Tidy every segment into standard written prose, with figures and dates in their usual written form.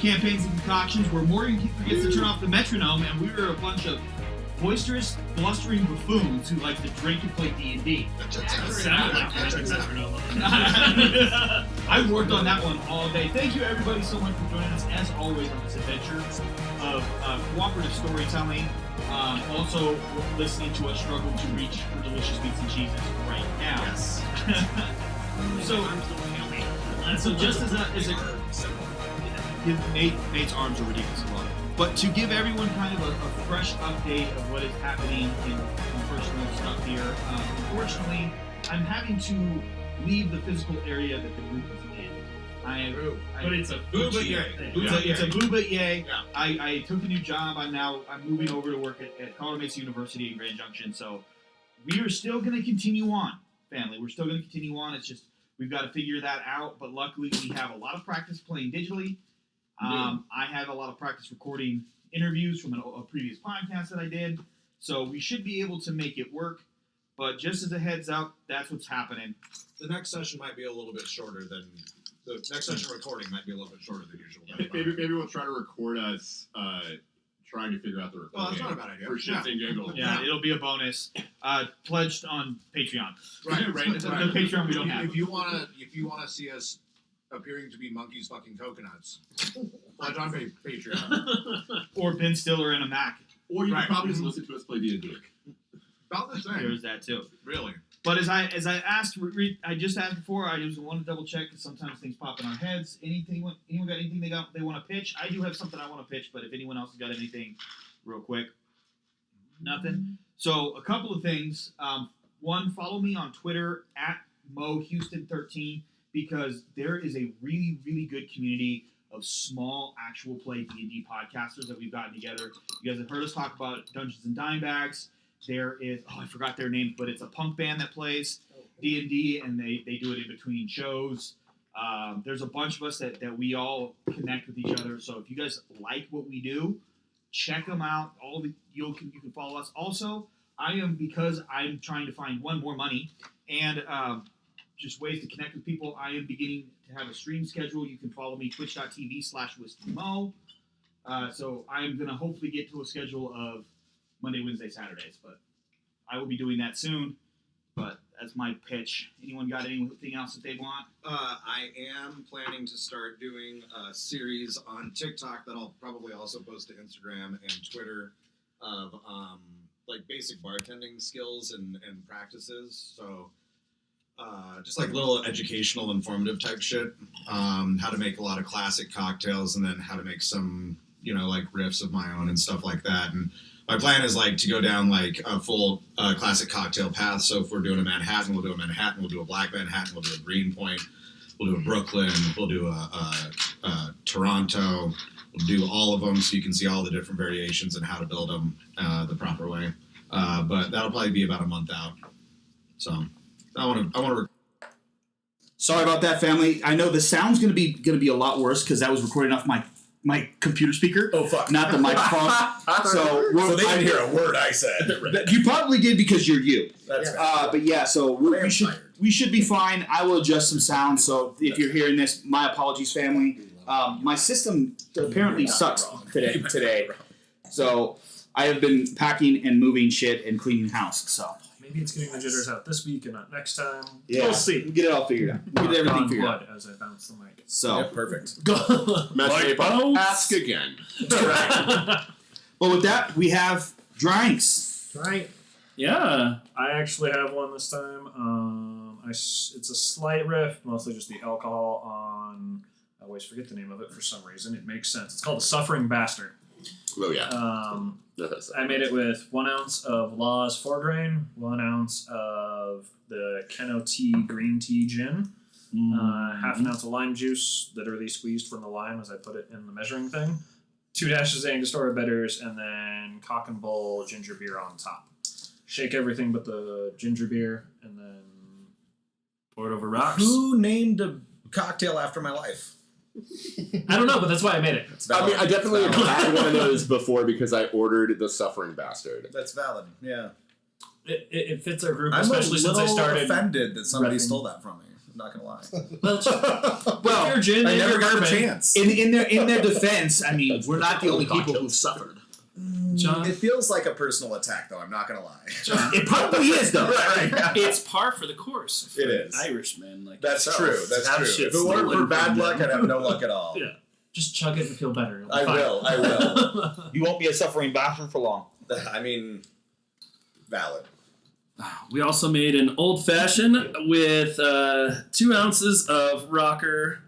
Campaigns and Concoctions, where Morgan forgets to turn off the metronome, and we were a bunch of boisterous, blustering buffoons who like to drink and play D&D. I worked on that one all day. Thank you everybody so much for joining us, as always, on this adventure of cooperative storytelling. Also, listening to us struggle to reach for delicious meats and cheeses right now. Yes. So just as a Nate's arms are ridiculously long. But to give everyone kind of a fresh update of what is happening in personal stuff here, unfortunately, I'm having to leave the physical area that the group is in. But it's a booba yay. It's a booba yay. Yeah. I took a new job. I'm moving over to work at Colorado Mesa University in Grand Junction. So we are still going to continue on, family. We're still going to continue on. It's just we've got to figure that out. But luckily, we have a lot of practice playing digitally. I have a lot of practice recording interviews from a previous podcast that I did, so we should be able to make it work. But just as a heads up, that's what's happening. The next session might be a little bit shorter than the next session recording might be a little bit shorter than usual. Maybe we'll try to record us trying to figure out the recording. Well, that's not a bad idea. For shits and giggles. Yeah, it'll be a bonus. Pledged on Patreon. Right. The Patreon we don't have. If you wanna see us appearing to be monkeys fucking coconuts, pledge on Patreon. Or Ben Stiller in a Mac. Or you can probably just listen to us play D&D. About the same. There's that too. Really. But as I asked, I just asked before, I just want to double check because sometimes things pop in our heads. Anyone got anything they want to pitch? I do have something I want to pitch, but if anyone else has got anything, real quick, nothing. So a couple of things. One, follow me on Twitter at MoHouston13 because there is a really, really good community of small actual play D&D podcasters that we've gotten together. You guys have heard us talk about Dungeons and Dime Bags. There is, I forgot their names, but it's a punk band that plays D&D, and they do it in between shows. There's a bunch of us that we all connect with each other. So if you guys like what we do, check them out. You can follow us. Also, because I'm trying to find more money and just ways to connect with people, I am beginning to have a stream schedule. You can follow me, twitch.tv/WhiskeyMo. So I'm going to hopefully get to a schedule of Monday, Wednesday, Saturdays, but I will be doing that soon. But that's my pitch. Anyone got anything else that they want? I am planning to start doing a series on TikTok that I'll probably also post to Instagram and Twitter of like basic bartending skills and practices. So just like little educational, informative type shit. How to make a lot of classic cocktails and then how to make some, like riffs of my own and stuff like that. And my plan is like to go down like a full classic cocktail path. So if we're doing a Manhattan, we'll do a Manhattan. We'll do a Black Manhattan. We'll do a Greenpoint. We'll do a Brooklyn. We'll do a Toronto. We'll do all of them so you can see all the different variations and how to build them the proper way. But that'll probably be about a month out. So I want to. Sorry about that, family. I know the sound's gonna be a lot worse because that was recording off my computer speaker. Oh fuck! Not the microphone. So they didn't hear a word I said. You probably did because you're you. That's right. But yeah, so we should we should be fine. I will adjust some sound. So if you're hearing this, my apologies, family. My system apparently sucks today. So I have been packing and moving shit and cleaning house. So Maybe it's getting the jitters out this week and not next time. yeah, We'll see. We'll get it all figured out. We'll get everything Gone figured out. blood as I bounce the mic. So, Yeah, perfect. Match bounce. ask again. but with that, we have drinks. Right. Yeah. I actually have one this time. It's a slight riff, mostly just the alcohol on. I always forget the name of it for some reason. It makes sense. It's called the Suffering Bastard. Oh yeah. I made it with 1 ounce of Law's 4-grain, 1 ounce of the Keno Tea green tea gin, half an ounce of lime juice, literally squeezed from the lime as I put it in the measuring thing, 2 dashes of Angostura bitters, and then Cock and Bull ginger beer on top. Shake everything but the ginger beer, and then pour it over rocks. Who named a cocktail after my life? I don't know, but that's why I made it. It's I valid. mean, I definitely It's have valid. had one of those before because I ordered the Suffering Bastard. That's valid. Yeah. It fits our group, I'm especially a since little I started. offended that somebody repping- stole that from me. I'm not gonna lie. Well, your gin I and never your got the bourbon. chance. In their defense, I mean, we're not the only people who've suffered. John? It feels like a personal attack, though. I'm not gonna lie. It probably is, though. Right. It's par for the course. For It is. Irishman like That's yourself. true. That's Have true. shit If it weren't for stolen bad from luck, them. I'd have no luck at all. Yeah. Just chug it and feel better. It'll be I fine. will. I will. You won't be a suffering bastard for long. I mean, valid. We also made an old fashioned with 2 ounces of Rocker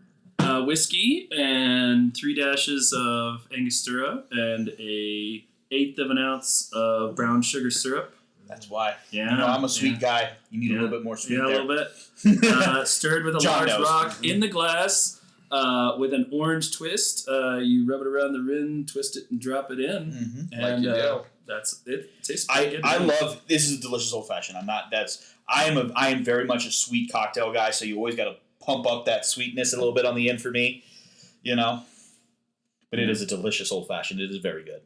whiskey and 3 dashes of Angostura and a 1/8 of an ounce of brown sugar syrup. That's why. Yeah, You know, I'm a sweet guy. You need a Yeah. little bit more sweet Yeah, a there. little bit. Stirred with a John large knows. rock in the glass with an orange twist. You rub it around the rim, twist it, and drop it in. Mhm. And you do. that's it. Tastes pretty good. I to me. love this is a delicious old fashioned. I am very much a sweet cocktail guy, so you always got to pump up that sweetness a little bit on the end for me, you know. But it is a delicious old fashioned. It is very good.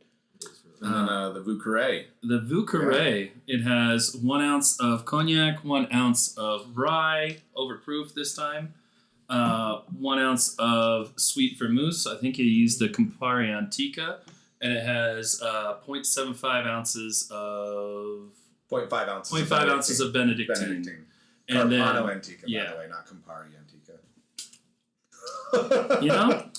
And then the Vucare. The Vieux Carré, it has 1 ounce of cognac, 1 ounce of rye, overproof this time, 1 ounce of sweet vermouth. I think you used the Campari Antica, and it has 0.75 ounces of 0.5 ounces. 0.5 ounces of Benedictine. Benedictine. And then, Carpano Antica, by yeah. the way, not Campari Antica. you know,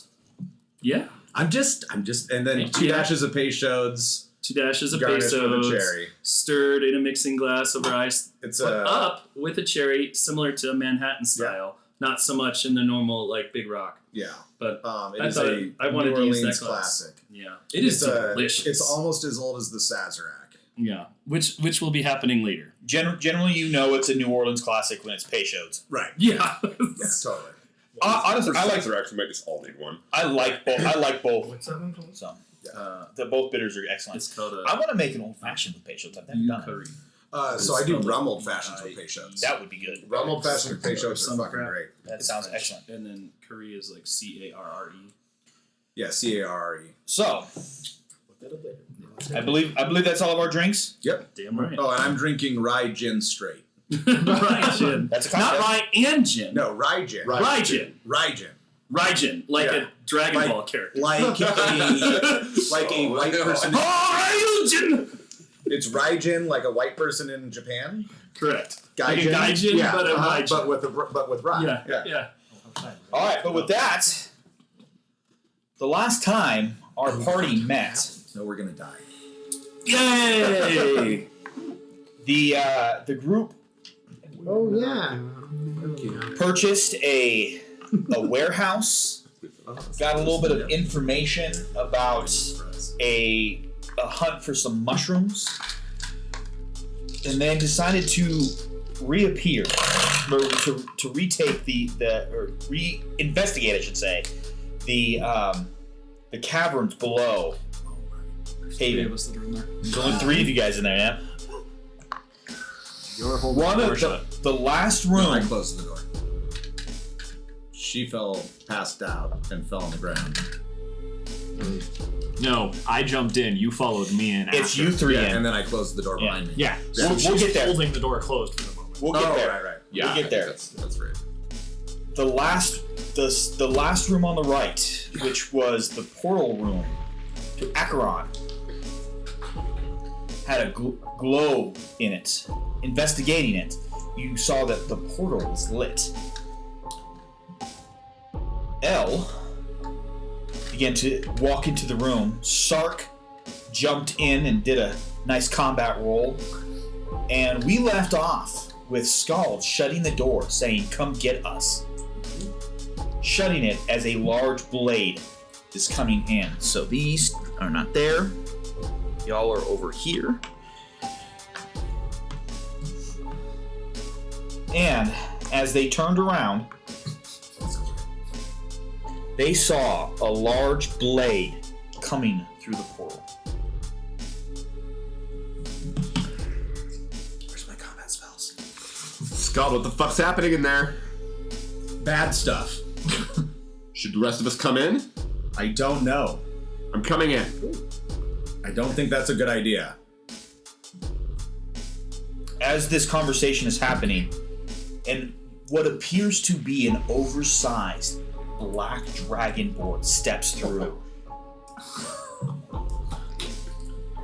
yeah, I'm just, and then Thank 2 you. dashes of Peychaud's, 2 dashes of garnished with a pesos, cherry. stirred in a mixing glass over ice, It's put a up with a cherry, similar to Manhattan style. Not so much in the normal like Big Rock, yeah. but It I is thought a I wanted New to use Orleans that glass. classic. yeah, it is delicious. It's almost as old as the Sazerac. yeah, which will be happening later. Generally, you know it's a New Orleans classic when it's Peychaud's. Right. Yeah, Yeah, totally. Honestly, I like Actually, might just all need one. I like both. What's that one called? So the both bitters are excellent. it's called I a want to make an old fashioned with Peychaud's. I've never done it. curry. So I do It's rum spelled old fashions with Peychaud's. That would be good. Rum old fashioned with Peychaud's are Some fucking crap. great. That sounds excellent. And then curry is like CARRE. Yeah, CARE. So, I believe that's all of our drinks. Yep. Damn right. Oh, and I'm drinking rye gin straight. Rye gin. That's a Not cocktail. rye and gin. No, rye gin. Rye gin. Rye gin. Rye gin, like Yeah. a Dragon Like- Ball character. Like a white person. Oh, gin. It's rye gin like a white person in Japan. Correct. Gaijin. Like a gaijin, yeah, but a rye gin. but with rye. Yeah. All right, but with that, the last time our party met, So we're gonna die. Yay! the group Oh yeah. purchased a warehouse, got a little bit of information about a hunt for some mushrooms, and then decided to reappear, or to retake or reinvestigate, I should say, the caverns below Haven. There's only 3 of you guys in there, yeah. One of the last No, I room. closed the door. She passed out, and fell on the ground. No, I jumped in. You followed me in. It's after. you 3 Yeah, in. and then I closed the door Yeah. behind me. Yeah. We'll get there. Holding the door closed for the moment. We'll get there. Right. Yeah, We'll get there. That's right. The last room on the right, which was the portal room to Acheron, had a glow in it. Investigating it, you saw that the portal was lit. El began to walk into the room. Sark jumped in and did a nice combat roll. And we left off with Skald shutting the door, saying, "Come get us." Shutting it as a large blade is coming in. So these are not there. Y'all are over here. And as they turned around, they saw a large blade coming through the portal. Where's my combat spells? Scott, what the fuck's happening in there? Bad stuff. Should the rest of us come in? I don't know. I'm coming in. I don't think that's a good idea. As this conversation is happening, and what appears to be an oversized black dragonborn steps through,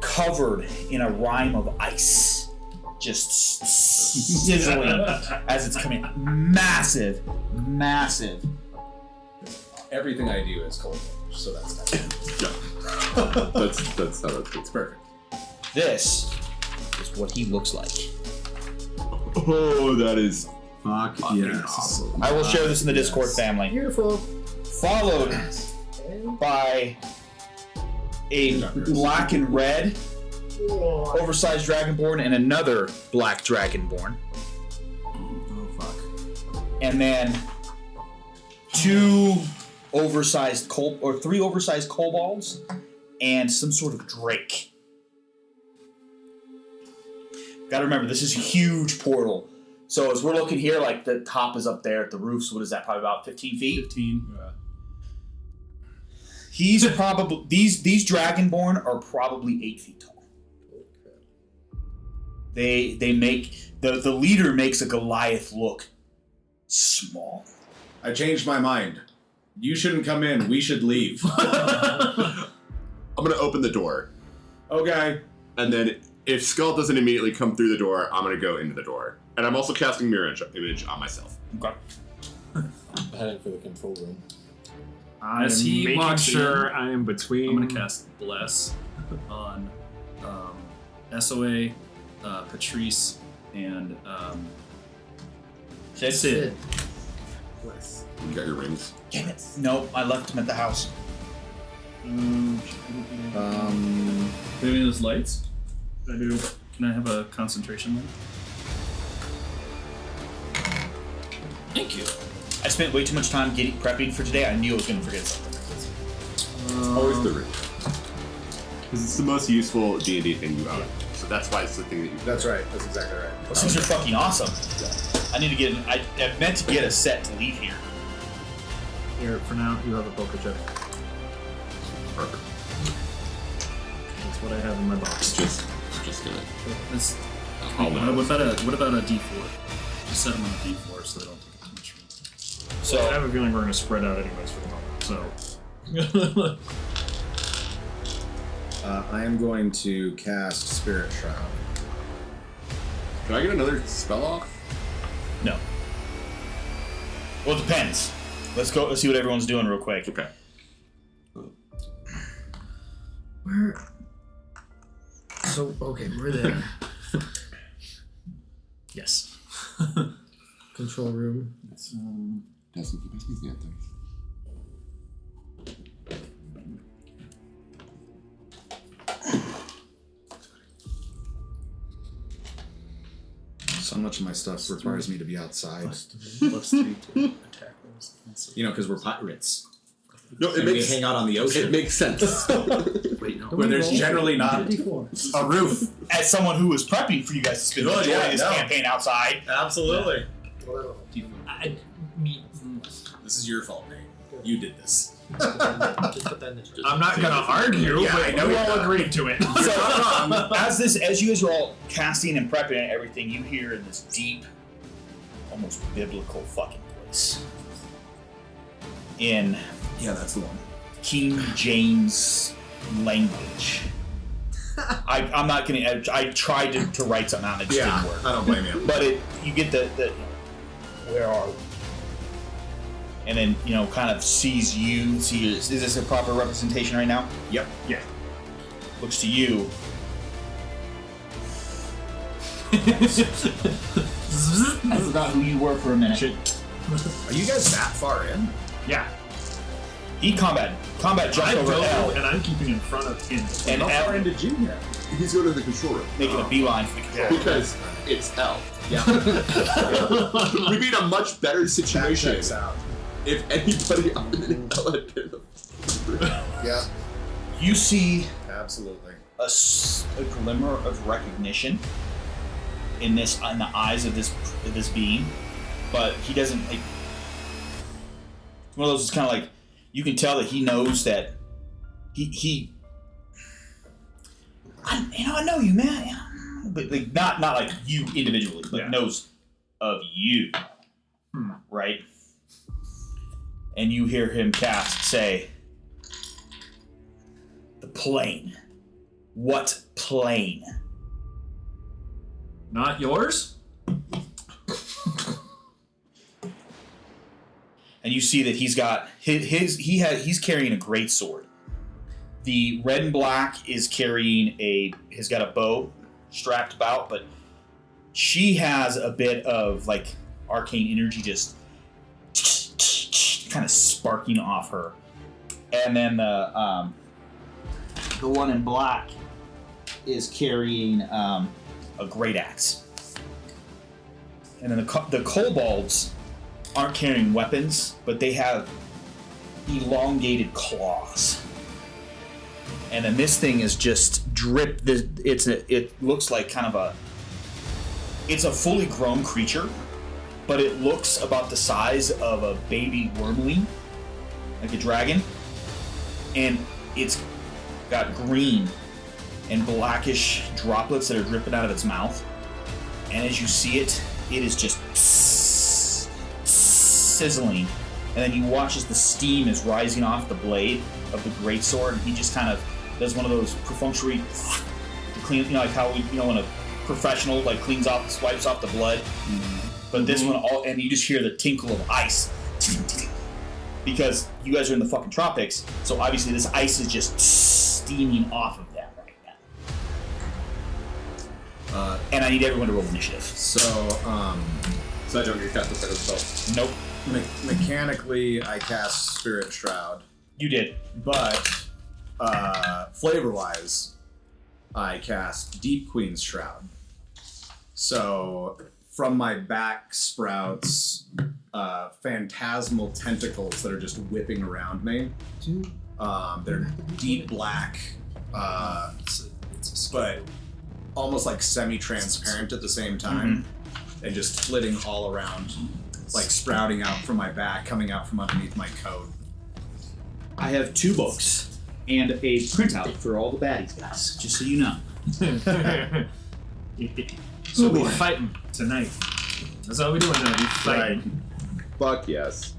covered in a rime of ice, just sizzling as it's coming. Massive. Everything I do is cold, so that's not That's how that's It's perfect. This is what he looks like. Oh, that is Fuck fucking yes. awesome. I will share this in the Discord family. Beautiful. Followed by a black and red oversized dragonborn and another black dragonborn. Oh fuck. And then three oversized kobolds and some sort of drake. Gotta remember, this is a huge portal. So as we're looking here, like the top is up there at the roof, so what is that, probably about 15 feet? 15. He's probably, these dragonborn are probably 8 feet tall. They make, the leader makes a Goliath look small. I changed my mind. You shouldn't come in. We should leave. I'm gonna open the door, Okay. and then if Skull doesn't immediately come through the door, I'm gonna go into the door. And I'm also casting mirror image on myself. Okay. Heading for the control room. As he making walks sure in, I am between. I'm gonna cast Bless on SOA, Patrice, and Sid. Bless. You got your rings. Damn it. Nope, I left him at the house. Do you have any of those lights? I do. Can I have a concentration light? Thank you. I spent way too much time prepping for today. I knew I was going to forget something. Always the ring. Because it's the most useful D&D thing you own. So that's why it's the thing that you. That's right. That's exactly right. Those things are fucking awesome. I need to get. I meant to get a set to leave here. Here, for now, you have a poker chip. Perfect. That's what I have in my box. Just gonna. That's, I'll know. what about a D4? Just set them on a D4 so they don't take too much room. So I have a feeling we're going to spread out anyways for the moment. So I am going to cast Spirit Shroud. Can I get another spell off? No. Well, it depends. Let's go. Let's see what everyone's doing real quick. Okay. Where? So, okay, we're there. yes. Control room. So much of my stuff requires me to be outside. +3 to attack rolls. You know, because we're pirates. No, it And we makes hang out on the ocean. it makes sense. Wait, no. where there's generally not D4. a roof. As someone who was prepping for you guys to spend the Oh, majority yeah, of this no. campaign outside, Absolutely. This is your fault, Nate. You did this. Just put that in the chat. I'm not going to argue, Yeah, but I know we you're all not. agreed to it. as you guys are all casting and prepping and everything, you hear this deep, almost biblical fucking place. In Yeah, that's the one. King James language. I'm not gonna. I tried to write something out and it just didn't work. I don't blame you. But you get the where are we? And then kind of sees you. Is this a proper representation right now? Yep. Yeah. Looks to you. I forgot who you were for a minute. Are you guys that far in? Yeah. He combat jumped I over drove L and I'm keeping in front of him. and How far L in did you get? He's going to the control room. making a beeline for the control. Because it's L. Yeah. We'd be in a much better situation Checks out. if anybody other than L had been the Yeah. You see Absolutely. a glimmer of recognition in the eyes of this being, but he doesn't like. One of those is kind of like you can tell that he knows that he. I know you, man, but like not like you individually, but knows of you, right? And you hear him say, "The plane. What plane?" Not yours? And you see that he's got he's carrying a great sword. The red and black is has got a bow strapped about, but she has a bit of like arcane energy just kind of sparking off her. And then the one in black is carrying a great axe. And then the kobolds aren't carrying weapons, but they have elongated claws. And then this thing is just it looks like kind of it's a fully grown creature, but it looks about the size of a baby wormling, like a dragon. And it's got green and blackish droplets that are dripping out of its mouth. And as you see it, it is just sizzling. And then you watch as the steam is rising off the blade of the greatsword, and he just kind of does one of those perfunctory to clean, like how when a professional like swipes off the blood. But this one, and you just hear the tinkle of ice. Because you guys are in the fucking tropics, so obviously this ice is just steaming off of them right now. And I need everyone to roll initiative. So So I don't get cast the second spell. Nope. mechanically, I cast Spirit Shroud, You did. but flavor-wise, I cast Deep Queen's Shroud. So from my back sprouts phantasmal tentacles that are just whipping around me. They're deep black, but almost like semi-transparent at the same time, and just flitting all around, like sprouting out from my back, coming out from underneath my coat. I have 2 books and a printout for all the baddies, guys, just so you know. So we're fighting tonight. That's all we're doing now. We fighting. Fuck yes.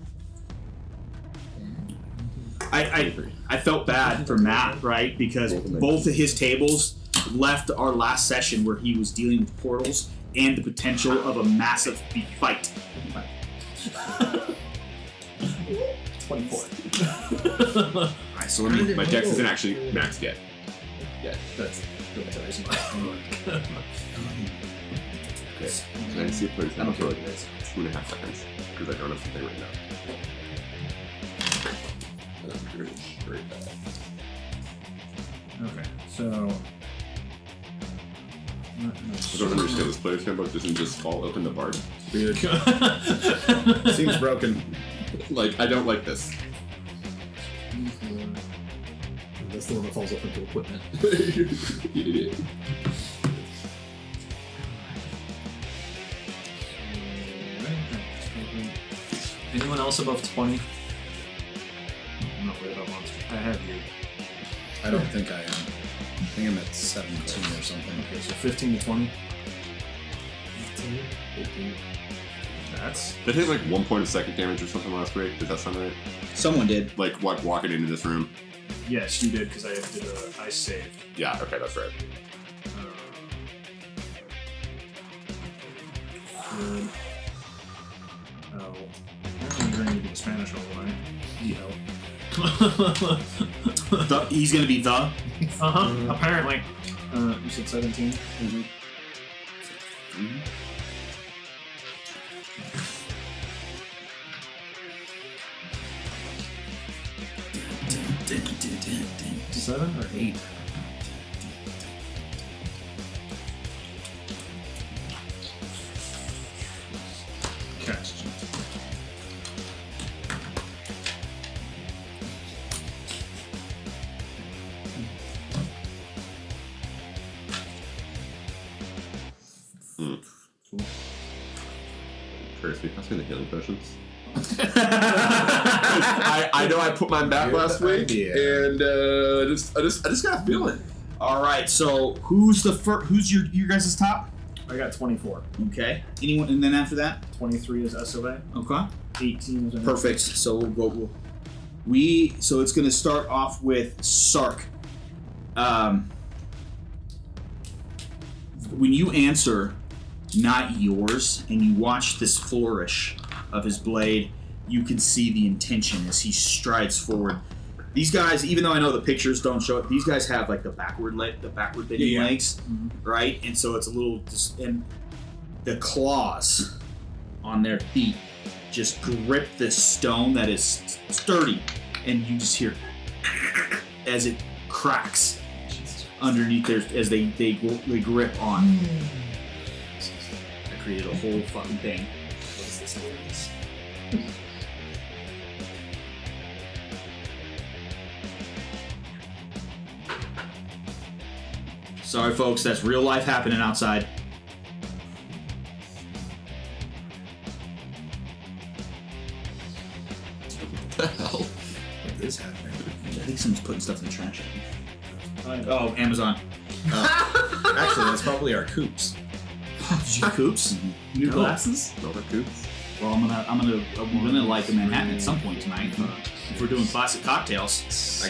I felt bad for Matt, right? Because both of his tables left our last session where he was dealing with portals and the potential of a massive fight. 24. Alright, so let me, my dex isn't actually maxed yet. That's today's Okay. Can I see a place down for like 2.5 seconds? Because I don't have something right now. That's pretty very bad. Okay, so. I don't understand this player's handbook doesn't just fall open to Bard. Weird. Seems broken. Like, I don't like this. That's the one that falls up into equipment. You idiot. Anyone else above 20? I'm not worried about monsters. I have you. I don't think I am. I think I'm at 17 or something. Okay, so 15 to 20. 15, 18. That's Did I hit like 1 point of second damage or something last week? Does that sound right? Someone did. Like walking into this room? yes, you did because I did a ice save. Yeah, okay, that's right. Good. Oh, I'm going to be the Spanish roll, right? He's gonna be the. Apparently. You said 17. Seven or 8? Cast. Curse me, pass me the healing potions. I know I put mine back last week, and I just got a feeling. All right. So who's the first? Who's your guys' top? I got 24. Okay. Anyone? And then after that? 23 is SOA. Okay. 18 is an Perfect. So we'll so it's gonna start off with Sark. When you answer not yours and you watch this flourish of his blade, you can see the intention as he strides forward. These guys, even though I know the pictures don't show it, these guys have like the backward bending legs, right? And so it's a little, and the claws on their feet just grip this stone that is sturdy, and you just hear as it cracks underneath there as they grip on. I created a whole fucking thing. What is this noise? Sorry, folks, that's real life happening outside. What the hell? What is happening? I think someone's putting stuff in the trash. Oh, Amazon. Actually, that's probably our coops. Did you get Coops? New glasses? No more coops. Well, I'm gonna like a Manhattan at some point tonight. If we're doing classic cocktails. I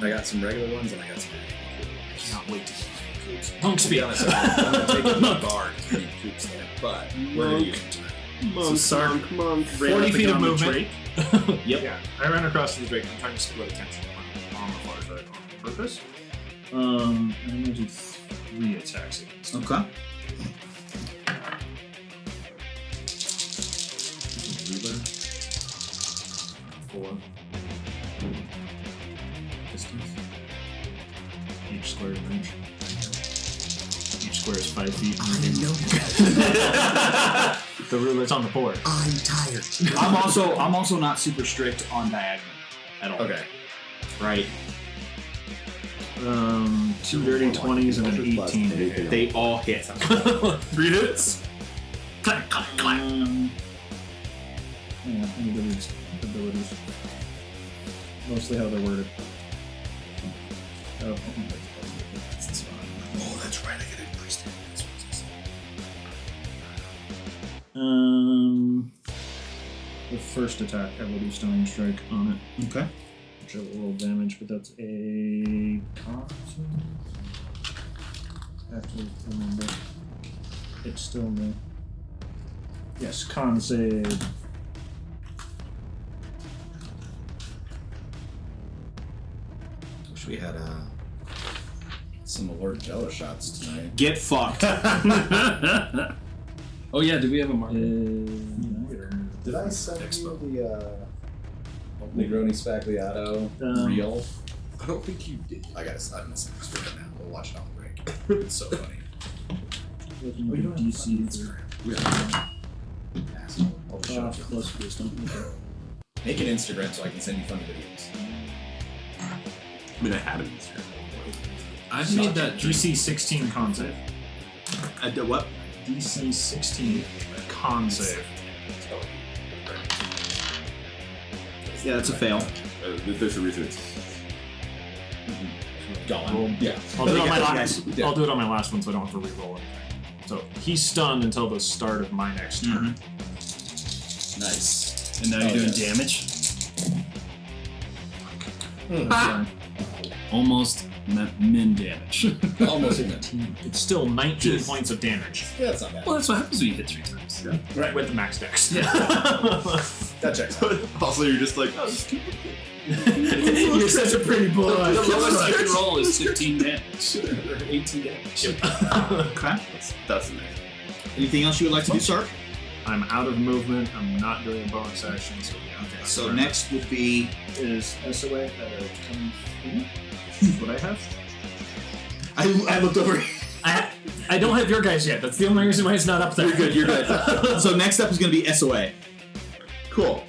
got some regular ones and I got some. Cannot wait to see Coops. Punk To be honest, I'm gonna take it in the bar because we need coops there, but we're gonna use them tonight. Monk, monk. 40 feet of movement. Yep. Yeah, I ran across the Drake. I'm trying to split attention on the far side on purpose. I'm gonna do 3 attacks against him. Okay. Ruler. 4. Distance. Each square is an inch. Each square is 5 feet. The ruler's on the board. I'm tired. I'm also not super strict on diagonal at all. Okay. Right? 2 dirty 20s and an 18. They all hit. 3 hits. Clack, clack, clack. Yeah, abilities. Mostly how they're worded. Oh, Oh, that's right. I get increased damage. the first attack, I will do Stunning Strike on it. Okay. Which I will roll damage, but that's a con. I have to remember. It's still no. Yes, con save. Wish we had some Lord Jello shots tonight. Get fucked. Oh yeah, do we have a marker? Did I send you the Negroni Spagliato reel? I don't think you did. I'm gonna send this right now. We'll watch it on the break. It's so funny. Looking at DC. Asshole. I'll just show it to you. Plus wisdom. Okay. Make an Instagram so I can send you funny videos. I mean, I have it. I've made that DC 16 con save. What? DC 16 con save. Yeah, that's a fail. There's a reason it's. Gone. Yeah. I'll do it on my got last. Yeah. I'll do it on my last one, so I don't have to re-roll anything. So he's stunned until the start of my next turn. Nice. And now you're doing yes. damage. Almost min damage. Almost even. It's still 19 Just- points of damage. Yeah, that's not bad. Well, that's what happens when you hit 3 times. Right with the max dex. That checks out. Also, you're just like, oh, just keep You're such a pretty boy. The lowest I can roll is 15 damage. Or 18 damage. Okay. that's amazing. Anything else you would like to do, Sark? I'm out of movement. I'm not doing a bonus action, so yeah. Okay. So next would be is SOA 23? What I have? I looked over. I don't have your guys yet. That's the only reason why it's not up there. You're good. You're good. So next up is going to be SOA. Cool.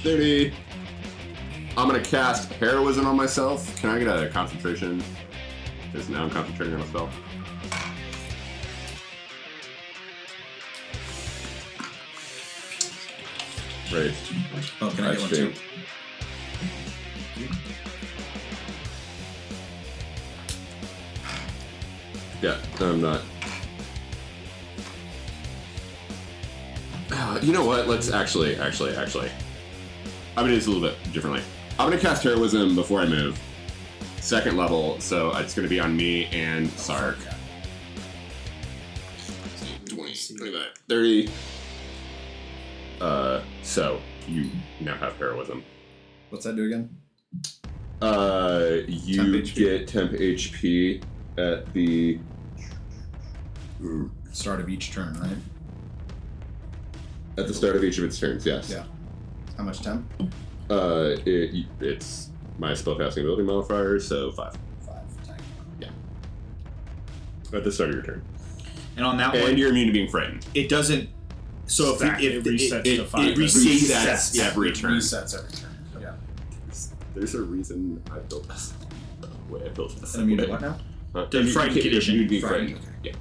30. I'm gonna cast Heroism on myself. Can I get a concentration? Because now I'm concentrating on a spell. Right. Oh, can I get one too? Yeah, I'm not. You know what? Let's actually. I'm gonna do this a little bit differently. I'm gonna cast Heroism before I move. Second level, so it's gonna be on me and Sark. 20, 25, 30. So you now have Heroism. What's that do again? You Temp HP. get temp HP at the Start of each turn, right? at the start of each of its turns. Yes. Yeah. How much temp? It's my spellcasting ability modifier, so 5. 5. Tank. At the start of your turn, And on that and one, you're immune to being frightened. it doesn't. So Stack, if it resets to 5. it resets Resets every turn. Resets every turn. Yeah. There's a reason I built this. The way I built this. And immune to what now? The frightened condition. Immune to being Frightened, frightened. Yeah.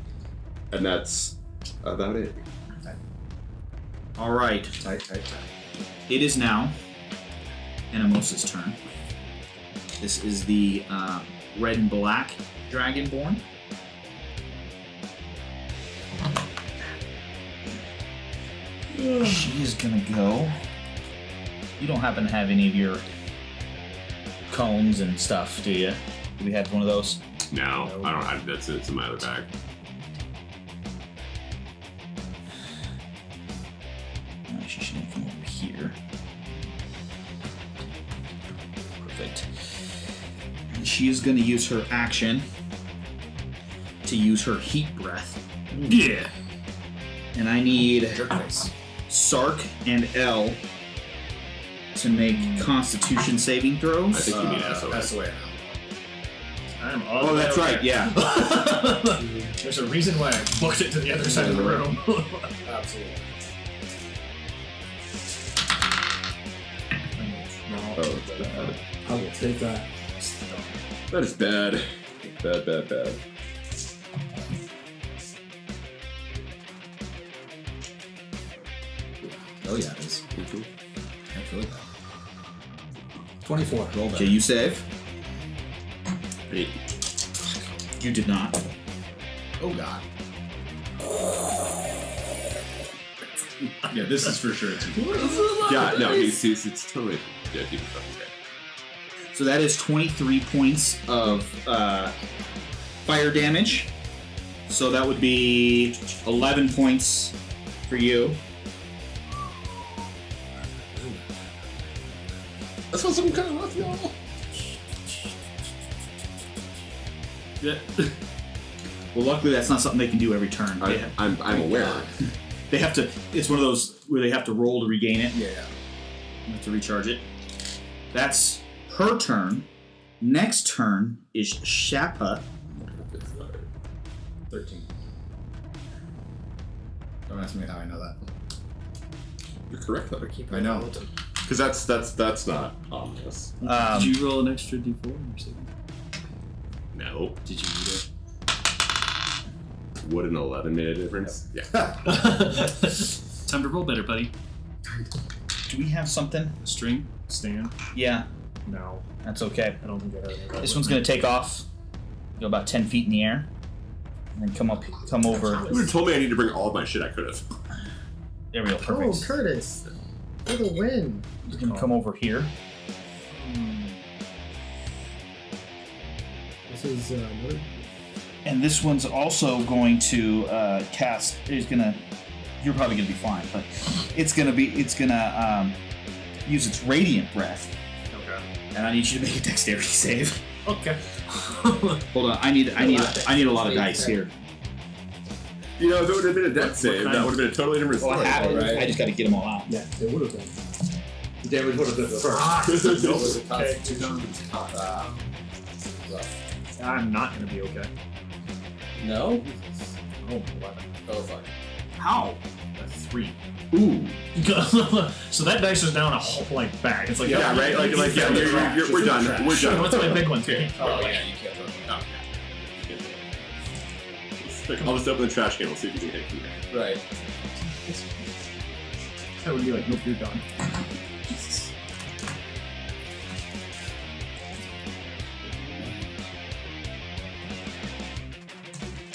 And that's about it. All right. Tight. It is now Anamosa's turn. This is the red and black Dragonborn. She is gonna go. You don't happen to have any of your cones and stuff, do you? Do we have one of those? No, I don't have that's it's in my other bag. She's gonna come over here. Perfect. And she is gonna use her action to use her heat breath. Yeah. And I need Jerk face. Sark and L to make Constitution saving I throws. think you mean SOS. SOA now. I'm all Oh, the way that's over right. there. Yeah. There's a reason why I booked it to the other side of the room. Absolutely. Oh, it's bad. I will take that. That is bad. Bad. Oh yeah, it is. Mhm. I feel that. 24. Roll Okay, better. you save. 8. You did not. Oh god. Yeah, this is for sure. Yeah, no, it's totally. Yeah, he's fucking great. So that is 23 points of fire damage. So that would be 11 points for you. That's what some kind of rough, y'all. Yeah. Well, luckily that's not something they can do every turn. I'm aware. They have to. It's one of those where they have to roll to regain it. Yeah. You have to recharge it. That's her turn. Next turn is Shappa. 13. Don't ask me how I know that. You're correct though. I know. Because that's not ominous. Did you roll an extra d4 or something? No. Did you need it? Would an 11 make a difference? Yeah. Time to roll better, buddy. Do we have something? String. Stand? Yeah, No. that's okay. I don't think I have any. This one's gonna take off. Go about 10 feet in the air. and come over. You would have told me I need to bring all of my shit. I could have. There we go. Oh, Perfect. Curtis. For the win. He's gonna come over here. This is another. And this one's also going to cast. It's gonna. You're probably gonna be fine, but it's gonna use its radiant breath. Okay. And I need you to make a dexterity save. Okay. Hold on. I need a lot of dice here. You know, if it would have been a death save, that would have been a totally different Well, story. I have it. Right. I just got to get them all out. Yeah, it would have been. The damage would have been the first. Okay. I'm not gonna be okay. No? Oh, 11. Oh, fuck. How? A 3. Ooh. So that dice is down a whole bag. It's like Yeah, right? Like yeah, we're done. We're done. What's my big one? Okay. Oh, yeah, you can't throw them. I'll just open the trash can. We'll see if we can hit from here. Right. That would be like, nope, you're done.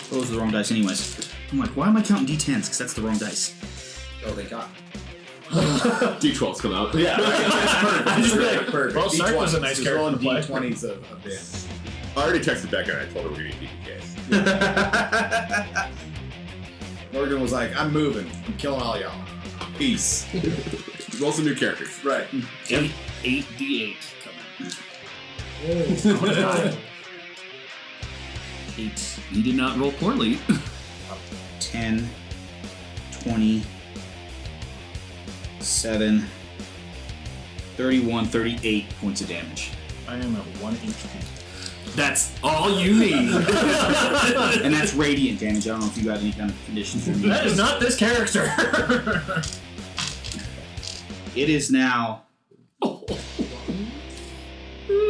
Those are the wrong dice, anyways. I'm like, why am I counting d10s? Because that's the wrong dice. Oh, they got. D12s come out. Yeah, I just be like, perfect. well, Sark was a nice Just character rolling to play. D20s of damage. I already texted Becca and I told her we're gonna eat PKs. Morgan was like, I'm moving. I'm killing all y'all. Peace. Roll some new characters. Right. 8d8 Oh, 8, You did not roll poorly. 10, 20, 7, 31, 38 points of damage. I am at 1 HP. That's all you need. And that's radiant damage. I don't know if you got any kind of conditions. or That is not this character. It is now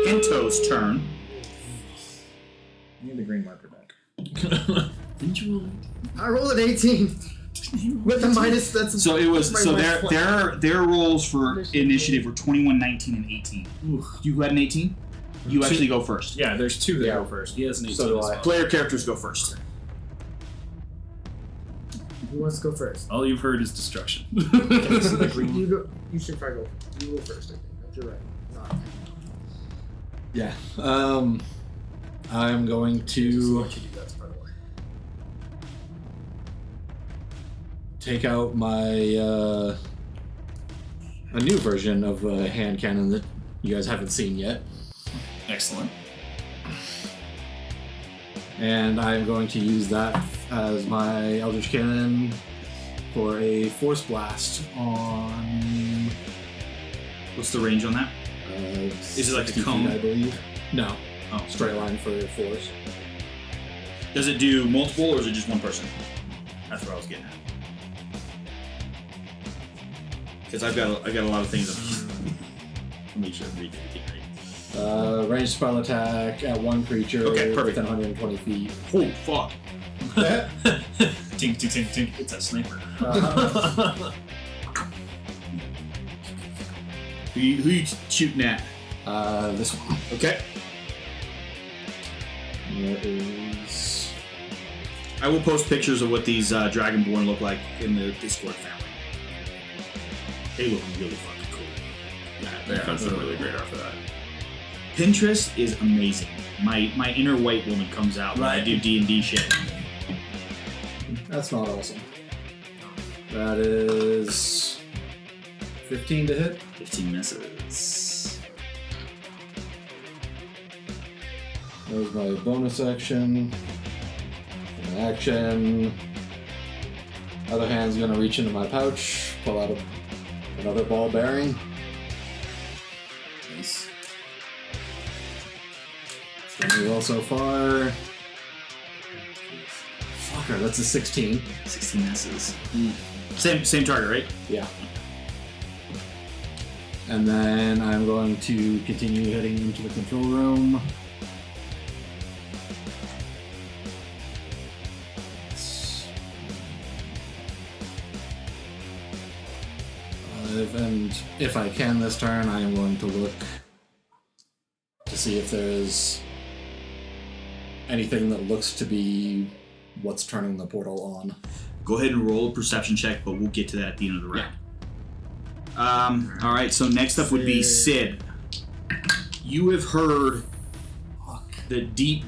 Hinto's turn. I need the green marker back. Didn't you roll? I rolled an 18 with a minus. That's So it was. my So minus their rolls for initiative were 21, 19, and 18. You had an 18. You actually go first. Yeah, there's 2 that go first. He has an 18 So do as I. well. Player characters go first. Who wants to go first? All you've heard is destruction. You go. You should probably go. You go first. I think. You're right. Not. Yeah. I'm going to take out my a new version of a hand cannon that you guys haven't seen yet, Excellent. and I'm going to use that as my Eldritch Cannon for a Force Blast on. What's the range on that? Is it like a 60 feet, cone? I believe. No. Oh, Straight line for force. Does it do multiple or is it just one person? That's what I was getting at. Because I've got a lot of things. Let me sure I'm reading everything right. Ranged spell attack at one creature Okay, perfect. within 120 feet. Oh fuck! Tink, tink, tink, tink. It's a sniper. Who you shooting at? This one. Okay. That is. I will post pictures of what these Dragonborn look like in the Discord family. They look really fucking cool. Yeah, they found some really great art for that. Pinterest is amazing. My inner white woman comes out when I do D&D shit. That's not awesome. That is 15 to hit. 15 misses. That was my bonus action. An action. Other hand's gonna reach into my pouch, pull out another ball bearing. Nice. Pretty well so far. Fucker, that's a 16. 16 misses. Same target, right? Yeah. And then I'm going to continue heading into the control room. And if I can this turn, I am going to look to see if there is anything that looks to be what's turning the portal on. Go ahead and roll a perception check, but we'll get to that at the end of the round. All right, so next up would be Sid. You have heard the deep,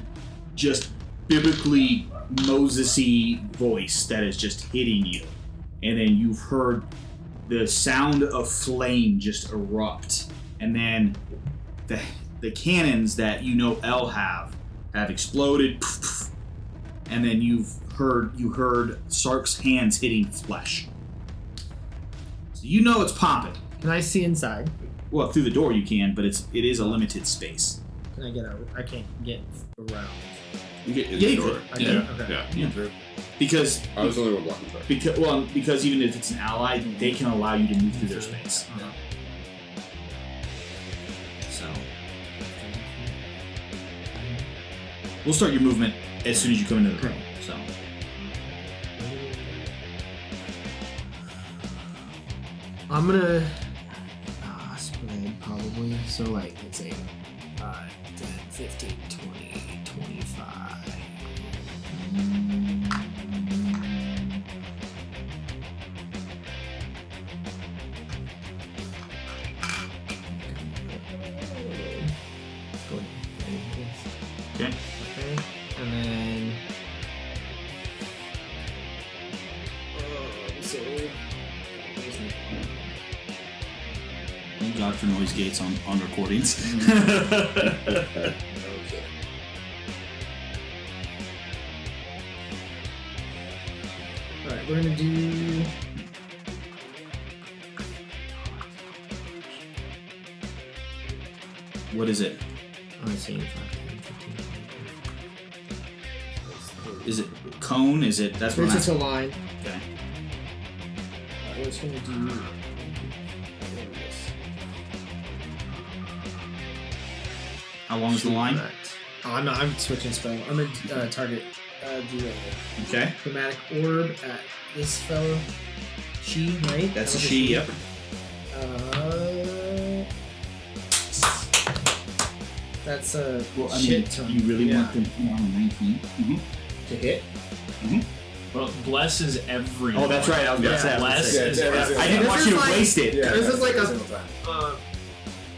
just biblically Moses-y voice that is just hitting you. And then you've heard the sound of flame just erupt. And then the cannons that you know El have exploded. And then you heard Sark's hands hitting flesh. So you know it's popping. Can I see inside? Well, through the door you can, but it is a limited space. Can I get out? I can't get around. You get in Yeah, the you door. could. Okay. Yeah. Because I was the only one blocking through. because even if it's an ally, they can allow you to move through their space. So we'll start your movement as soon as you come into the room. So I'm gonna spread probably. So like let's say 10, 15, 20, 25. okay. Okay. And then Thank God for noise gates on recordings. Alright, we're gonna do What is it? I'm saying 5, 10, 15, Is it cone? Is it? That's what It's I'm just a line. Okay. We're just gonna do How long is the line? Oh, I'm switching spell. I'm gonna target do Okay. a chromatic orb at this fellow. She, right? That's a That was she. Yep. That's a Well, I shit mean, ton. you really Yeah. want them on a 19? to hit? Well, bless is every. Oh, that's right. I was gonna say. Bless Yeah, is it's every every. I didn't This want is you to like- waste it. This is like a- single time.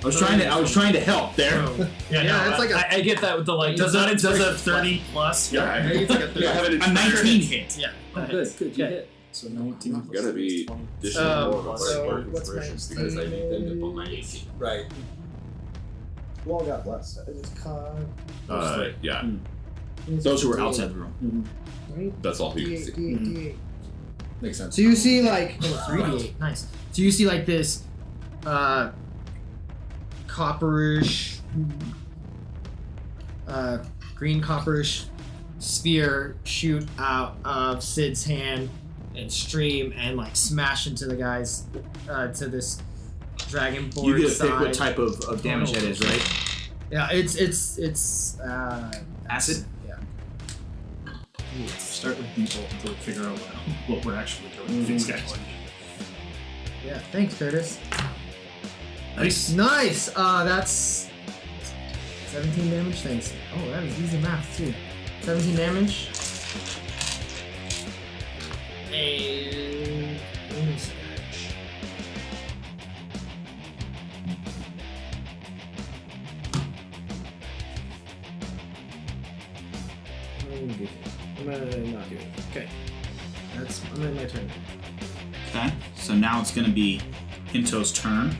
I was trying to help there. Yeah, Yeah, no, it's like a- I get that with the like. Does that a 30 plus? Yeah. I think it's like a Yeah, I have an A 19 hit. Yeah. good. You hit. So 19. It's gotta be additional more so what's my because I need them to pull my AC. Right. You all got blessed. I just caught. Yeah, Those who were outside the room. Right? that's all you can see. D8. Makes sense. So you see like 3d8. Nice. So you see like this copperish green copperish sphere shoot out of Sid's hand and stream and like smash into the guys to this dragonborn You get to side. pick what type of damage that is, right? Yeah, it's Acid? Yeah. Start with default until we figure out what we're actually doing with these guys. Yeah, thanks, Curtis. Nice. Nice. That's 17 damage. Thanks. Oh, that was easy math too. 17 damage. And I'm gonna not do it. Okay. I'm in my turn. Okay. So now it's going to be Hinto's turn.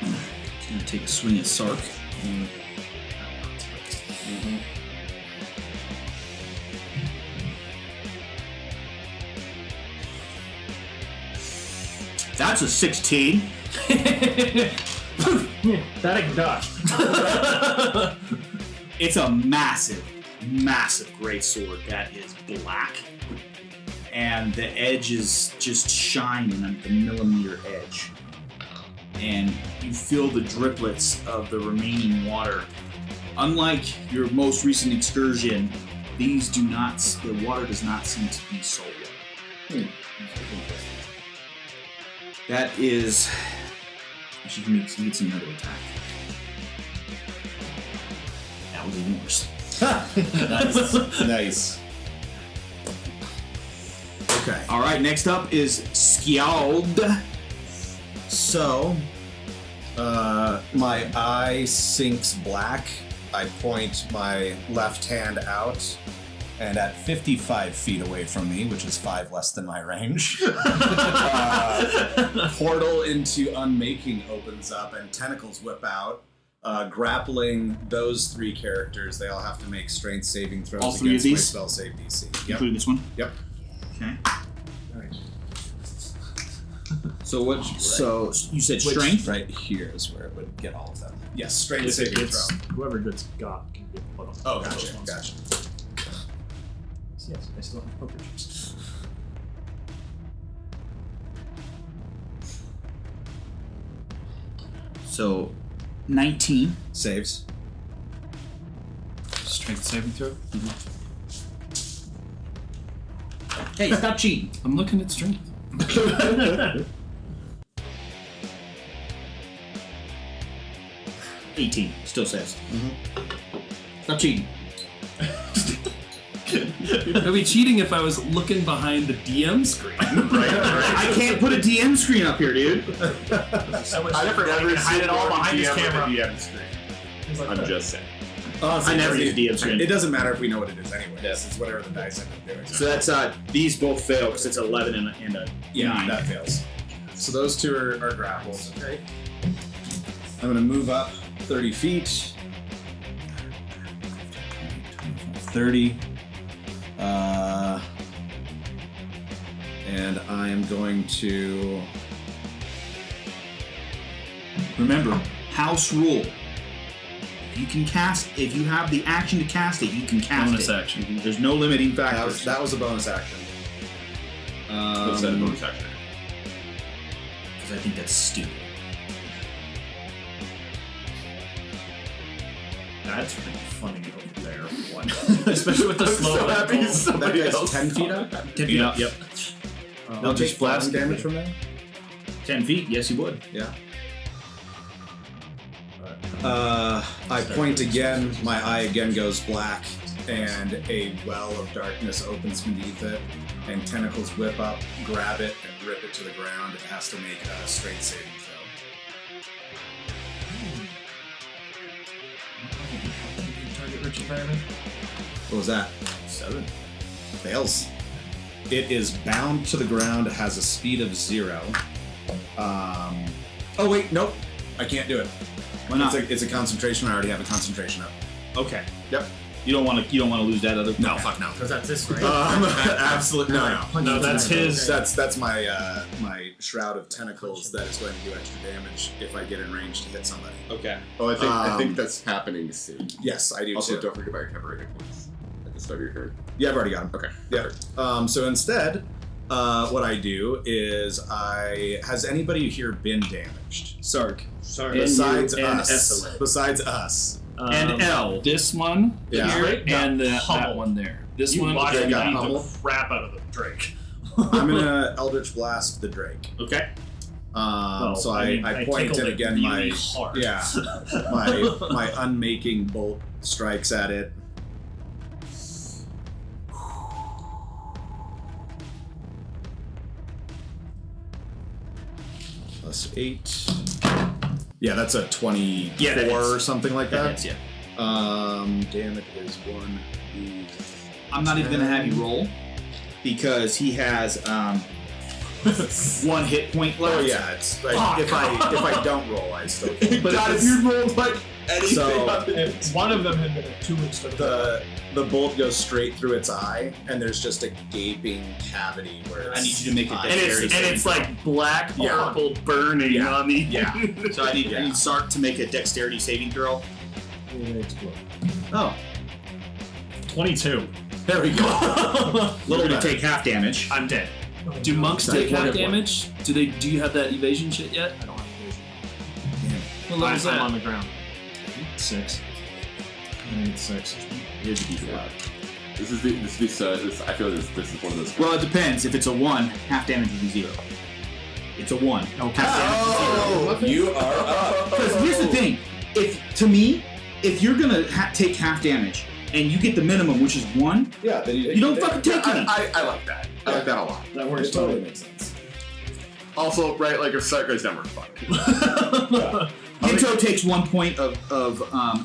He's going to take a swing at Sark. That's a 16. That ain't dodge. It's a massive, massive great sword that is black. And the edge is just shining on the millimeter edge. And you feel the driplets of the remaining water. Unlike your most recent excursion, the water does not seem to be salty. That is. Actually, he gets another attack. That was even worse. Nice. Okay. All right, next up is Skjald. So, my eye sinks black. I point my left hand out, and at 55 feet away from me, which is 5 less than my range, portal into Unmaking opens up, and tentacles whip out, grappling those 3 characters. They all have to make strength saving throws All 3 of against my these? spell save DC. Yep. Including this one? Yep. Okay. So what? So you said strength? Right here is where it would get all of them. Yes, strength If it saving gets, throw. whoever gets got can get put on. Oh, those gotcha, ones. gotcha. Yes, I still have poker chips. So 19. Saves. Strength saving throw. Hey, stop cheating. I'm looking at strength. 18. Still says. Stop cheating. I'd be cheating if I was looking behind the DM screen. I can't put a DM screen up here, dude. I've never hide it all behind his camera. DM screen. I'm just saying. Honestly, I never it- use DM screen. It doesn't matter if we know what it is anyway. It's whatever the dice end up doing. So that's these both fail because it's 11 and a Yeah, 9. that fails. So those 2 are grappled. Okay. I'm gonna move up 30 feet. 30. And I am going to. Remember, house rule. If you can cast, if you have the action to cast it, you can cast Bonus it. action. There's no limiting factors. That was a bonus action. What's that bonus action? Because I think that's stupid. That's pretty funny over there. One. Especially with the slow happy roll. somebody That guy's else 10 feet up? 10 feet up. Yep. They'll just take blast falling damage from that? 10 feet. Yes, you would. Yeah. I point again, my eye again goes black, and a well of darkness opens beneath it, and tentacles whip up, grab it, and rip it to the ground. It has to make a strength saving throw. Target rich environment. What was that? 7. Fails. It is bound to the ground, it has a speed of 0. Oh wait, nope. I can't do it. Why not? It's a concentration. I already have a concentration up. Okay. Yep. You don't want to lose that other. No, okay. fuck no. Because that's this, right? Absolutely no. No, that's his. That's my my shroud of tentacles that is going to do extra damage if I get in range to hit somebody. Okay. Oh, I think that's happening soon. Yes, I do Also, too. don't forget about your temporary hit points at the start of your turn. Yeah, I've already got him. Okay. Yeah. So instead, what I do is has anybody here been damaged? Sark. Sorry. Besides and us. Esselin. Besides us. And L. This one Yeah. here and that pummeled. one there. This You one watch Drake him got beat the pummeled. crap out of the Drake. I'm gonna Eldritch Blast the Drake. Okay. So mean, I point tickled and it again really my hard. yeah my unmaking bolt strikes at it. Plus 8. Yeah, that's a 24 Yeah, that hits. or something like that. That's yeah. Damage is 1. I'm not even gonna have you roll because he has 1 hit point left. Oh yeah, it's like if I don't roll, I still. But if you rolled like anything, So If one of them had been a 2 instead of the bolt goes straight through its eye, and there's just a gaping cavity where I need you to make a eye- dexterity saving it's throw. like black Yeah. purple burning Yeah. on the Yeah. So I need Yeah. Sark to make a dexterity saving throw. Oh, 22. there we go. You're gonna better. take half damage. I'm dead. Do monks Sorry, take half point. damage? Do you have that evasion shit yet? I don't have vision. What level is I'm that? on the ground. 6. I think it's 6. Here's a d4. This is I feel this is one of those. Well, it depends. If it's a 1, half damage would be 0. It's a 1. Okay. Oh, you are up. Because here's the thing: if you're gonna take half damage and you get the minimum, which is 1, Yeah, then you don't fucking take any. I like that. I like that a lot. That It works totally makes sense. Also, right, like if Sark goes down, we're fucked. Ginto takes 1 point of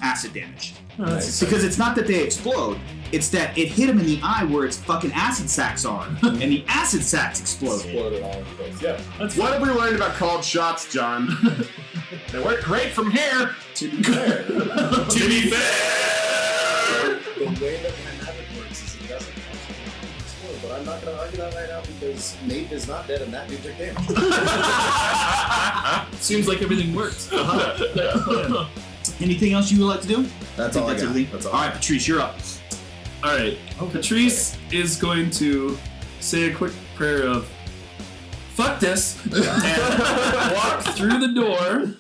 acid damage. Nice. Because it's not that they explode, it's that it hit him in the eye where its fucking acid sacs are, and the acid sacs exploded. Exploded all over the place. Yeah. What have we learned about called shots, John? They work great from here. To be fair, To be fair. the way that my magic works is it doesn't actually explode. But I'm not going to argue that right now because Nate is not dead and that dude took damage. Seems like everything works. Anything else you would like to do? That's I all I think got. everything. That's all. All right, Patrice, you're up. All right. Patrice is going to say a quick prayer of "fuck this" and walk through the door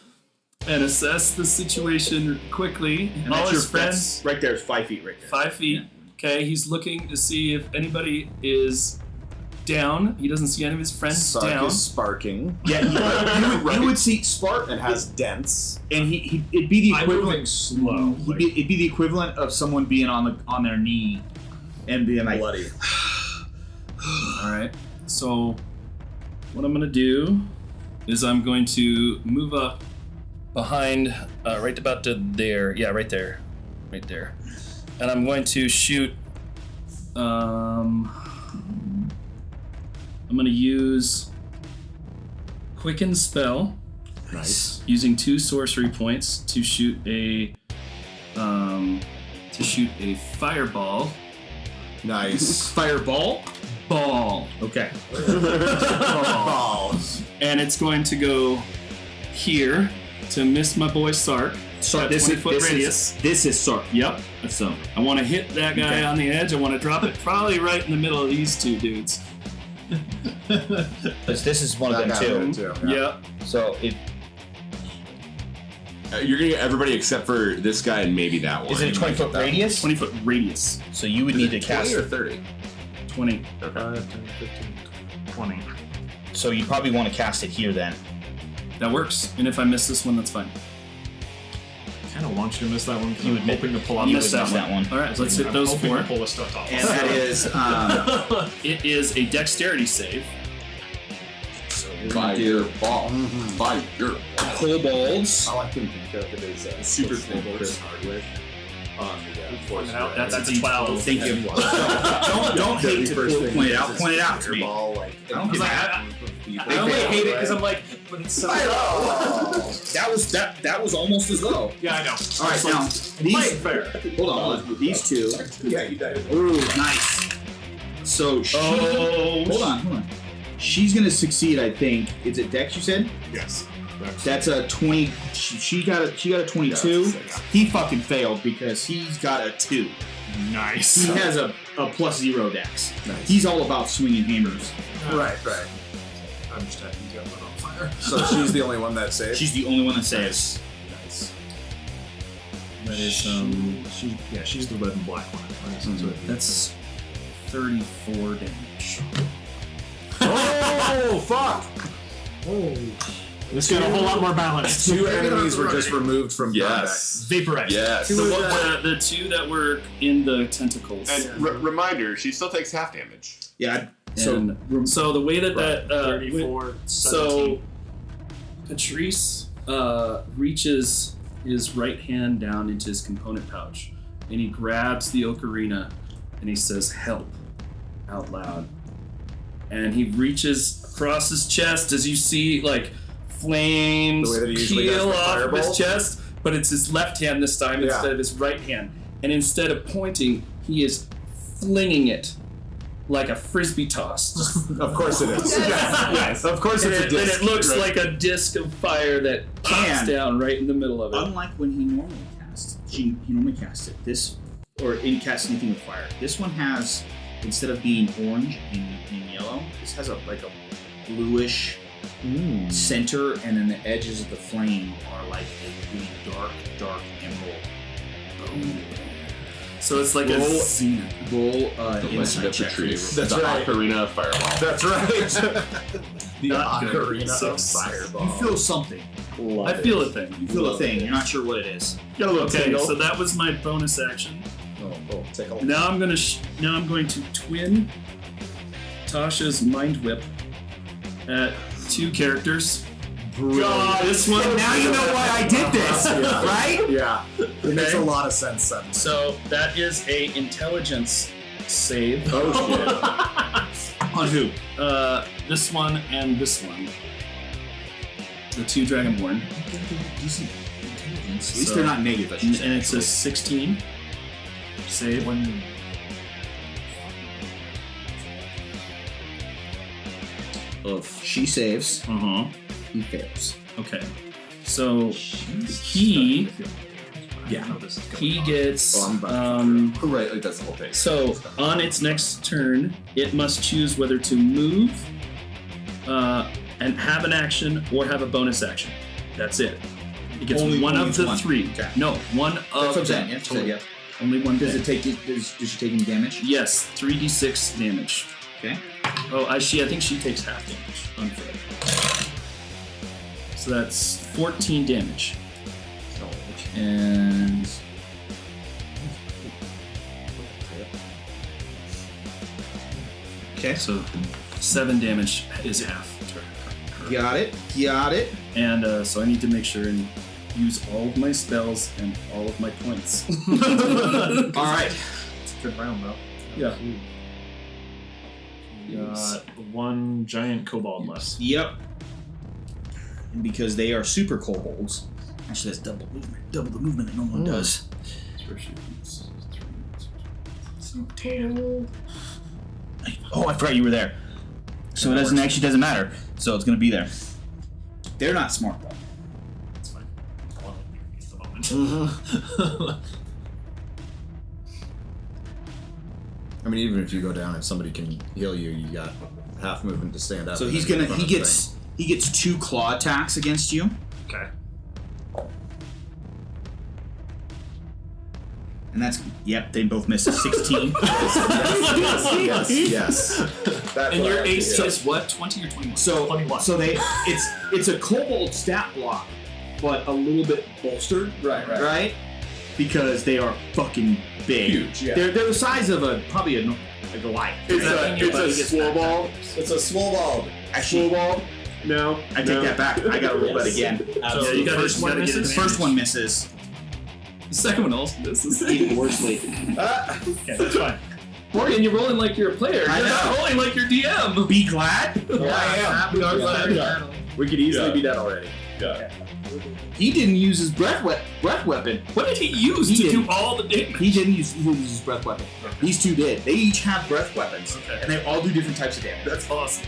and assess the situation quickly. And All that's his your friends, that's right there is 5 feet right there. 5 feet. Okay, he's looking to see if anybody is down. He doesn't see any of his friends Sark down. is sparking. Yeah, you would see Spark, It has dents. and it'd be the I'm equivalent. moving slow. It'd be the equivalent of someone being on their knee and being like, Bloody. All right. So what I'm gonna do is I'm going to move up behind, right about to there. Yeah, right there, and I'm going to shoot. I'm gonna use Quicken Spell. Nice. Using 2 sorcery points to shoot a fireball. Nice. fireball. Ball. Okay. Balls. And it's going to go here to miss my boy Sark. So At this 20-foot is radius. This is Sark. Yep. So I want to hit that guy Okay. on the edge. I want to drop it probably right in the middle of these 2 dudes. Because this is one of That them guy too. did Yep. So if You're gonna get everybody except for this guy and maybe that one. is it a 20-foot radius? 20-foot radius. So you would need to cast. 20 or 30? 20. 5, 10, 15, 20. So you probably want to cast it here then. That works. And if I miss this one, that's fine. I kind of want you to miss that one because You I'm would hoping to pull out you this would stuff. miss that one. All right, let's hit those I'm hoping 4. to pull this stuff off. and that is It is a dexterity save. By your ball. By your kobolds. All I can think of it is Super what's the name of Chris Hardwick on the Force out. Red. That's a 12. Thank you. don't hate to point it out. Point it out to me. Ball, like, I don't give a I only hate it because I'm like, but it's so. That was almost as low. Yeah, I know. All right, now Fight these. fair. Hold on. These 2. Yeah, you died. Ooh, nice. So she. Hold on. She's gonna succeed, I think. Is it Dex? You said Yes. that's a 20. She got a 22. Yeah. He fucking failed because he's got a 2. Nice. He has a +0 Dex. Nice. He's all about swinging hammers. Right. I'm just happy you got lit on fire. So she's the only one that saved. She's the only one that saves. Nice. That is She's the red and black one. that's 34 damage. Oh fuck! This got a whole lot more balance. 2 enemies were just removed from Yes. Vaporized. Yes. So the 2 that were in the tentacles. And reminder, she still takes half damage. Yeah. And so the way that 34. so Patrice reaches his right hand down into his component pouch and he grabs the ocarina and he says help out loud, and he reaches across his chest as you see like flames The way that he usually does peel with off of his fireballs? chest, but it's his left hand this time Yeah. instead of his right hand, and instead of pointing he is flinging it like a frisbee toss. Of course it is. Yes. Of course And it's a it, and disc. it looks like a disc of fire that pops And- down right in the middle of it. Unlike when he normally casts, he normally casts it. This, or he casts anything with fire. This one has, instead of being orange and yellow, this has a bluish center, and then the edges of the flame are like a really dark emerald. So it's like a Roll- zenith. Roll The Legend insight of check. Patrice. That's the right. Ocarina of Fireball. That's right. The Ocarina of Fireball. You feel something. I feel a thing. You feel a thing. You're not sure what it is. Get a little Okay, tingle. so that was my bonus action. Oh, take a look. Now I'm going to twin Tasha's Mind Whip at 2 characters. God, This one. Now you know why I did this, Yeah. right? Yeah, it makes a lot of sense suddenly. So that is a intelligence save. Oh shit. On who? This one and this one. The 2 Dragonborn. Decent intelligence. At least So- they're not negative. I should say. And it's a 16 save. If she saves, Uh-huh. he fails. Okay. So he gets Oh, I'm about um Right, like that's the whole thing. so on its next turn it must choose whether to move and have an action or have a bonus action. That's it. It gets Only one of the one. 3. Okay. No, one That's of what I'm saying. them. Yeah, Total. yeah. Only one Does thing. it take? Does she take any damage? Yes, 3d6 damage. Okay. Oh, I think she takes half damage. Unfair. So that's 14 damage. And Okay. so 7 damage is half. Got it. Got it. And so I need to make sure and use all of my spells and all of my points. All right. It's a good round though. Yeah. Got 1 giant kobold left. Yep. And because they are super kobolds, actually that's double movement. Double the movement that no one does. Oh, I forgot you were there. So it doesn't matter. So it's gonna be there. They're not smart though. It's fine. I want it at the moment. I mean, even if you go down, if somebody can heal you, you got half movement to stand up. So and he's then gonna get in front he of the gets 2 claw attacks against you, Okay. and that's they both miss a 16. thing. Yes. That's And what your I AC did. is what? 20 or 21? So 21. so it's a kobold stat block, but a little bit bolstered, right? Because they are fucking big. Huge, yeah. They're the size of probably a Goliath. It's But a he gets swole ball. It's a swole ball. Actually, ball. No. I take that back. I gotta roll that again. So you gotta, First you one gotta get misses. The first one misses. The second one also misses. Even worsely. Okay, that's fine. Morgan, you're rolling like you're a player. I You're not know. rolling like you're DM. Be glad. We are glad. We could easily Yeah. be dead already. He didn't use his breath weapon. What did he use He to didn't. do all the damage? He didn't use his breath weapon. These two did. They each have breath weapons, Okay. and they all do different types of damage. That's awesome.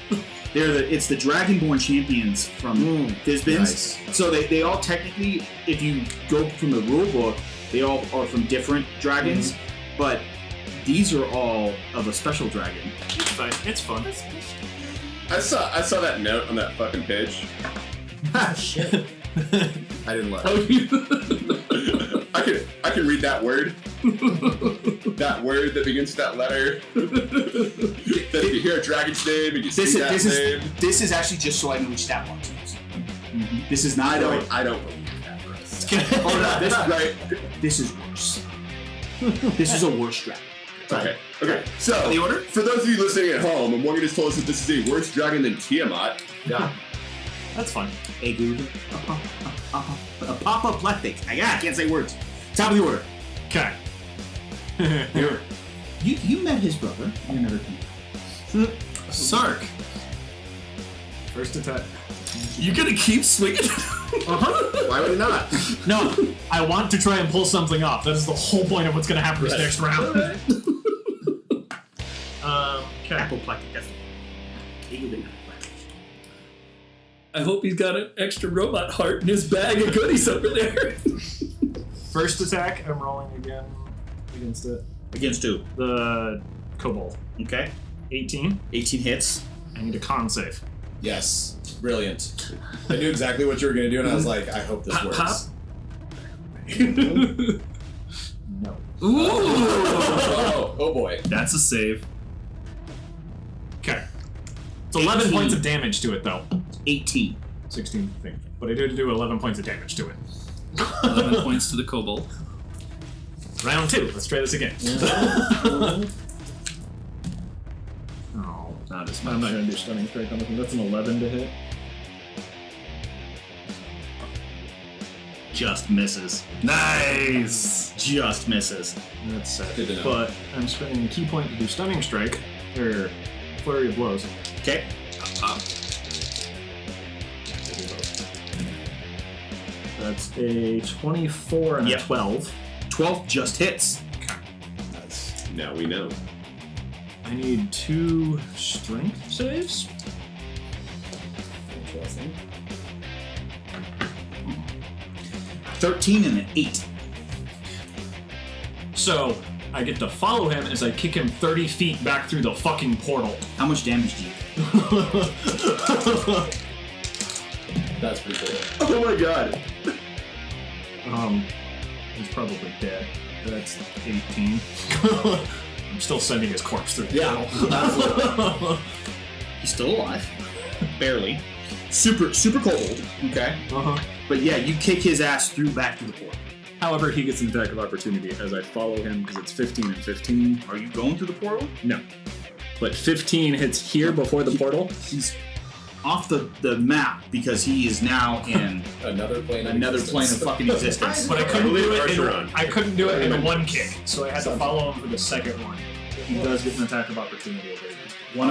It's the Dragonborn champions from Fizbins. Nice. So they all technically, if you go from the rule book, they all are from different dragons, but these are all of a special dragon. It's fine. It's fun. I saw that note on that fucking page. Shit. I didn't let. Oh, you- I can read that word. That word that begins with that letter. That if you hear a dragon's name and you see that name. This is actually just so I know which stat block to use. This is not. I don't believe that, Chris. Oh no, this is right. This is worse. This is a worse dragon. Okay. So The order? for those of you listening at home, and Morgan just told us that this is a worse dragon than Tiamat. That's fun. A good. Apoplectic. I can't say words. Top of the order. Okay. You met his brother in another team. Sark, First attack. you gonna keep swinging? Why would it not? No, I want to try and pull something off. That is the whole point of what's going to happen this next round. Okay. Apoplectic. That's I hope he's got an extra robot heart in his bag of goodies over there. First attack, I'm rolling again against it. against who? The kobold. Okay. 18. 18 hits. I need a con save. Yes. Brilliant. I knew exactly what you were going to do, and I was like, I hope this Pop, works. pop. No. Ooh! Oh boy. That's a save. Okay. It's 11 18. points of damage to it, though. 18. 16, I think. But I did do 11 points of damage to it. 11 points to the kobold. Round 2. Let's try this again. Oh, Not as I'm much. not going to do stunning strike on this one. That's an 11 to hit. Just misses. Nice! Just misses. That's set. Good to know. But I'm spending a key point to do stunning strike, or flurry of blows. Okay. That's a 24 and Yep. a 12. 12 just hits. Now we know. I need 2 strength saves. Interesting. 13 and an 8. So I get to follow him as I kick him 30 feet back through the fucking portal. How much damage do you? That's pretty cool. Oh my god. He's probably dead. That's 18. I'm still sending his corpse through the portal. He's still alive. Barely. Super cold. Okay. Uh-huh. But yeah, you kick his ass back through the portal. However, he gets an attack of opportunity as I follow him because it's 15 and 15. Are you going through the portal? No. But 15 hits here before the portal. He's off the map because he is now in Another plane. another plane of fucking existence. But I couldn't do it. Archeron. I couldn't do it in a one kick, so I had to follow him for the second one. He does get an attack of opportunity over it. One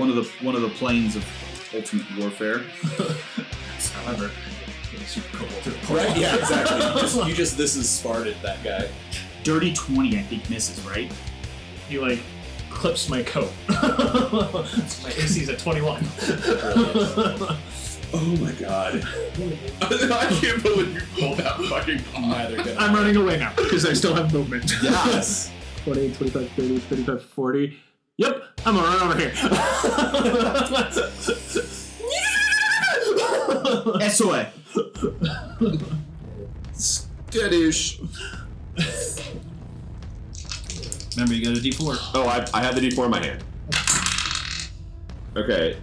of the planes of ultimate warfare. However, it's super cool too. Right? Yeah, exactly. This is Spartan, that guy. Dirty 20, I think, misses, right? He like clips my coat. My AC's at 21. Oh my god. I can't believe you pulled that fucking off. I'm running away now because I still have movement. Yes. 20, 25, 30, 35, 40. Yep, I'm gonna run over here. SOA. Skadoosh. Remember, you got a D4. Oh, I have the D4 in my hand. Okay.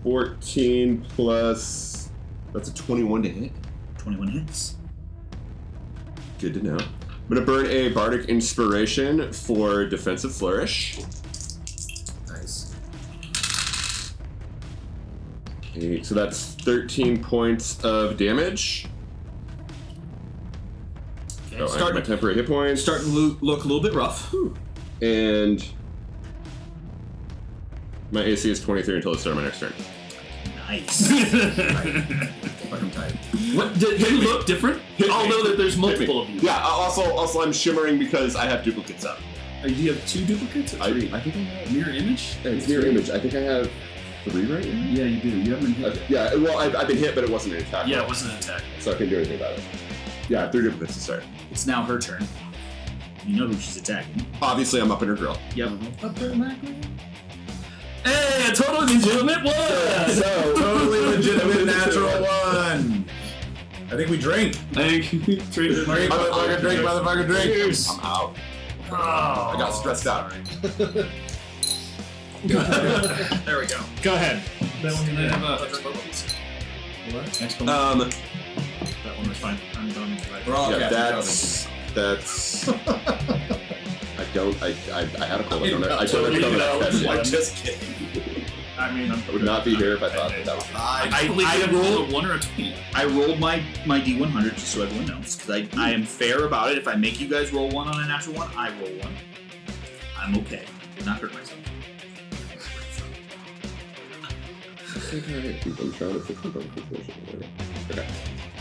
14 plus. That's a 21 to hit. 21 hits. Good to know. I'm gonna burn a Bardic Inspiration for Defensive Flourish. Nice. Okay, so that's 13 points of damage. Okay, Oh, I have my temporary hit points. starting to look a little bit rough. And my AC is 23 until the start of my next turn. Nice. Fucking tight. What? Did they look different? Although that there's multiple of you. Yeah. Also, I'm shimmering because I have duplicates up. Do you have 2 duplicates or 3? I think I have. Mirror image? It's mirror image. I think I have 3 right now. Yeah, you do. You haven't hit. Yeah. Well, I've been hit, but it wasn't an attack. Yeah, roll, it wasn't an attack. so I couldn't do anything about it. Yeah, 3 duplicates to start. It's now her turn. You know who she's attacking. Obviously, I'm up in her grill. Yep. Hey, a totally legitimate one! So Totally legitimate natural one. I think we drink. Thank you. Drink, motherfucker, drink, motherfucker, drink. I'm out. Oh, I got stressed out. There we go. Go ahead. That one, Can I have a what? expo? That one was fine. I'm done. We're all Yeah, Captain that's. I had a cold. I don't know. I Covenant. don't know. Like, just kidding. I mean, I'm I would not be here if I thought that was. I rolled rolled a 1 or a 20. I rolled my D100 just so everyone knows because I am fair about it. If I make you guys roll one on a natural one, I roll one. I'm okay. Did not hurt myself. I'm trying to fix my situation. Okay.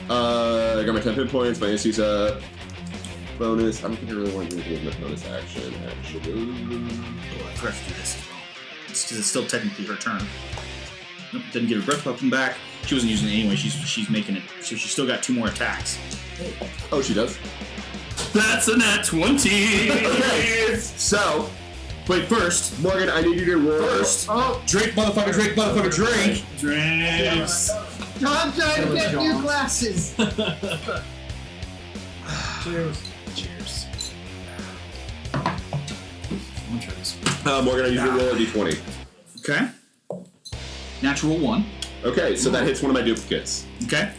I got my 10 hit points. My AC's up. Bonus. I don't think I really want to do anything with my bonus action. Actually. Oh, I forgot to do this as well. It's because it's still technically her turn. Nope, didn't get her breath weapon back. She wasn't using it anyway. She's making it, so she's still got 2 more attacks. Oh, she does. That's a nat 20! Okay. So, Wait, first, Morgan, I need you to roll. drink, motherfucker, drink, motherfucker, drink. Drinks! I'm trying to get new glasses. Cheers. Cheers. I'm gonna try this. Morgan, I usually roll a d20. Okay. Natural 1. Okay, so that hits one of my duplicates. Okay.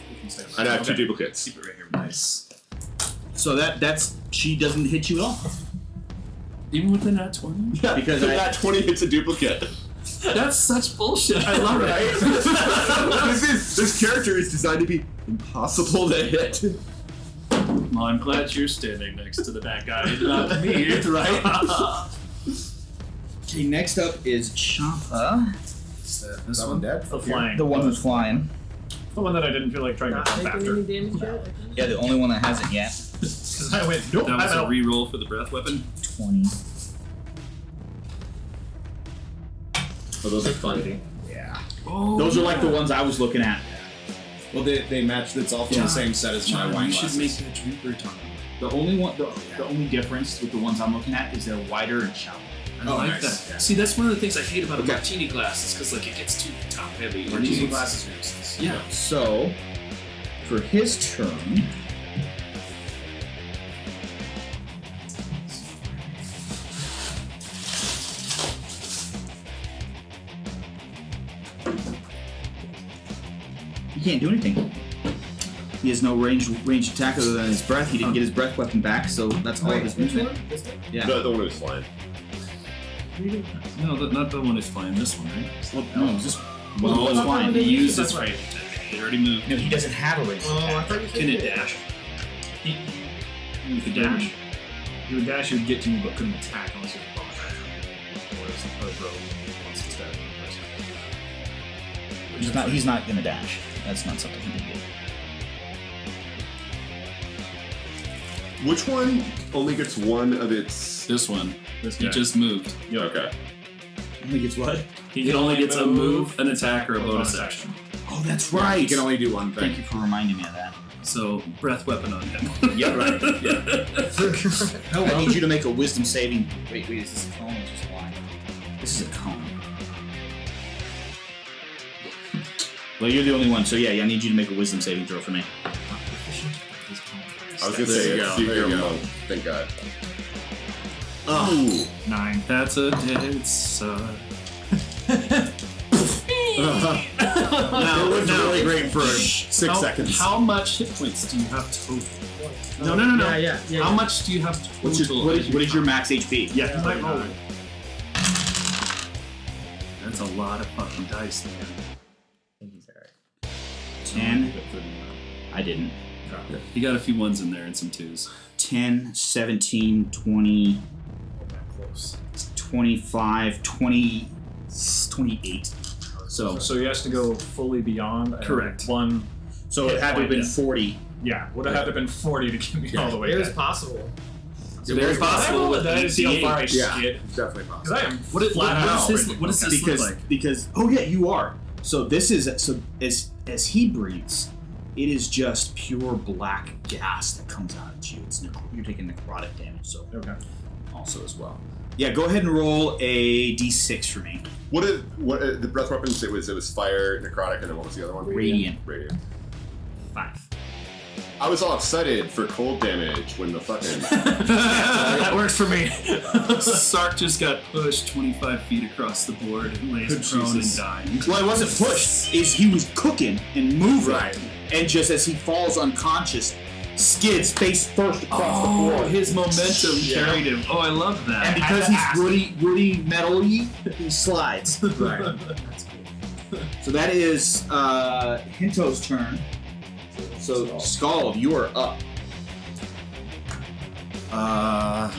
I have 2 duplicates. Keep it right here. Nice. So that's she doesn't hit you at all. Even with the nat 20? Yeah, Because that 20 hits a duplicate. That's such bullshit. I love Right? it. this character is designed to be impossible to hit. Well, I'm glad you're standing next to the bad guy, not me, right? Okay, next up is Champa. This one? dead. The flying. The one who's flying. The one that I didn't feel like trying to Not come taking after. any damage yet? Yeah, the only one that hasn't yet. Because I went, nope, That was I'm a out. re-roll for the breath weapon. 20. Oh, those are fun. Yeah. Oh, Those are like the ones I was looking at. Well, they match. It's all from the same set as my John, wine you should make glasses. that drink we're talking The only one, the only difference with the ones I'm looking at is they're wider and shallow. about. I like nice. that. Yeah. See, that's one of the things I hate about a Okay. martini glass is because like it gets too top heavy. Martini glasses are useless. Yeah. So, for his turn, he can't do anything. He has no ranged attack other than his breath. He didn't get his breath weapon back, so that's all of his Which movement. one? This one? Yeah. The one who's flying. No, not the one who's flying. This one, right? Well, no, just Well, one's the flying. one he They use used it, his that's range. It already moved. No, he doesn't have a range Oh, I attack. thought you said Can he it did. dash? You could dash. You would dash, you would get to me, but couldn't attack unless you was a bonus action. Or as a rogue once instead. He's not gonna dash. That's not something he can do. Which one only gets one of its? This one. This He guy. just moved. Okay. Only gets what? He only gets a move, an attack, or a bonus action. Oh, that's You right. can only do one thing. Thank you for reminding me of that. So breath weapon on him. Yeah, right. Yeah. I need you to make a wisdom saving. Wait, is this a cone or just a line? This is a cone. Well, you're the only one, so yeah, I need you to make a wisdom saving throw for me. I was gonna There say, you go, you're there a you go. monk. Thank God. Oh. 9. That's a dead son. Now, It was now, really great for 6 seconds. How much hit points do you have total? No. Yeah. How much do you have total? what is your max HP? Yeah, he might roll. That's a lot of fucking dice, man. I think he's alright. 10. I didn't. You got a few ones in there and some twos. 10, 17, 20, 25, 20, 28. So So he has to go fully beyond. and Correct. One. So it had to have been 40. Yeah, would have had to have been 40 to get me all the way It was back. possible. Very possible with That is how far I Yeah, skid. definitely Because possible. I am What is flat out. this look Because like? because oh yeah, you are. So this is as he breathes, it is just pure black gas that comes out at you. It's you're taking necrotic damage, so Okay. also as well. Yeah, go ahead and roll a d6 for me. What the breath weapons? It was fire, necrotic, and then what was the other one? Radiant. Radiant. 5. I was all excited for cold damage when the fucking. That works for me. Sark just got pushed 25 feet across the board and lays prone and dying. Well, it wasn't pushed. Is he was cooking and moving, Right. and just as he falls unconscious, skids face first across the Oh, floor. his momentum carried him. Oh, I love that. And because he's woody metal-y, he slides. Right. So that is Hinto's turn. So Scald, you are up.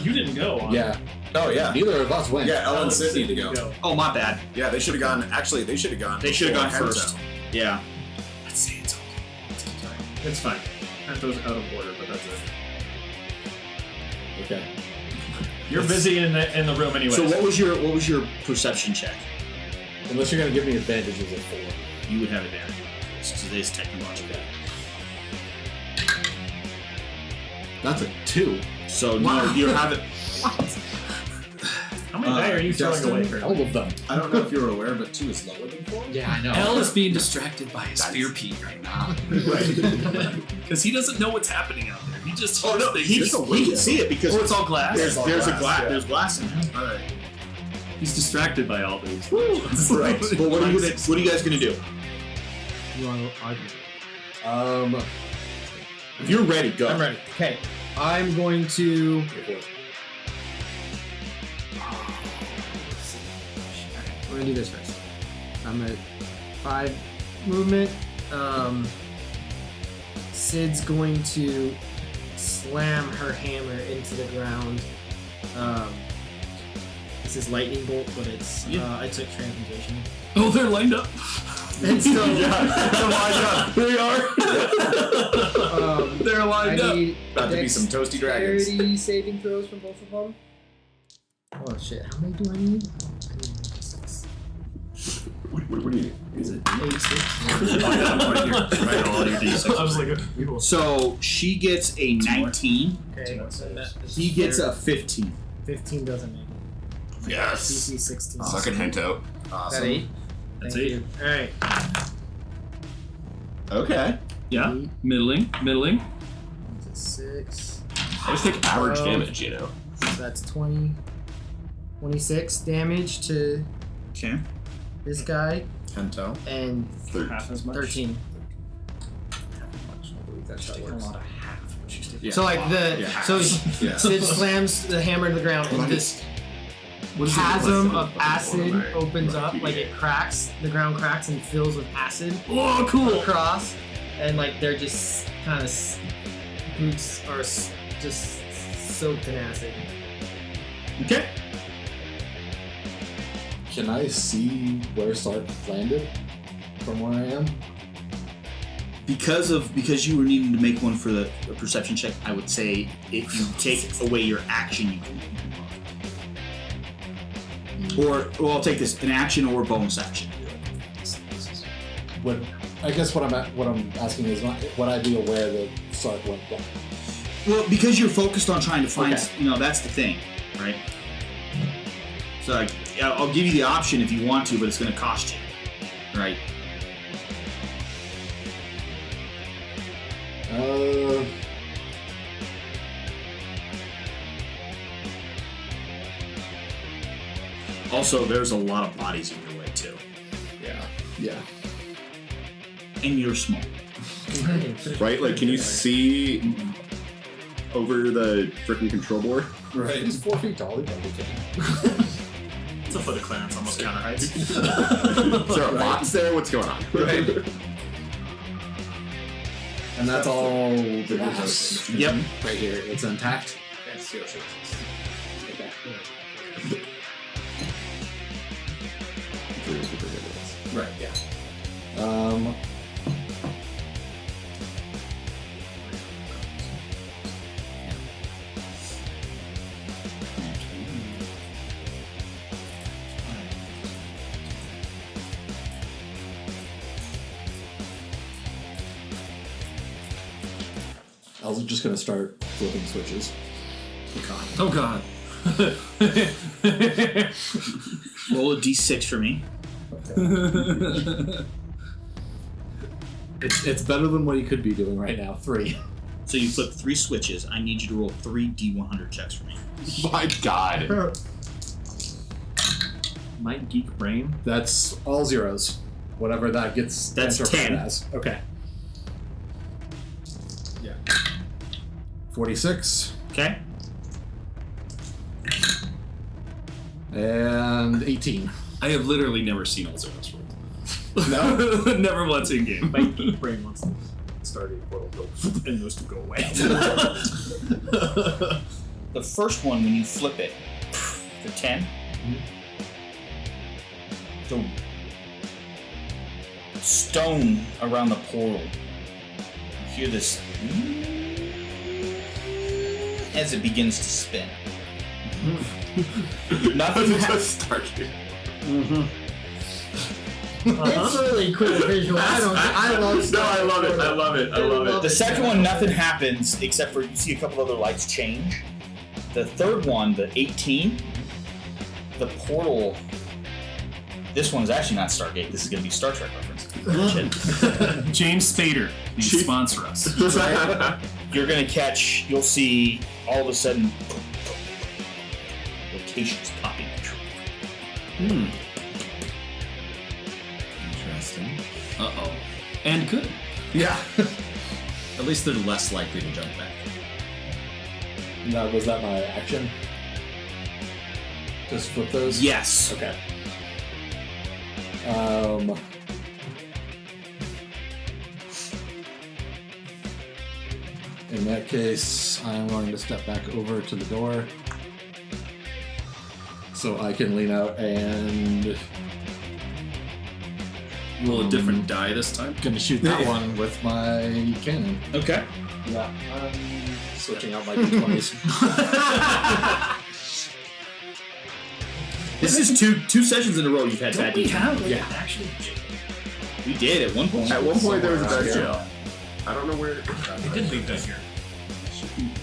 You didn't go on. Yeah. Oh yeah. Neither of us went. Yeah, Ellen Ellen and Sydney to didn't go. Oh, my bad. Yeah, they should have gone. Actually, they should have gone. They should have gone before first. Hento. Yeah. Let's say it's okay. It's fine. Hento's out of order, but that's it. Okay. You're busy in the room anyway. So what was your perception check? Unless you're gonna give me advantages of 4. You would have advantage because it is technological. That's a 2. So no, you have it. How many die are you throwing Justin? away for? All of them. I don't know if you were aware, but 2 is lower than 4. Yeah, I know. L is being distracted by his fear Pete right now. Right. Because he doesn't know what's happening out there. He just Oh no, he can see it because it's all glass. there's all there's glass, a glass yeah. there's glass in there. All right. He's distracted by all these. Right. Well, what are you guys gonna do? You want to argue? If you're ready, go. I'm ready. Okay. I'm going to. We're gonna do this first. I'm at 5 movement. Sid's going to slam her hammer into the ground. This is lightning bolt, but it's I took transmutation. Oh, they're lined up. And so They're lined up. They are. They're I lined up. need About to be some toasty dragons. dexterity saving throws from both of them. Oh shit! How many do I need? I need 6. What do you need? Is it? 8, 6. Right, all your D6. I was like, So she gets a 19. Okay. He gets a 15. 15 doesn't make it. Yes. DC 16. Suck it, Hento. Is that Awesome. 8? That's Thank 8. you. All right. Okay. Yeah. Middling. That's a 6. I just take average damage, you know. So that's 20. 26 damage to Okay. this guy, Hento. and half as much. 13. I believe that's how it works. So like so Yeah. Sid slams the hammer to the ground, and this chasm of acid opens up, like it cracks. The ground cracks and fills with acid Oh, cool. across, and like they're just kind of boots are just soaked in acid. Okay. Can I see where Sark landed from where I am? Because you were needing to make one for the perception check, I would say if you take away your action, you can. Or I'll take this: an action or a bonus action. I guess what I'm asking is, would I be aware that Sark went down? Well, because you're focused on trying to find, Okay. that's the thing, right? So I'll give you the option if you want to, but it's going to cost you, right? Also, there's a lot of bodies in your way too, Yeah. and you're small. Right? Like, can you see over the freaking control board? Right. He's 4 feet tall. He probably can. It's a foot of clearance, almost counter heights. Is there a box there? What's going on? Right. And that's all the Glass. Yep. right here. It's intact. Right. Yeah. I was just gonna start flipping switches. Oh God. Roll a d6 for me. It's better than what he could be doing right now. 3. So you flip 3 switches. I need you to roll 3 d100 checks for me. My God. My geek brain. That's all zeros. Whatever that gets. That's interpreted 10. As. Okay. Yeah. 46 Okay. and 18. I have literally never seen all zeros rolled. No. Never once in game. My geek brain wants to start a portal go and those to go away. The first one, when you flip it, the 10, the stone around the portal, you hear this as it begins to spin. Nothing Just start here. It's really cool visual. I love No, I love it. I love it. I love it. The second one, nothing happens except for you see a couple other lights change. The third one, the 18, the portal. This one's actually not Stargate. This is going to be Star Trek reference. James Spader, you sponsor us. you're gonna catch. You'll see all of a sudden locations popping up. Interesting. Uh-oh. And good. Yeah. At least they're less likely to jump back. Now, was that my action? Just flip those? Yes. Okay. In that case, I'm going to step back over to the door so I can lean out and Roll a different die this time. gonna shoot that one with my cannon. Okay. Yeah, I'm switching out my d20s. This is two sessions in a row you've had bad We D20s. have like, Yeah. actually. We did at one point. At one point, there was a bad Yeah. jail. I don't know where. We did leave that here.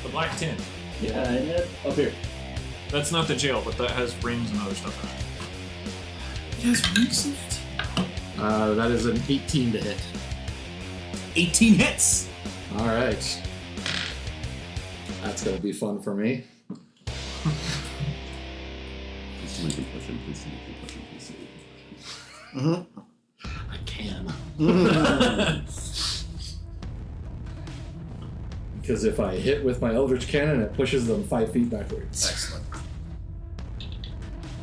The black tin. Yeah, up here. That's not the jail, but that has rings and other stuff in it. That is an 18 to hit. 18 hits. All right. That's gonna be fun for me. Please do anything pushing, please do anything pushing, please do anything pushing. I can. Because if I hit with my Eldritch Cannon, it pushes them 5 feet backwards. Excellent.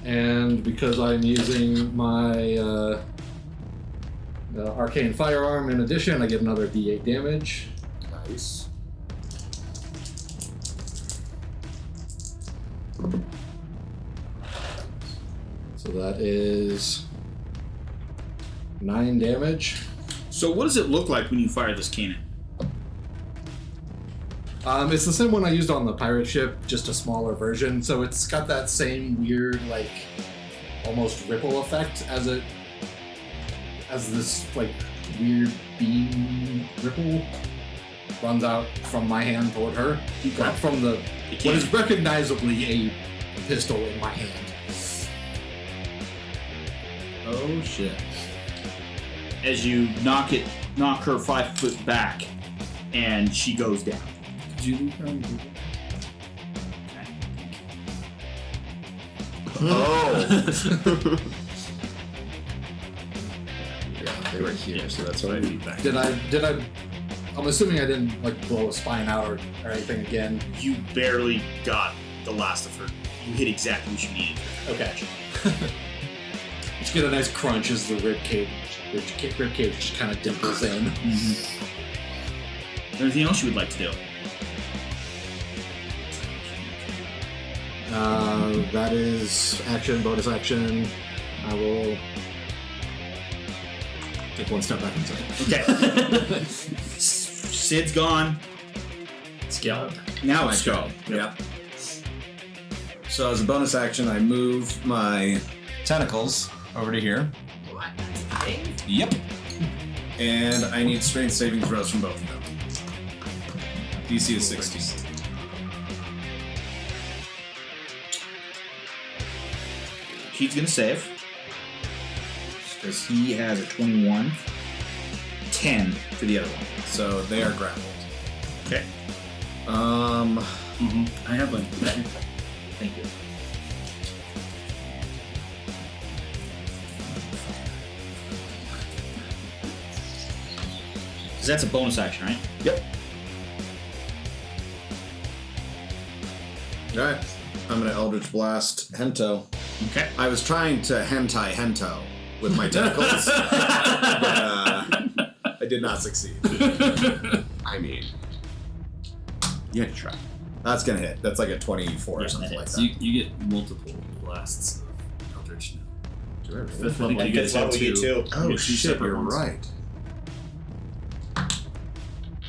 And because I'm using my Arcane Firearm in addition, I get another D8 damage. Nice. So that is 9 damage. So what does it look like when you fire this cannon? It's the same one I used on the pirate ship, just a smaller version. So it's got that same weird, like, almost ripple effect as this like weird beam ripple runs out from my hand toward her, from the what is recognizably a pistol in my hand. Oh shit! As you knock her 5 foot back, and she goes down. Could you leave her on the Oh! Yeah, they were here, so that's what I why. need back. Did I? I'm assuming I didn't like blow a spine out or anything again. You barely got the last of her. You hit exactly what you needed. Okay. Just get a nice crunch as the rib cage just kind of dimples in. Anything else you would like to do? That is action, bonus action. I will take 1 step back inside. Okay. Sid's gone. Scalp. Now it's go. Yep. So as a bonus action, I move my tentacles over to here. What? Yep. And I need strength saving throws from both of them. DC is 16. He's gonna save. Because he has a 21. 10 for the other one. So they are grappled. Okay. I have one. Thank you. Because that's a bonus action, right? Yep. Alright. I'm gonna Eldritch Blast Hento. Okay. I was trying to hentai Hento with my tentacles, but I did not succeed. I mean, You had to try. That's gonna hit. That's like a 24 or Yeah, something that like So that. you get multiple blasts of Eldritch now. Fifth level, think you it's get level, two. you too. Oh You get two shit, separate you're ones. right.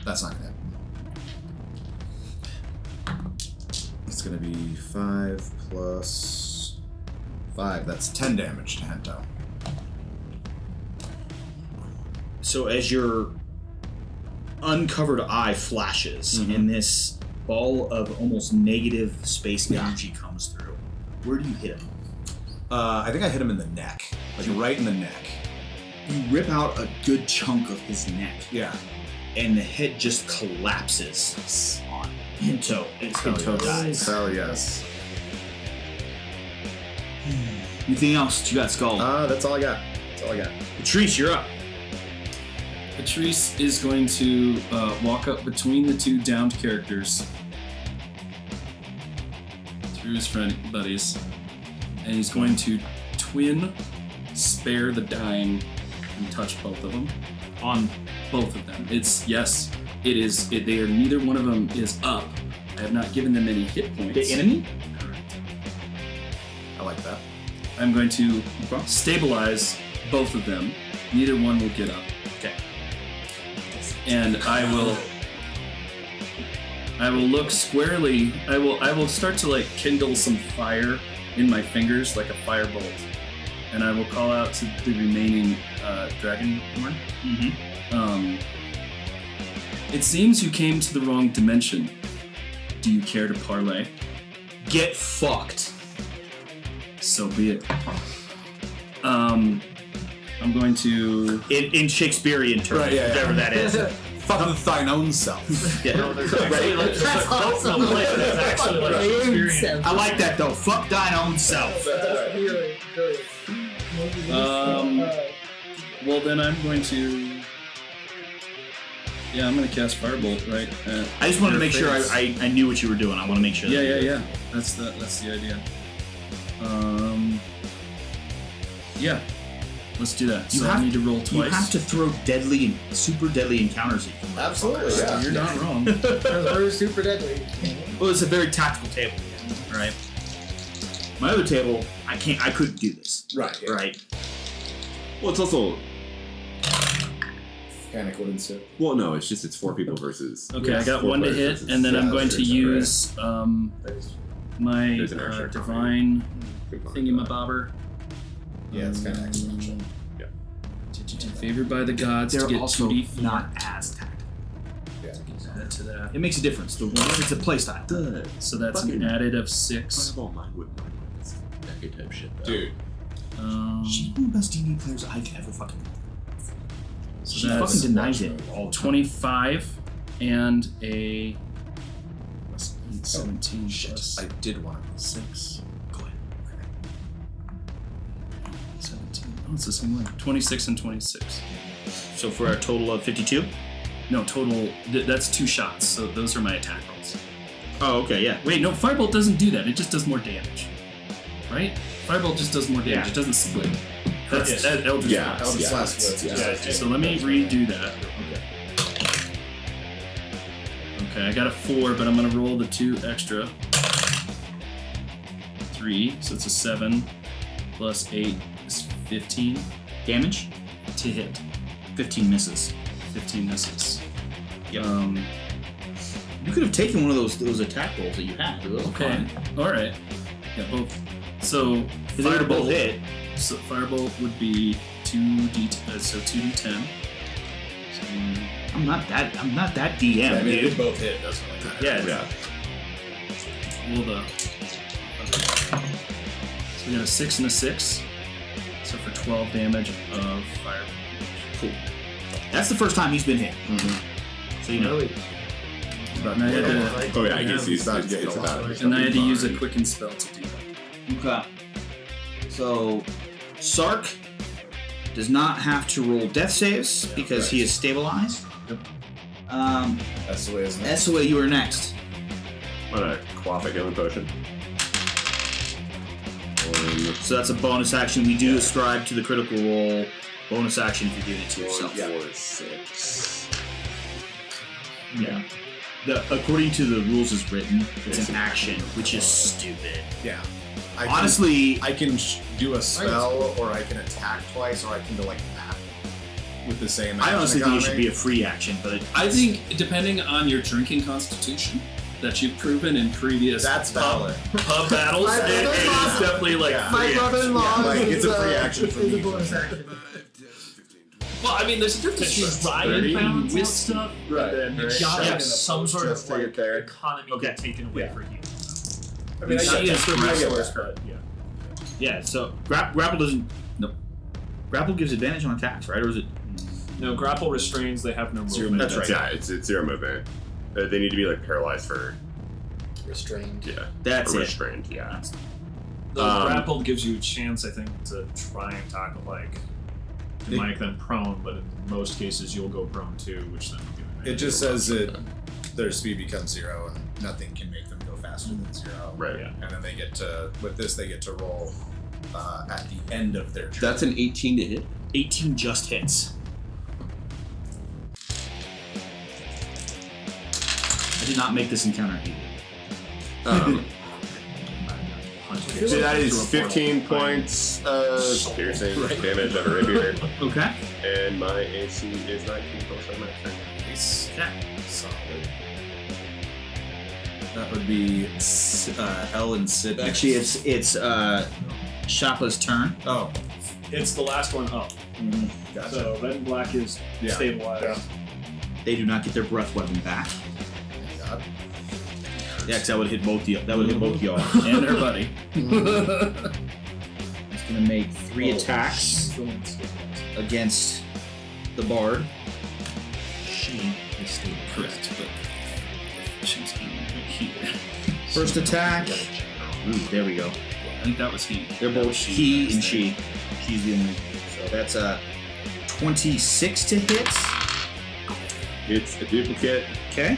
That's not gonna hit. It's gonna be 5 plus 5. That's 10 damage to Hento. So as your uncovered eye flashes and this ball of almost negative space energy comes through, where do you hit him? I think I hit him in the neck, like right in the neck. You rip out a good chunk of his neck, Yeah. and the head just collapses on Hinto. Hinto dies. Hell yes. Anything else that you got, Skull? That's all I got. Patrice, you're up. Patrice is going to walk up between the two downed characters through his friend buddies, and he's going to twin spare the dying and touch both of them. On Both of them. It's yes. It is. They are. Neither one of them is up. I have not given them any hit points. the enemy? I like that. I'm going to stabilize both of them. Neither one will get up. Okay. And I will look squarely. I will start to like kindle some fire in my fingers like a firebolt, and I will call out to the remaining Dragonborn. Mm-hmm. It seems you came to the wrong dimension. Do you care to parlay? Get fucked. So be it. I'm going to. In Shakespearean terms, Right, yeah, yeah. whatever that is. Fuck thine own self. Yeah. That's awesome. I like that though. Fuck thine own self. Well, then I'm going to. Yeah, I'm going to cast Firebolt right at. I just wanted to your make sure face. I knew what you were doing. I want to make sure. Yeah. That's the idea. Yeah. Let's do that. You So I have- need to roll twice. You have to throw deadly and super deadly encounters. At you. Absolutely, yeah. You're not wrong. We're super deadly. Well, it's a very tactical table, right? My other table, I couldn't do this. Right. Yeah. Right. Well, it's also. Panic would ensue. Well, no, it's 4 people versus. Okay, I got 4 one to players hit, versus- and then I'm going to there's use my There's an airship divine component. thingamabobber. Yeah, it's kind of exponential. Favored by the gods They're to get also 2d4. not as tactical. Add to that. It makes a difference. It's a playstyle. So that's an Fucking- added of 6. Fireball mine with this decade type shit. Though. Dude. She's one of the best D&D players I've ever fucking. So She that's fucking denies it all the time. 25 and a 17 plus I did want 6. Go ahead. 17. Oh, it's the same way. 26 and 26. So for a total of 52. No, total. That's 2 shots. So those are my attack rolls. Oh, okay, yeah. Wait, no, Firebolt doesn't do that. It just does more damage. Right? Firebolt just does more damage. Yeah. It doesn't split. That's Eldritch Yeah, Blast. Eldritch Blast. Yeah, so let me redo that. Okay, I got a 4, but I'm gonna roll the 2 extra. 3, so it's a 7 plus 8 is 15 Damage? to hit. 15 misses. 15 misses. Yep. You could have taken one of those attack rolls that you had. Those were Okay. fine. All right. Yeah, both. So Because they would have both hit. So Firebolt would be 2d, so 2d10. So, I'm not that DM, Yeah, I mean, dude. they both hit. Doesn't really matter. Yeah. roll the. So we got a 6 and a 6. So for 12 damage of fire. Cool. That's the first time he's been hit. So you know. And I had to, Oh yeah, I guess he's about to get it's hit a lot. about. and I had to use a quicken spell to do that. Okay. So Sark does not have to roll death saves because he is stabilized. That's the way it's meant. That's the way you are next. What a quaff a healing potion. So that's a bonus action. We do ascribe to the critical roll. Bonus action if you're doing it to yourself. 4, 6. Yeah. According to the rules as written, it's an action, which is stupid. Yeah. Honestly, I can do a spell, or I can attack twice, or I can go like that with the same. I honestly think it should be economy. a free action, but I think, depending on your drinking constitution that you've proven in previous That's valid. pub battles, My it is brother-in-law- definitely like Yeah. My free brother-in-law Yeah, like, is, it's a free action for is me. a bonus action. Well, I mean, there's a difference between 30 Ryan with with stuff, Right. and then you Right. gotta Yeah. have some sort Just of for your like character. economy Okay. get taken away Yeah. for you. I mean, I She got is that's the aggressive. regular. But yeah. yeah. So grapple doesn't. Nope. Grapple gives advantage on attacks, right? Or is it? No, grapple restrains. They have no movement. That's right. Yeah, it's 0 movement. They need to be like paralyzed for Restrained. That's or it. restrained. Yeah. The grappled gives you a chance, I think, to try and tackle make them prone, but in most cases you'll go prone too, which then will give It just says that their speed becomes 0 and nothing can make them go faster than 0. Right. Yeah. And then they get to, with this, they get to roll at the end of their turn. That's an 18 to hit. 18 just hits. I did not make this encounter easy. So that is 15 points of piercing damage of a rapier, Okay. and my AC is 19 plus my max. Okay. Solid. That would be L and Sid. Actually, it's Shapa's turn. Oh, It's the last one up. gotcha. So red and black is Yeah. stabilized. They do not get their breath weapon back. God. Yeah, because that would hit both you. That would hit both y'all and their buddy. He's gonna make 3 attacks against the bard. She is still correct, but she's right here. First attack. Ooh, there we go. I think that was he. They're both he and she. She's the only. So that's a 26 to hit. It's a duplicate. Okay.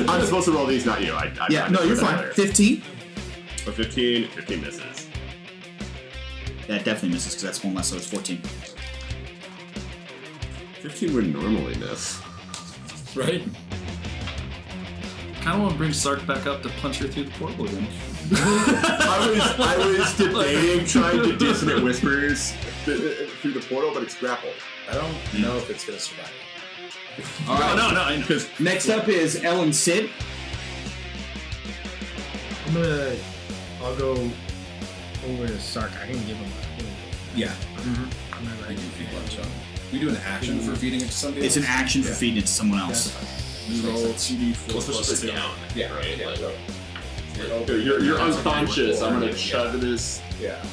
I'm supposed to roll these, not you. I Yeah, no, you're fine. 15. A 15 misses. That definitely misses because that's one less, so it's 14. 15 would normally miss. Right? Kind of want to bring Sark back up to punch her through the portal again. I was debating trying to dissonant whispers through the portal, but it's grappled. I don't know if it's gonna survive. All right. No, I know. Because next up is Ellen Sid. I'll go over to Sark. I can give him Yeah. I'm I can feed lunch on. We do an action for feeding it to somebody It's an else? action for feeding it to someone else. You roll 2d4 plus 2. Yeah. You're unconscious. I'm gonna chug this. Yeah.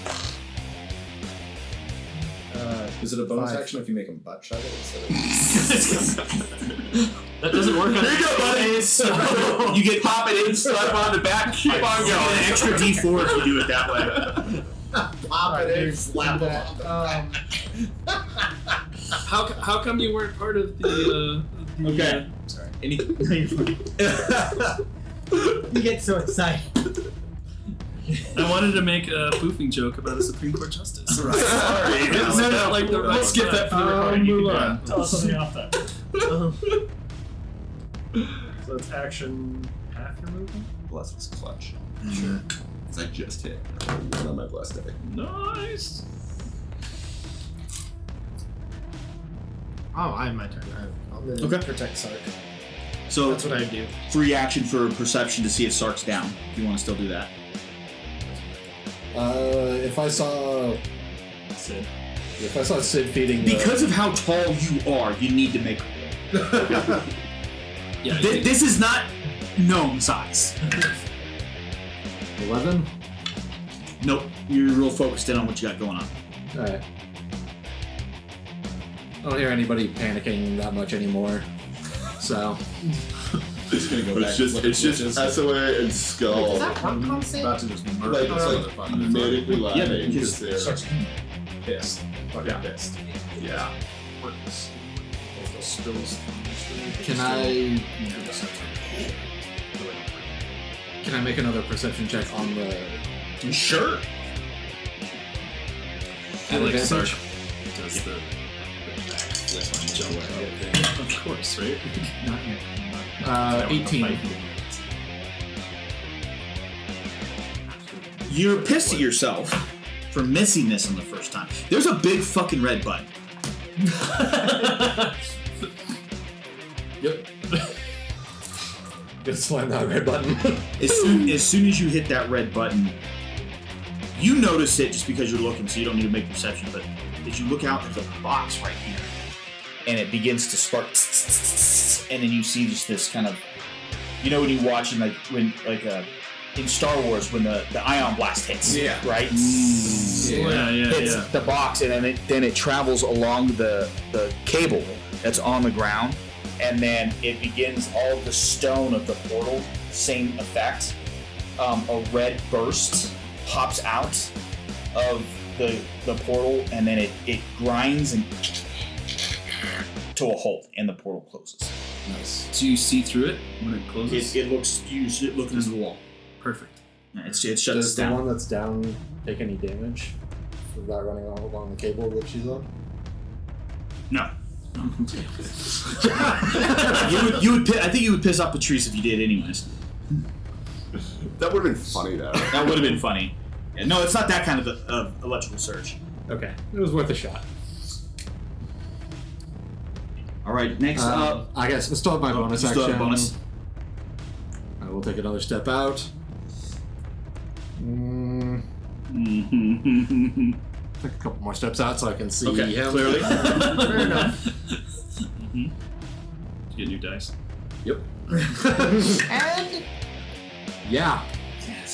Is it a bonus 5. action if you make him butt chug it instead of... That doesn't work on Here you go, buddy. You get Pop it in, slap on the back, keep on an going. extra D4 if you do it that way. Pop it in, slap it on. How come you weren't part of the Okay. Sorry. Any, You get so excited. I wanted to make a poofing joke about a Supreme Court justice. Right. Sorry. It's not like the right Let's skip that for the recording. You can tell us something off that. So it's action half your movement? Bless his clutch. Sure. Because I just hit. One on my blessed day. Nice. Oh, I have my turn. I'm gonna Okay. protect Sark. So That's what I do. free action for perception to see if Sark's down. If you want to still do that. If I saw Sid. Sid feeding Because of how tall you are, you need to make. Yeah. This is not gnome size. 11. Nope. You're real focused in on what you got going on. All right. I don't hear anybody panicking that much anymore. So Just gonna go back. It's just SOA and Skull. Is that rock concert? about to just murder Like, this it's like motherfucker. medically laughing Yeah, because they're Pissed. Fucking pissed. yeah. can I make another perception check on the Sure. I like advantage? Sark does the jump. Of course, right? 18. You're pissed at yourself for missing this on the first time. There's a big fucking red button. Yep. Gonna slam that red button. As soon as you hit that red button, you notice it just because you're looking, so you don't need to make perception. But as you look out, there's a box right here, and it begins to spark, and then you see just this kind of, you know, when you watch like in Star Wars when the ion blast hits. Yeah. Right. Yeah. Hits the box, and then it travels along the cable that's on the ground, and then it begins all of the stone of the portal. Same effect. A red burst pops out of the portal, and then it grinds and to a halt, and the portal closes. Nice. Do you see through it when it closes? It looks looking into the wall. Perfect. Yeah, it shuts Does the down. one that's down take any damage for that running along the cable that she's on? No. you would. I think you would piss off Patrice if you did, anyways. That would have been funny though. That would have been funny. Yeah, no, it's not that kind of electrical surge. Okay, it was worth a shot. All right, next up. I guess I still have my bonus you action. still have a bonus? I will take another step out. Take a couple more steps out so I can see Okay, him. clearly. Fair enough. You get new dice. Yep. And Yeah.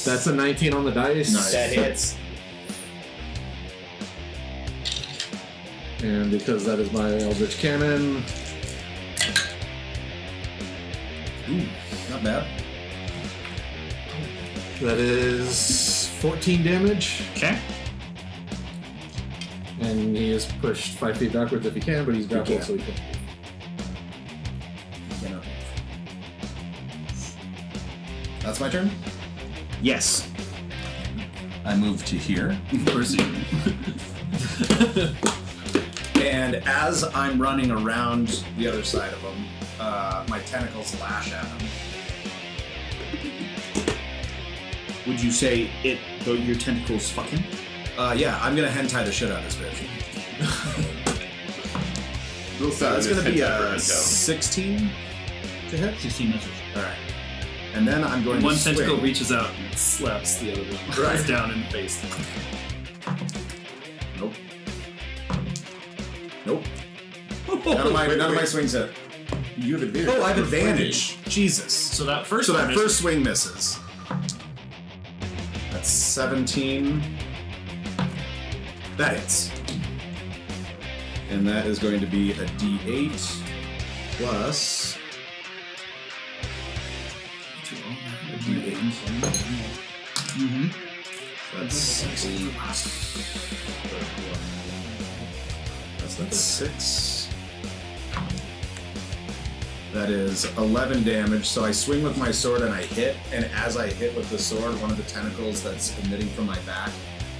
That's a 19 on the dice. Nice. That hits. And because that is my Eldritch Cannon, Not bad. that is 14 damage. Okay. And he is pushed 5 feet backwards if he can, but he's grappled, so he can. That's my turn. Yes. I move to here. Of course you. And as I'm running around the other side of him, my tentacles lash at him. Would you say it? Though your tentacles fucking? Yeah, I'm gonna hentai the shit out of this bitch. It's gonna be a 16 to hit. 16 misses. All right, and then I'm going One to swing. tentacle reaches out and slaps the other one Right. down in the face. Nope. Nope. None of my swings hit. You have advantage. Oh, I have advantage. Jesus. So that first So that one first swing misses. That's 17. That hits. And that is going to be a D8 plus a D8. Mm-hmm. That's 6. That's 6. That is 11 damage. So I swing with my sword and I hit, and as I hit with the sword, one of the tentacles that's emitting from my back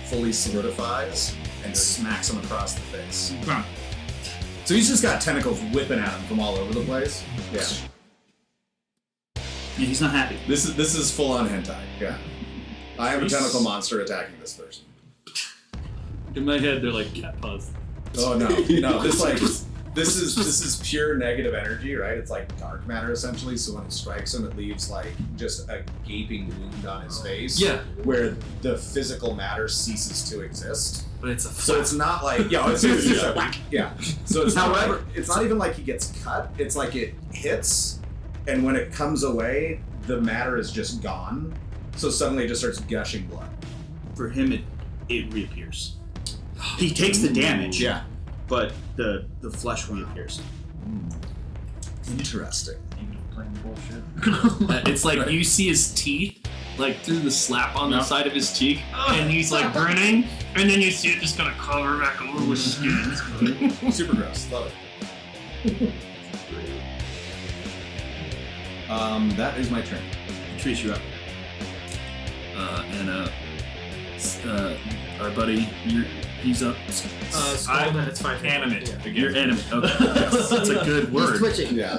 fully solidifies and smacks him across the face. Huh. So he's just got tentacles whipping at him from all over the place. Yeah. Yeah, he's not happy. This is full on hentai. Yeah. I am a tentacle monster attacking this person. In my head, they're like cat paws. Oh no, no! This is pure negative energy, right? It's like dark matter essentially. So when it strikes him, it leaves like just a gaping wound on his face. Yeah. Where the physical matter ceases to exist. But it's a So it's not like it's just a whack. Yeah. So it's however, it's not even like he gets cut. It's like it hits, and when it comes away, the matter is just gone. So suddenly it just starts gushing blood. For him, it reappears. He takes the damage. Yeah. But the flesh reappears. Interesting. It's like you see his teeth, like through the slap on the side of his cheek, and he's like grinning, and then you see it just kind of cover back over with skin. Super gross. Love it. That is my turn. Patrice, you're up. Our buddy, he's up. Scald, it's 5 feet. Animate. Yeah. You're animate. Okay. That's a good He's word. twitching. Yeah.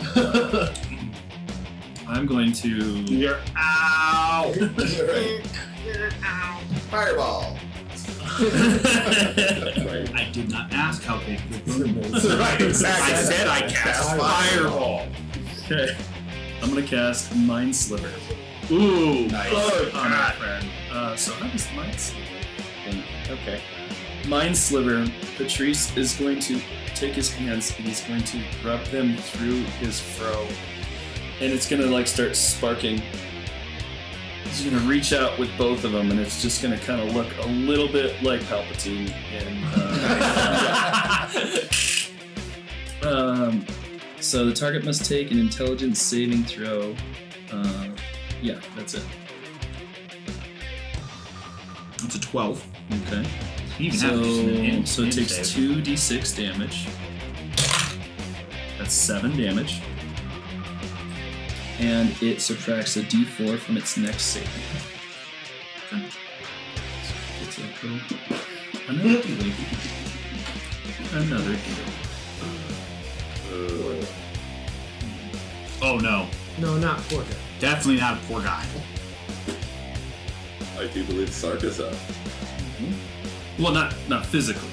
I'm going to. You're ow. Fireball. I did not ask how big the room is. Right, exactly. I said I cast fireball. Okay. I'm gonna cast Mind Sliver. Ooh. Nice. Oh, On God. my friend. So how does Mind Sliver? Okay. Mind Sliver. Patrice is going to take his hands and he's going to rub them through his fro, and it's gonna like start sparking. He's gonna reach out with both of them, and it's just gonna kind of look a little bit like Palpatine. So the target must take an intelligence saving throw. Yeah, that's it. It's a 12. Okay. You can have just an So it takes 2d6 damage. That's 7 damage. And it subtracts a d4 from its next saving. Okay. It's another healing. Another healing. Oh no. No, not poor guy. Definitely not a poor guy. I do believe Sark is up. Well, not physically.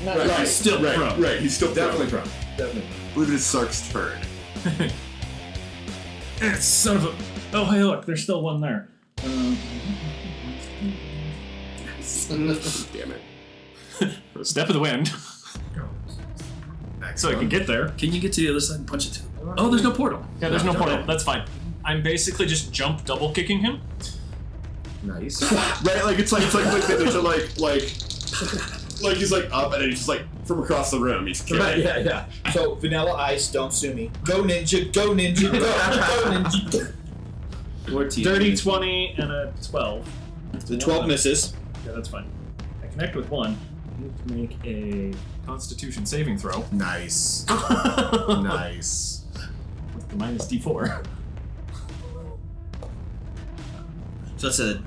Right, He's still right, prone. Right, he's still Definitely prone. prone. Definitely. I believe it is Sark's turn. Son of a. Oh, hey, look, there's still one there. Damn it. Step of the wind. So I can get there. Can you get to the other side and punch it through? Oh, there's no portal. Yeah, there's no portal. That's fine. I'm basically just jump double kicking him. Nice. Right, like it's like there's a like he's like up and then he's just like from across the room he's killing. Yeah. So Vanilla Ice, don't sue me. Go ninja, go ninja, go ninja. 14. Dirty 20 and a 12. The 12 misses. Yeah, that's fine. I connect with one. I need to make a Constitution saving throw. Nice. Nice. With the minus D4. So that's a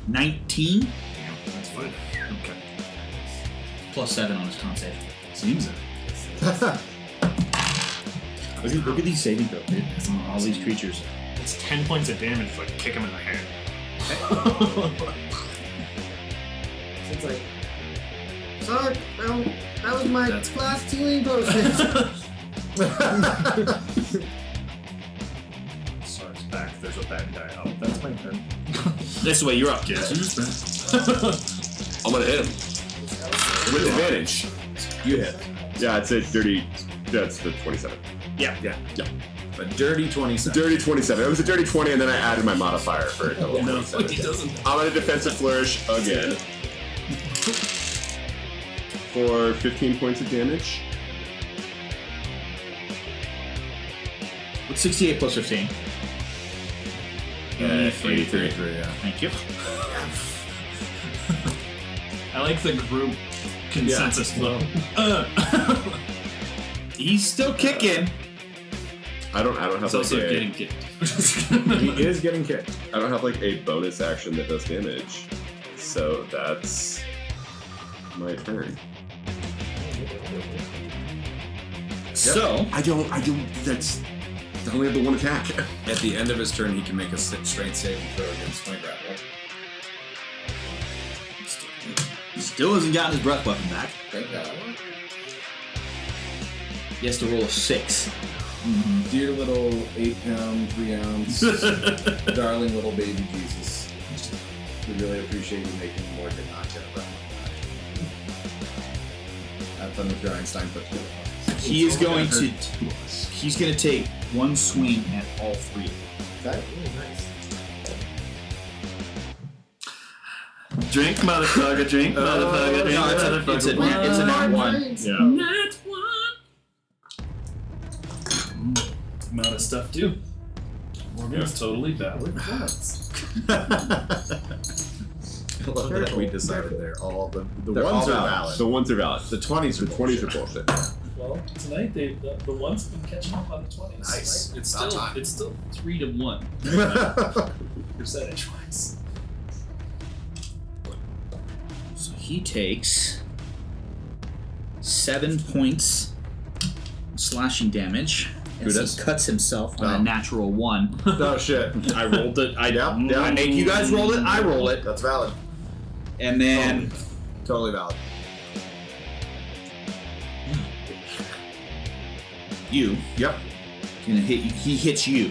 19 That's fine. Okay. plus 7 on his con save. Seems it. Look at these saving throws, dude. All these creatures. It's 10 points of damage if I kick him in the head. It's like, sorry, that was my last healing potion. Sark's back. There's a bad guy. Oh, that's my turn. This way, you're up, kid. I'm gonna hit him. With advantage. You hit. Yeah, it's a dirty that's the 27. Yeah. A dirty 27. Dirty 27. It was a dirty 20 and then I added my modifier for a total of No, 27. he doesn't. I'm gonna defensive flourish again. For 15 points of damage. What's 68 plus 15? 83. Yeah. Thank you. I like the group consensus flow. He's still kicking. I don't have It's like also a, getting kicked. He is getting kicked. I don't have like a bonus action that does damage. So that's my turn. So, I don't that's I only have the one attack. At the end of his turn, he can make a strength saving throw against my grapple. still hasn't gotten his breath weapon back. Thank God. He has to roll a 6. Dear little 8-pound, 3-ounce, darling little baby Jesus. We really appreciate you making more than not get a breath weapon back. Have fun with your Einstein put together. He is going to. He's going to take one swing at all 3. Okay. Drink, motherfucker, drink, motherfucker, drink, No, motherfucker. it's a nat 1. Yeah. Nat 1. Amount of stuff too. It's totally valid. I love that we decided they're all the They're ones all are valid. The ones are valid. The 20s are 20s are bullshit. Well, tonight the ones have been catching up on the 20s. Nice. It's About still time. it's still 3 to 1 percentage wise. So he takes 7 points slashing damage as he cuts himself on a natural 1. Oh shit. I rolled it. I Yep. make you guys roll it. I roll it, That's valid. and then Totally valid. you. Yep. He's gonna hit you. He hits you.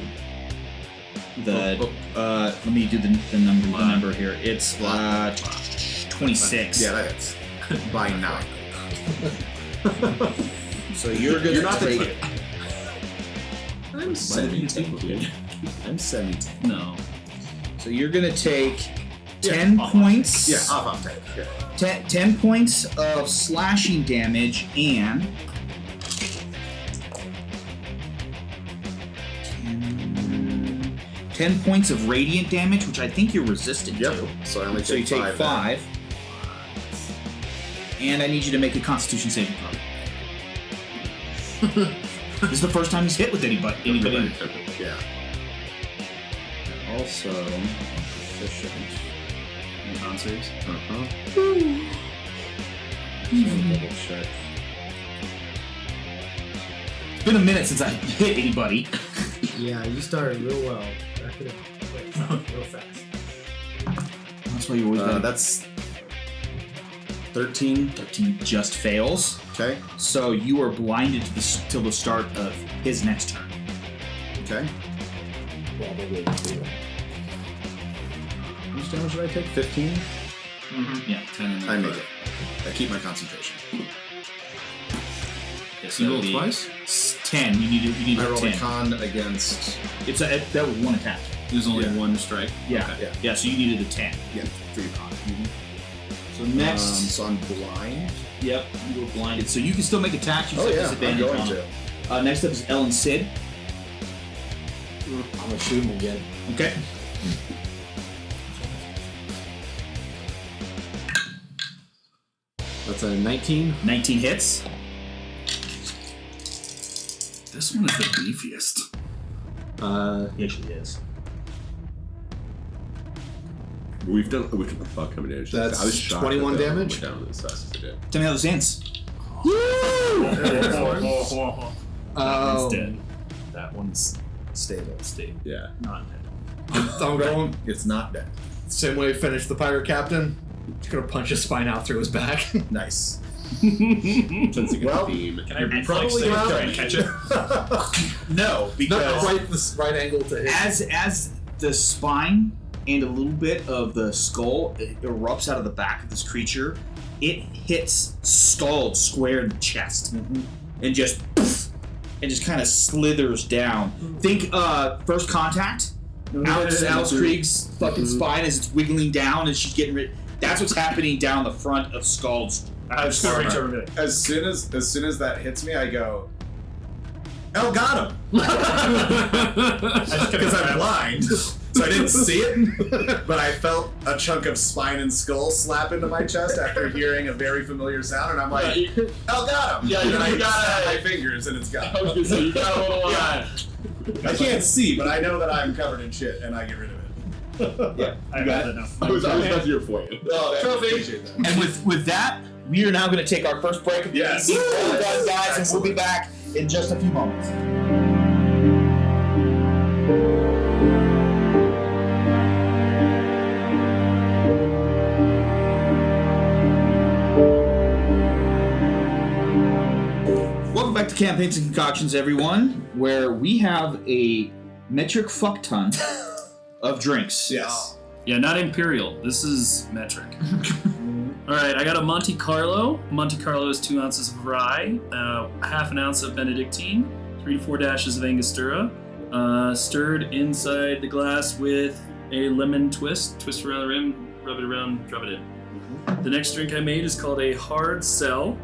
Let me do the number here. It's 26. Yeah, that hits. By 9. So you're gonna You're not the take. I'm 17. I'm 17. No. So you're gonna take 10 points. Yeah, off take. Yeah. 10 points of slashing damage and 10 points of radiant damage, which I think you're resistant to. So I only So you take 5. And I need you to make a Constitution saving throw. This is the first time he's hit with anybody. Yeah. Also, efficient in con saves. Double check. It's been a minute since I hit anybody. Yeah, you started real well. That could have went real fast. That's why you always gotta. That's 13. 13 just fails. Okay. So you are blinded till the start of his next turn. Okay. Probably. How much damage did I take? 15? Yeah. 10 and I make it. I keep my concentration. Yes, You roll that'd be twice? 10. You need I a rolled 10. a con against. It's that was one attack. There's only Yeah. one strike. Yeah. Yeah. Yeah. So you needed a 10. Yeah, 3 con. So next. So I'm blind. Yep. You were blinded. So you can still make attacks. You Oh just yeah, have I'm disadvantage going on to. it. Next up is Ellen Sid. I'm gonna shoot him again. Okay. That's a 19. 19 hits. This one is the beefiest. He actually is. We've done fuck how many damage. That's I was shocked 21 that damage? went down as fast as it did. Tell me how this ends. Oh. Dead. That one's stable. Stable. Yeah. Not dead. I'm going It's not dead. same way finish the pirate captain. Just gonna punch his spine out through his back. Nice. Sensing Well, a theme. Can I reflex probably save gonna try and catch it? No, Not because quite the right angle to hit. as the spine and a little bit of the skull erupts out of the back of this creature, it hits Scald square in the chest and just poof, and just kind of slithers down. Think First Contact. Alex Krieg's fucking spine as it's wiggling down and she's getting rid. That's what's happening down the front of Scald's. I'm just gonna reach over there. As soon as that hits me, I go. El got him. Because I'm blind, so I didn't see it. But I felt a chunk of spine and skull slap into my chest after hearing a very familiar sound, and I'm like, El got him. Yeah, and then I you got snap it. my fingers, and it's gone. I was gonna say you got a little I can't see, but I know that I'm covered in shit, and I get rid of it. Yeah, I got it now. I was about to for you. Oh, Trophy. appreciate that. And with that, we are now going to take our first break of the Yes. evening. Well done, guys, and we'll be back in just a few moments. Welcome back to Campaigns and Concoctions, everyone, where we have a metric fuck ton of drinks. Yes. Yeah, not imperial. This is metric. All right, I got a Monte Carlo. Monte Carlo is 2 ounces of rye, half an ounce of Benedictine, 3 to 4 dashes of Angostura, stirred inside the glass with a lemon twist. Twist around the rim, rub it around, drop it in. The next drink I made is called a Hard Sell.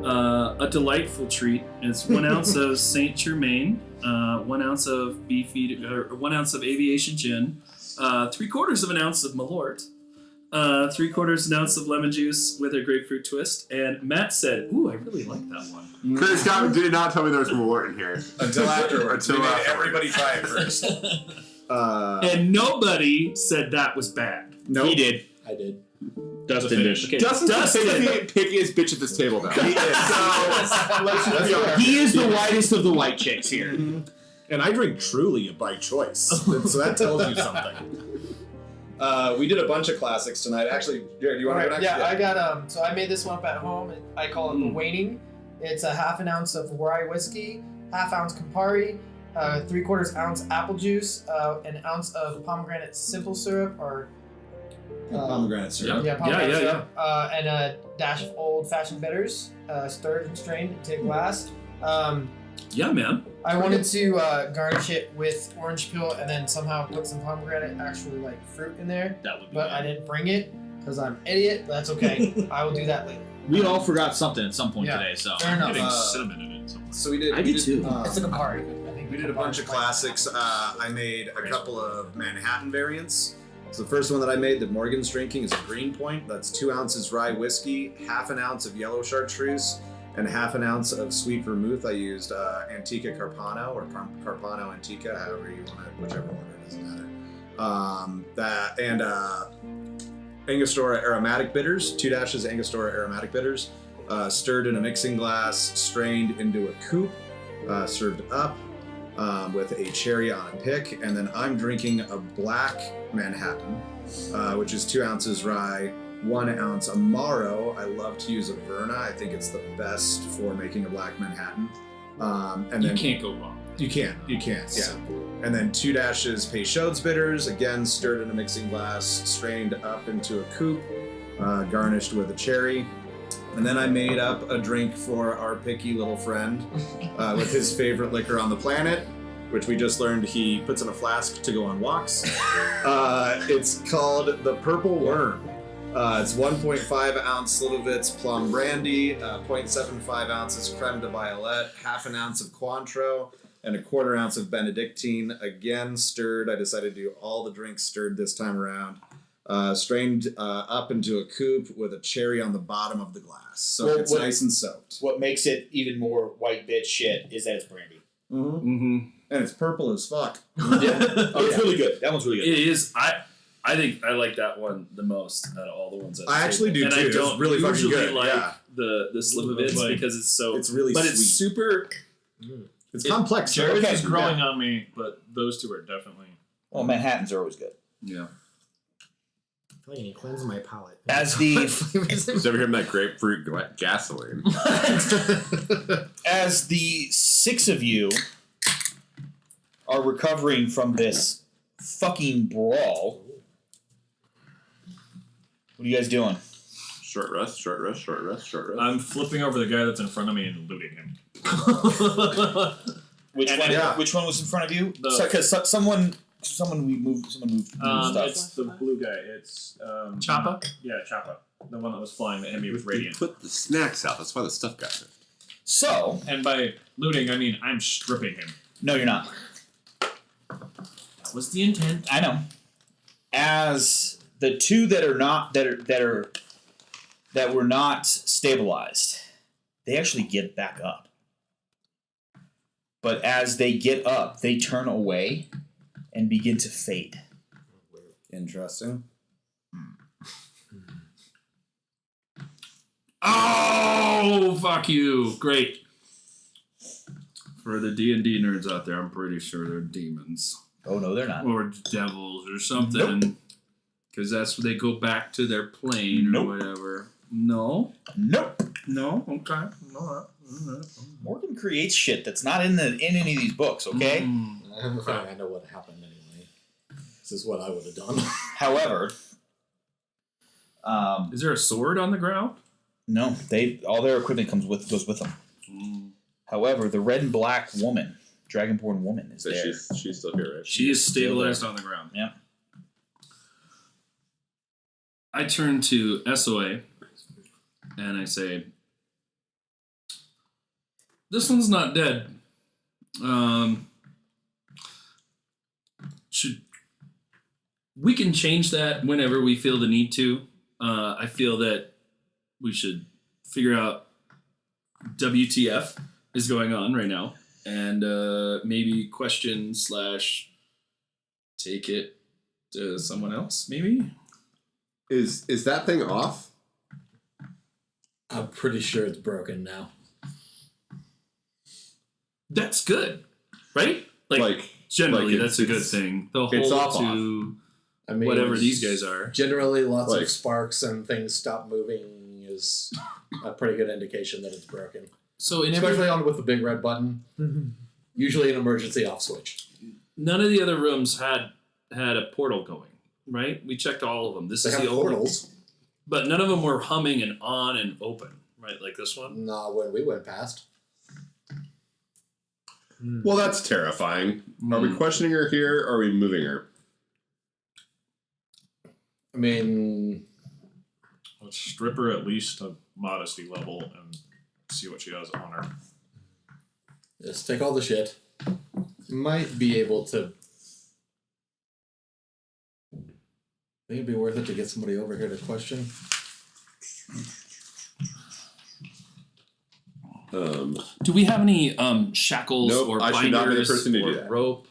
A delightful treat. It's 1 ounce of Saint Germain, 1 ounce of 1 ounce of Aviation Gin, 3/4 of an ounce of Malort, 3/4 an ounce of lemon juice with a grapefruit twist. And Matt said, "Ooh, I really like that one." Chris did not tell me there was more in here. Until afterwards. Until We made afterwards. everybody try it first. And nobody said that was bad. Nope. He did. I did. Dustin did. Okay, Dustin's Dustin. the pickiest bitch at this table now. He is. He is the whitest of the white chicks here. And I drink Truly by choice, so that tells you something. We did a bunch of classics tonight. Actually, Jared, do you want to go Alright, next? yeah, I got so I made this one up at home. I call it the Waning. It's a half an ounce of rye whiskey, half ounce Campari, 3/4 ounce apple juice, an ounce of pomegranate simple syrup or Pomegranate syrup. yeah, pomegranate yeah, syrup, and a dash of old fashioned bitters, stirred and strained into a glass. Yeah, man. I wanted to garnish it with orange peel and then somehow put some pomegranate actual like fruit in there, That would be but good. I didn't bring it because I'm an idiot. But that's okay. I will do that later. We all forgot something at some point Yeah. today, so Fair enough. Getting cinnamon in it. Somewhere. So we did. I did too. It's a Campari. I think We did a bunch of classics. I made a couple of Manhattan variants. So the first one that I made that Morgan's drinking is a Green Point. That's 2 ounces rye whiskey, half an ounce of yellow chartreuse, and half an ounce of sweet vermouth. I used Antica Carpano or Carpano Antica, however you want it, whichever order, it doesn't matter. That and Angostura aromatic bitters, 2 dashes Angostura aromatic bitters, stirred in a mixing glass, strained into a coupe, served up with a cherry on a pick, and then I'm drinking a black Manhattan, which is 2 ounces rye, 1 ounce Amaro. I love to use a Verna. I think it's the best for making a black Manhattan. And You then can't go wrong. you can't, yeah. And then 2 dashes Peychaud's bitters, again stirred in a mixing glass, strained up into a coupe, garnished with a cherry. And then I made up a drink for our picky little friend with his favorite liquor on the planet, which we just learned he puts in a flask to go on walks. It's called the Purple Worm. It's 1.5 ounce Slivovitz plum brandy, 0.75 ounces creme de violette, half an ounce of Cointreau, and a 1/4 ounce of Benedictine. Again, stirred. I decided to do all the drinks stirred this time around. Strained up into a coupe with a cherry on the bottom of the glass. So Well, it's what- nice and soaked. What makes it even more white bitch shit is that it's brandy. Mm-hmm. And it's purple as fuck. Yeah. Oh, it's really good. That one's really good. It is. I think I like that one the most out of all the ones. I actually do and too. I It's don't really fucking usually good, like yeah. the Slivovitz Like- because it's so. It's really but sweet. it's super. It's complex. Jared's Okay. is growing on me, but those two are definitely. Well, Manhattans are always good. Yeah. I feel like I need to cleanse my palate. As the Just over here that grapefruit gasoline. as the 6 of you are recovering from this fucking brawl, what are you guys doing? Short rest, short rest, short rest, short rest. I'm flipping over the guy that's in front of me and looting him. Which And one? yeah. Which one was in front of you? The- Because someone moved stuff. It's the blue guy. It's Choppa? Yeah, Choppa. The one that was flying that hit me with They radiant. put the snacks out. That's why the stuff got there. So And by looting, I mean I'm stripping him. no, you're not. That was the intent. I know. As the 2 that are not that were not stabilized, they actually get back up. But as they get up, they turn away and begin to fade. Interesting. Oh, fuck you! Great. For the D&D nerds out there, I'm pretty sure they're demons Oh no, they're not. or devils or something. Because that's where they go back to their plane Nope. or whatever. No, Nope. no, okay, no. Morgan creates shit that's not in any of these books. Okay. I have a feeling I know what happened anyway. This is what I would have done. However, Is there a sword on the ground? no, all their equipment goes with them. However, the red and black woman, dragonborn woman, is So there. she's still here, right? She is stabilized on the ground. Yeah. I turn to SOA and I say, "This one's not dead. We can change that whenever we feel the need to. I feel that we should figure out WTF is going on right now, and maybe question / take it to someone else. Maybe Is that thing off? I'm pretty sure it's broken now. that's good, right? Like generally, like that's a good it's- thing. The it's whole off. to I mean, whatever these guys are. Generally, lots Like- of sparks and things stop moving is a pretty good indication that it's broken. So in every, Especially on with the big red button. Usually an emergency off switch. none of the other rooms had a portal going, right? We checked all of them. This They is have the only, portals. but none of them were humming and on and open, right? Like this one. Not when we went past. Well, that's terrifying. Are we questioning her here, or are we moving her? I mean, Let's strip her at least to modesty level and see what she has on her. just take all the shit. Might be able to. I think it'd be worth it to get somebody over here to question. Do we have any shackles Nope, or I binders should not be the person to or do that. rope?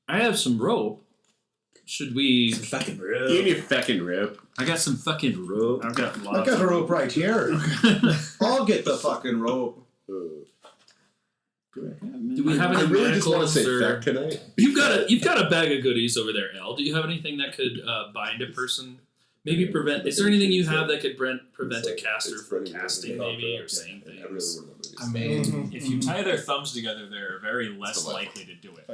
I have some rope. Should we? Fucking Give me a fucking rope. I got some fucking rope. I've got I lots got of a rope right here. I'll get the fucking rope. Do we have any I really just want to manacles say or- feck tonight. You've got a bag of goodies over there, El. Do you have anything that could bind a person? Maybe prevent. Is there anything you have that could prevent a caster from casting, maybe, or saying things? I mean, If you tie their thumbs together, they're very less likely to do it.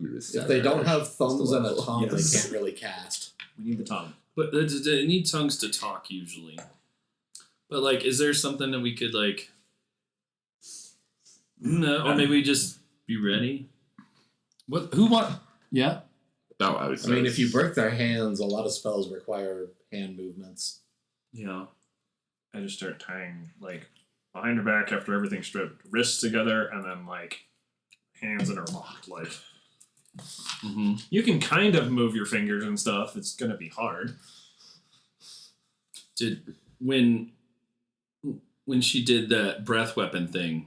if they don't have thumbs and a tongue, Yes. they can't really cast. We need the tongue. But they need tongues to talk usually. But like, is there something that we could like? No, or maybe we just be ready. What? Who want? Yeah. No, I was. I mean, if you break their hands, a lot of spells require hand movements. Yeah. I just start tying like behind her back after everything's stripped, wrists together, and then like hands that are locked. Like you can kind of move your fingers and stuff. It's gonna be hard. Did when she did that breath weapon thing,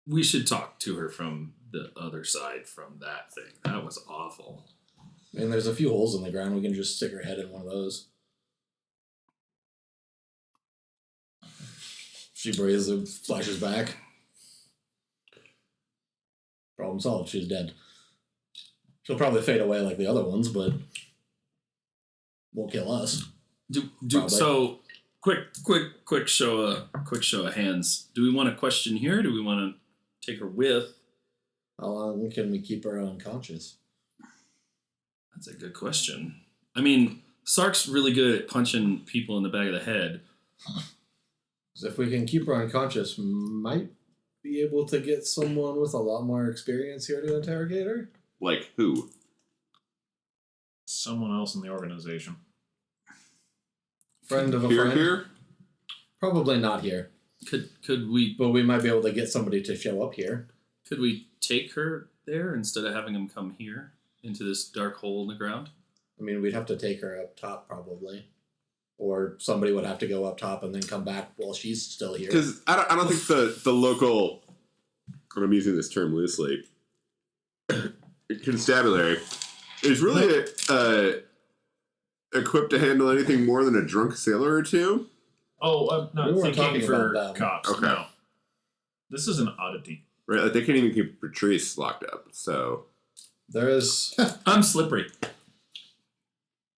we should talk to her from the other side from that thing. That was awful. I mean, there's a few holes in the ground. We can just stick her head in one of those. She breathes and flashes back. Problem solved. She's dead. She'll probably fade away like the other ones, but won't kill us. Probably. So quick show of hands. Do we want to question here? Do we want to take her with? How long can we keep her unconscious? That's a good question. I mean, Sark's really good at punching people in the back of the head. 'Cause if we can keep her unconscious, might be able to get someone with a lot more experience here to interrogate her. Like who? Someone else in the organization. Friend of a Here, friend. here. Probably not here, Could we but we might be able to get somebody to show up here. could we take her there instead of having him come here into this dark hole in the ground? I mean, we'd have to take her up top probably, or somebody would have to go up top and then come back while she's still here. Because I don't think the local, and I'm using this term loosely, constabulary is really equipped to handle anything more than a drunk sailor or two. Oh, I'm not We weren't thinking talking for about them. cops. Okay. No. This is an oddity. Right, like they can't even keep Patrice locked up. So There is. I'm slippery.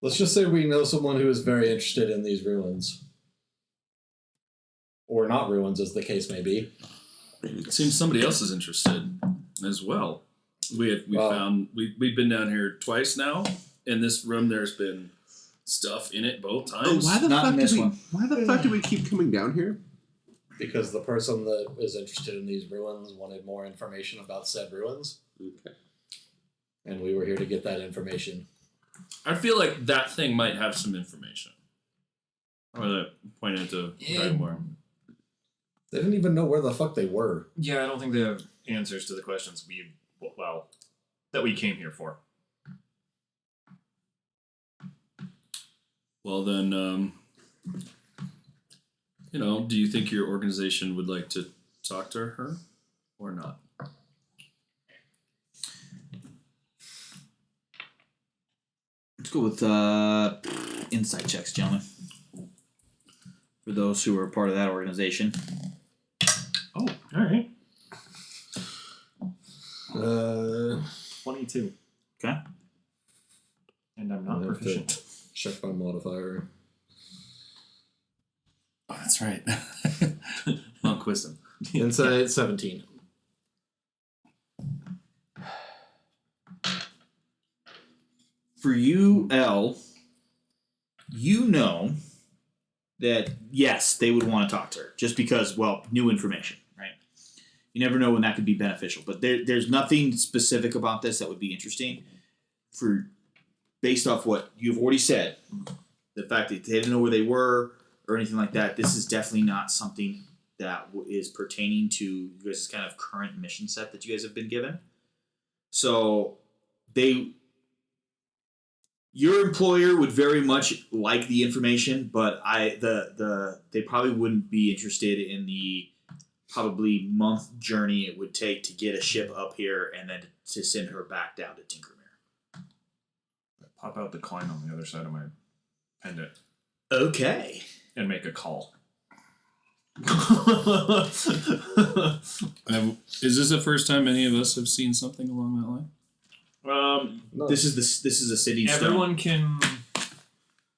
Let's just say we know someone who is very interested in these ruins, or not ruins, as the case may be. It seems somebody else is interested as well. We've been down here twice now. In this room, there's been stuff in it both times. why the Not fuck in do this we? one. Why the fuck do we keep coming down here? Because the person that is interested in these ruins wanted more information about said ruins, Okay. and we were here to get that information. I feel like that thing might have some information. Or that pointed to Dragmore. They didn't even know where the fuck they were. Yeah, I don't think they have answers to the questions that we came here for. Well then, do you think your organization would like to talk to her or not? Let's go with insight checks, gentlemen. For those who are part of that organization. Oh, all right. 22. Okay. And I'm I'll not have to proficient. check my modifier. Oh, that's right. Monk wisdom. Insight 17. For you, L, you know that yes, they would want to talk to her just because, well, new information, right? You never know when that could be beneficial. But there's nothing specific about this that would be interesting based off what you've already said. The fact that they didn't know where they were or anything like that. This is definitely not something that is pertaining to you guys' kind of current mission set that you guys have been given. So your employer would very much like the information, but they probably wouldn't be interested in the probably month journey it would take to get a ship up here and then to send her back down to Tinkermere. Pop out the coin on the other side of my pendant. Okay. And make a call. Is this the first time any of us have seen something along that line? No. This is a city. Everyone can.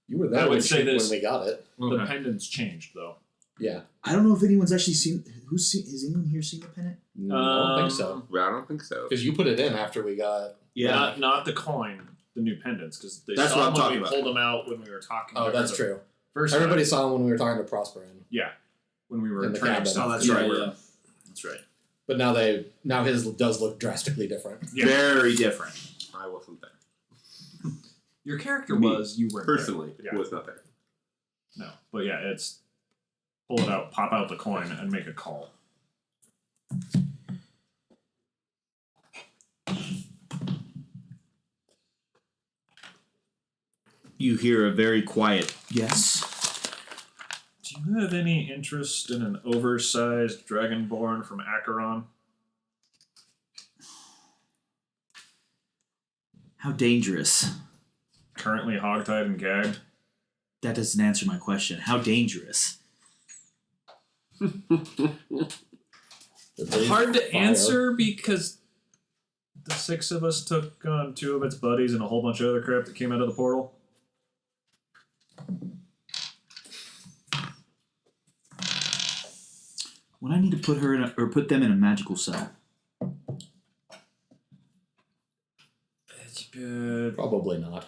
You were there I would when, say when this. we got it. The pendant's changed though. Yeah. I don't know if anyone's actually seen. Has anyone here seen the pendant? No, I don't think so. Well, I don't think so. Because you put it in after we got. Yeah. Not the coin. The new pendants, because That's what I'm when talking we about. pulled them out when we were talking. Oh, about that's the true. First Everybody time. saw him when we were talking to Prosperin. Yeah, when we were In the turning cabin. stuff. Oh, that's Yeah, right. yeah. That's right. But now his does look drastically different. Yeah. Very different. I wasn't there. Your character Me, was you were personally Yeah. was not there. No, but yeah, it's pull it out, pop out the coin, and make a call. You hear a very quiet yes. Do you have any interest in an oversized dragonborn from Acheron? How dangerous? Currently hogtied and gagged. That doesn't answer my question. How dangerous? Hard to answer because the 6 of us took on 2 of its buddies and a whole bunch of other crap that came out of the portal. When I need to put her in put them in a magical cell. It's good. Probably not.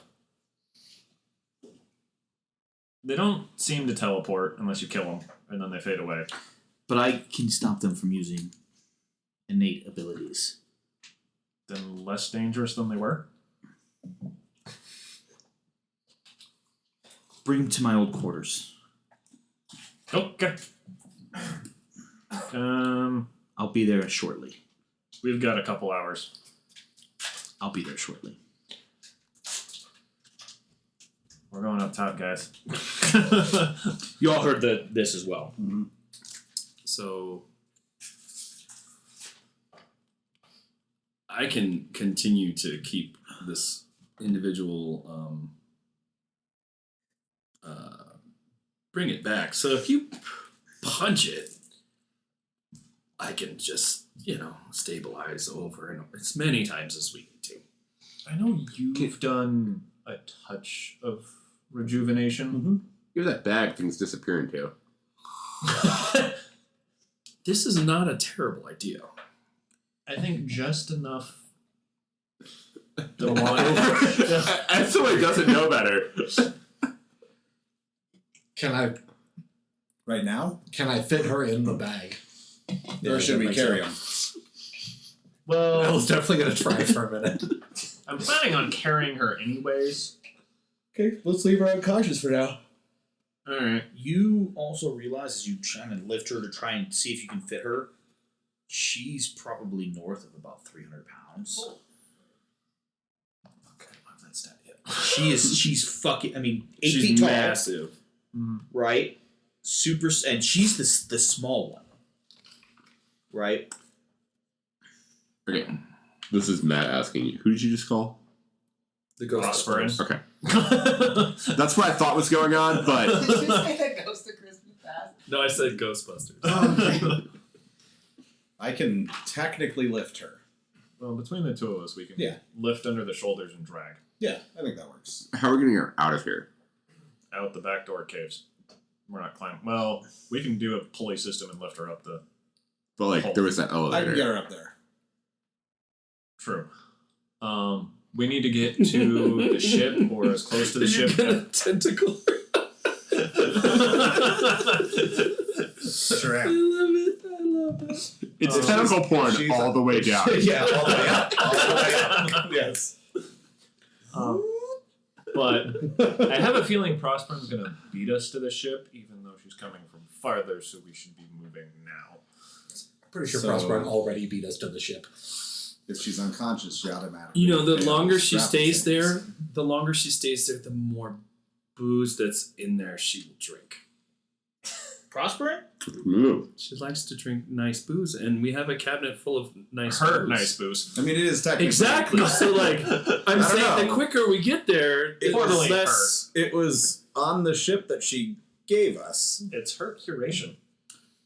They don't seem to teleport unless you kill them, and then they fade away. But I can stop them from using innate abilities. Then less dangerous than they were? Bring them to my old quarters. Okay. I'll be there shortly. We've got a couple hours. I'll be there shortly. We're going up top, guys. You all heard this as well. Mm-hmm. So I can continue to keep this individual bring it back. So if you punch it, I can just, stabilize over and as many times as we need to. I know you've done a touch of rejuvenation. Here's that bag things disappearing too. This is not a terrible idea. I think just enough to As somebody doesn't know better. Can I Right now? fit her in the bag? Or should we carry them? I Well, was definitely gonna try for a minute. I'm planning on carrying her anyways. Okay, let's leave her unconscious for now. Alright. You also realize as you try to lift her to try and see if you can fit her, she's probably north of about 300 pounds. Okay, I don't have that stat yet. She's fucking, 8 She's feet tall, massive. right? Super, and she's the small one, right? Okay. This is Matt asking you. Who did you just call? The Ghostbusters. Okay. That's what I thought was going on, but Did you say the ghost of Christmas past? No, I said Ghostbusters. I can technically lift her. Well, between the 2 of us, we can Yeah. lift under the shoulders and drag Yeah, I think that works. how are we getting her out of here? out the back door caves. We're not climbing. Well, we can do a pulley system and lift her up the. But like there was that I can elevator. get her up there. True. We need to get to the ship or as close to the ship. Tentacle. Sure I am. love it. I love It's tentacle porn all the way down. Yeah, all the way up. All the way up. Yes. But I have a feeling Prosperon's gonna beat us to the ship, even though she's coming from farther, so we should be moving now. Pretty sure So- Prosperon already beat us to the ship. If she's unconscious, she automatically. You know, the fails longer she grapple stays saves. there, the more booze that's in there she will drink. Prospering? She likes to drink nice booze, and we have a cabinet full of nice Her booze. nice booze. I mean, it is technically Exactly. So, like, I'm I saying don't the know. quicker we get there, It the was less. It was on the ship that she gave us. It's her curation.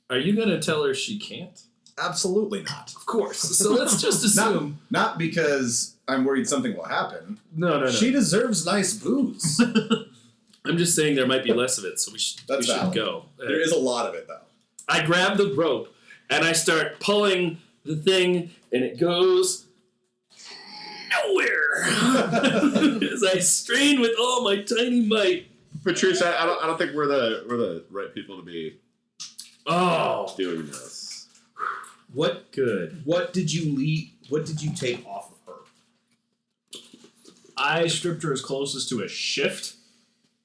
Are you gonna tell her she can't? Absolutely not. Of course. So let's just assume. Not because I'm worried something will happen. No. She deserves nice booze. I'm just saying there might be less of it, so we should That's we should valid. go. There is a lot of it, though. I grab the rope and I start pulling the thing, and it goes nowhere as I strain with all my tiny might. Patrice, I don't think we're the right people to be doing this. What Good. What did you leave? What did you take off of her? I stripped her as closest to a shift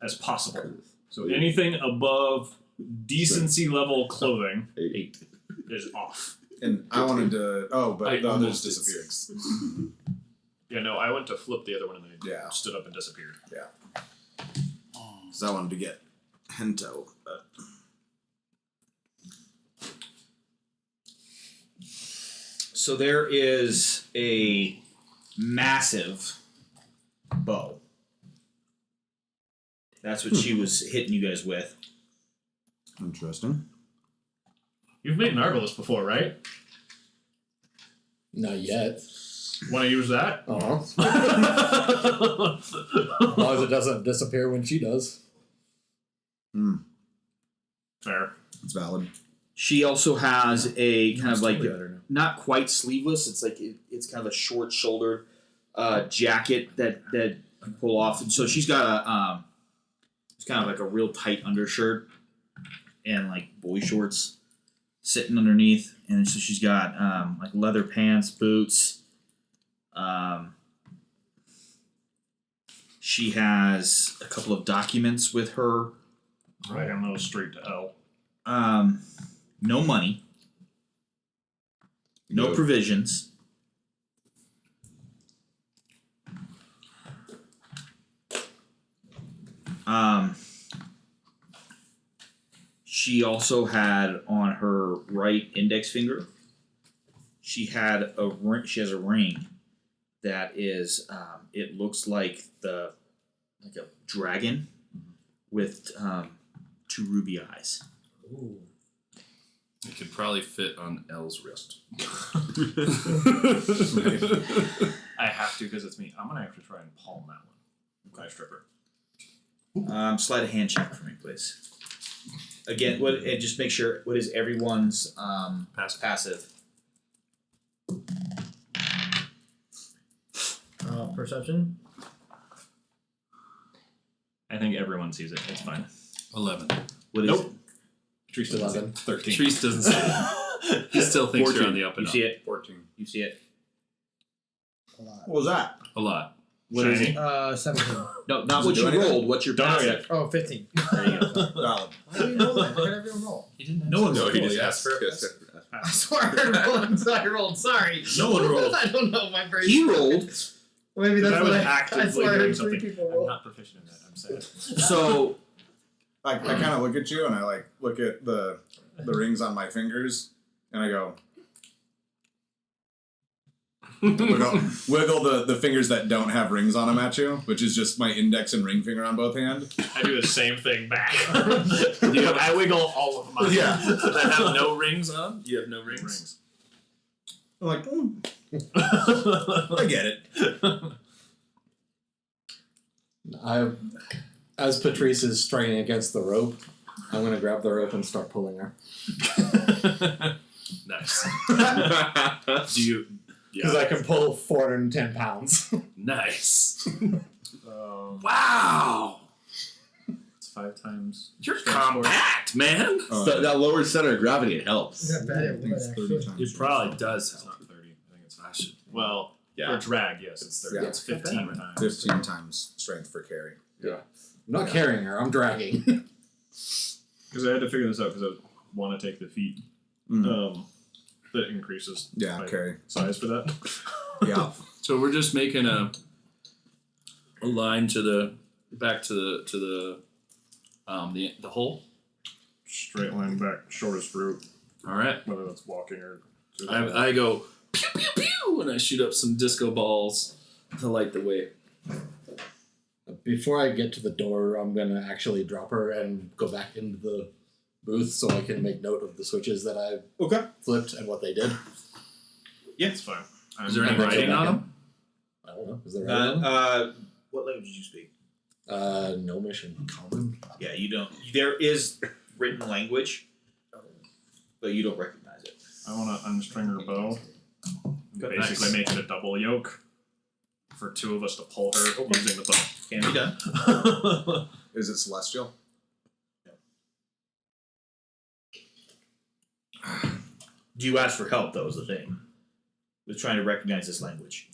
as possible. So anything above decency level clothing 8. is off. And I wanted to. Oh, but I the others almost did. disappeared. Yeah, no, I went to flip the other one and then I Yeah. stood up and disappeared. Because I wanted to get Hento. But So there is a massive bow. That's what she was hitting you guys with. interesting. You've made an Arbalest before, right? Not yet. Want to use that? As long as it doesn't disappear when she does. Fair. It's valid. She also has a kind of like Totally better now. not quite sleeveless. It's like it's kind of a short shouldered jacket that you pull off, and so she's got a it's kind of like a real tight undershirt and like boy shorts sitting underneath, and so she's got like leather pants, boots. She has a couple of documents with her. Right, I'm those straight to L. No money. No Good. provisions. She also had on her right index finger. She had a ring. She has a ring that is. It looks like a dragon with 2 ruby eyes. It could probably fit on L's wrist. I have to because it's me. I'm going to have to try and palm that one. Okay, stripper. Slide a hand check for me, please. Again, and just make sure what is everyone's passive. Perception. I think everyone sees it. It's fine. 11. What is Nope. it? Trees doesn't see 11. it. 13. Trees doesn't see it. He still thinks you're on the up and You up. see it? 14. You see it? What was that? A lot. What is Shiny. it? 17. No, not Does what it do you anything? rolled. What's your Don't know passive? yet. Oh, 15. There you go. Valid. Why do you roll that? Why did everyone roll? He didn't No one No, rolled. he just asked for a I swear I rolled. I rolled. Sorry. No one rolled. I don't know my brain. He rolled. Maybe that's I what was I actively swear I doing heard 3 something. people I'm roll. not proficient in that. I'm sad. So I kind of look at you and I like look at the rings on my fingers and I go. Wiggle the fingers that don't have rings on them at you, which is just my index and ring finger on both hands. I do the same thing back. I wiggle all of mine. Yeah. That have no rings on? You have no rings? I'm like, I get it. As Patrice is straining against the rope, I'm gonna grab the rope and start pulling her. Nice. Do you? Because I can pull 410 pounds. Nice. Um, Wow. it's 5 times. You're strength score. compact, man. So that lower center of gravity, it helps. I bet it I think would, it's 30 actually. times. It probably does It's help. not 30. I think it's I should. Well, Yeah. for drag, yes, it's 30. Yeah. It's 15 times. 15 times strength for carry. I'm not carrying her. I'm dragging. Because I had to figure this out because I want to take the feat. That increases Yeah, my carry. size for that. Yeah. So we're just making a line to the back to the hole. Straight line back, shortest route, All right. whether that's walking or. I go pew pew pew and I shoot up some disco balls to light the way. Before I get to the door, I'm gonna actually drop her and go back into the booth so I can make note of the switches that I Okay. flipped and what they did. Yeah. It's fine. Is there any And then go writing back on in. them? I don't know. Is there writing? What language did you speak? No mission. Common. Yeah, you don't. There is written language, but you don't recognize it. I want to unstring her bow. Good. Basically, Nice. make it a double yoke for 2 of us to pull her using the bow. Can be done. Is it celestial? Do you ask for help? That was the thing. With trying to recognize this language.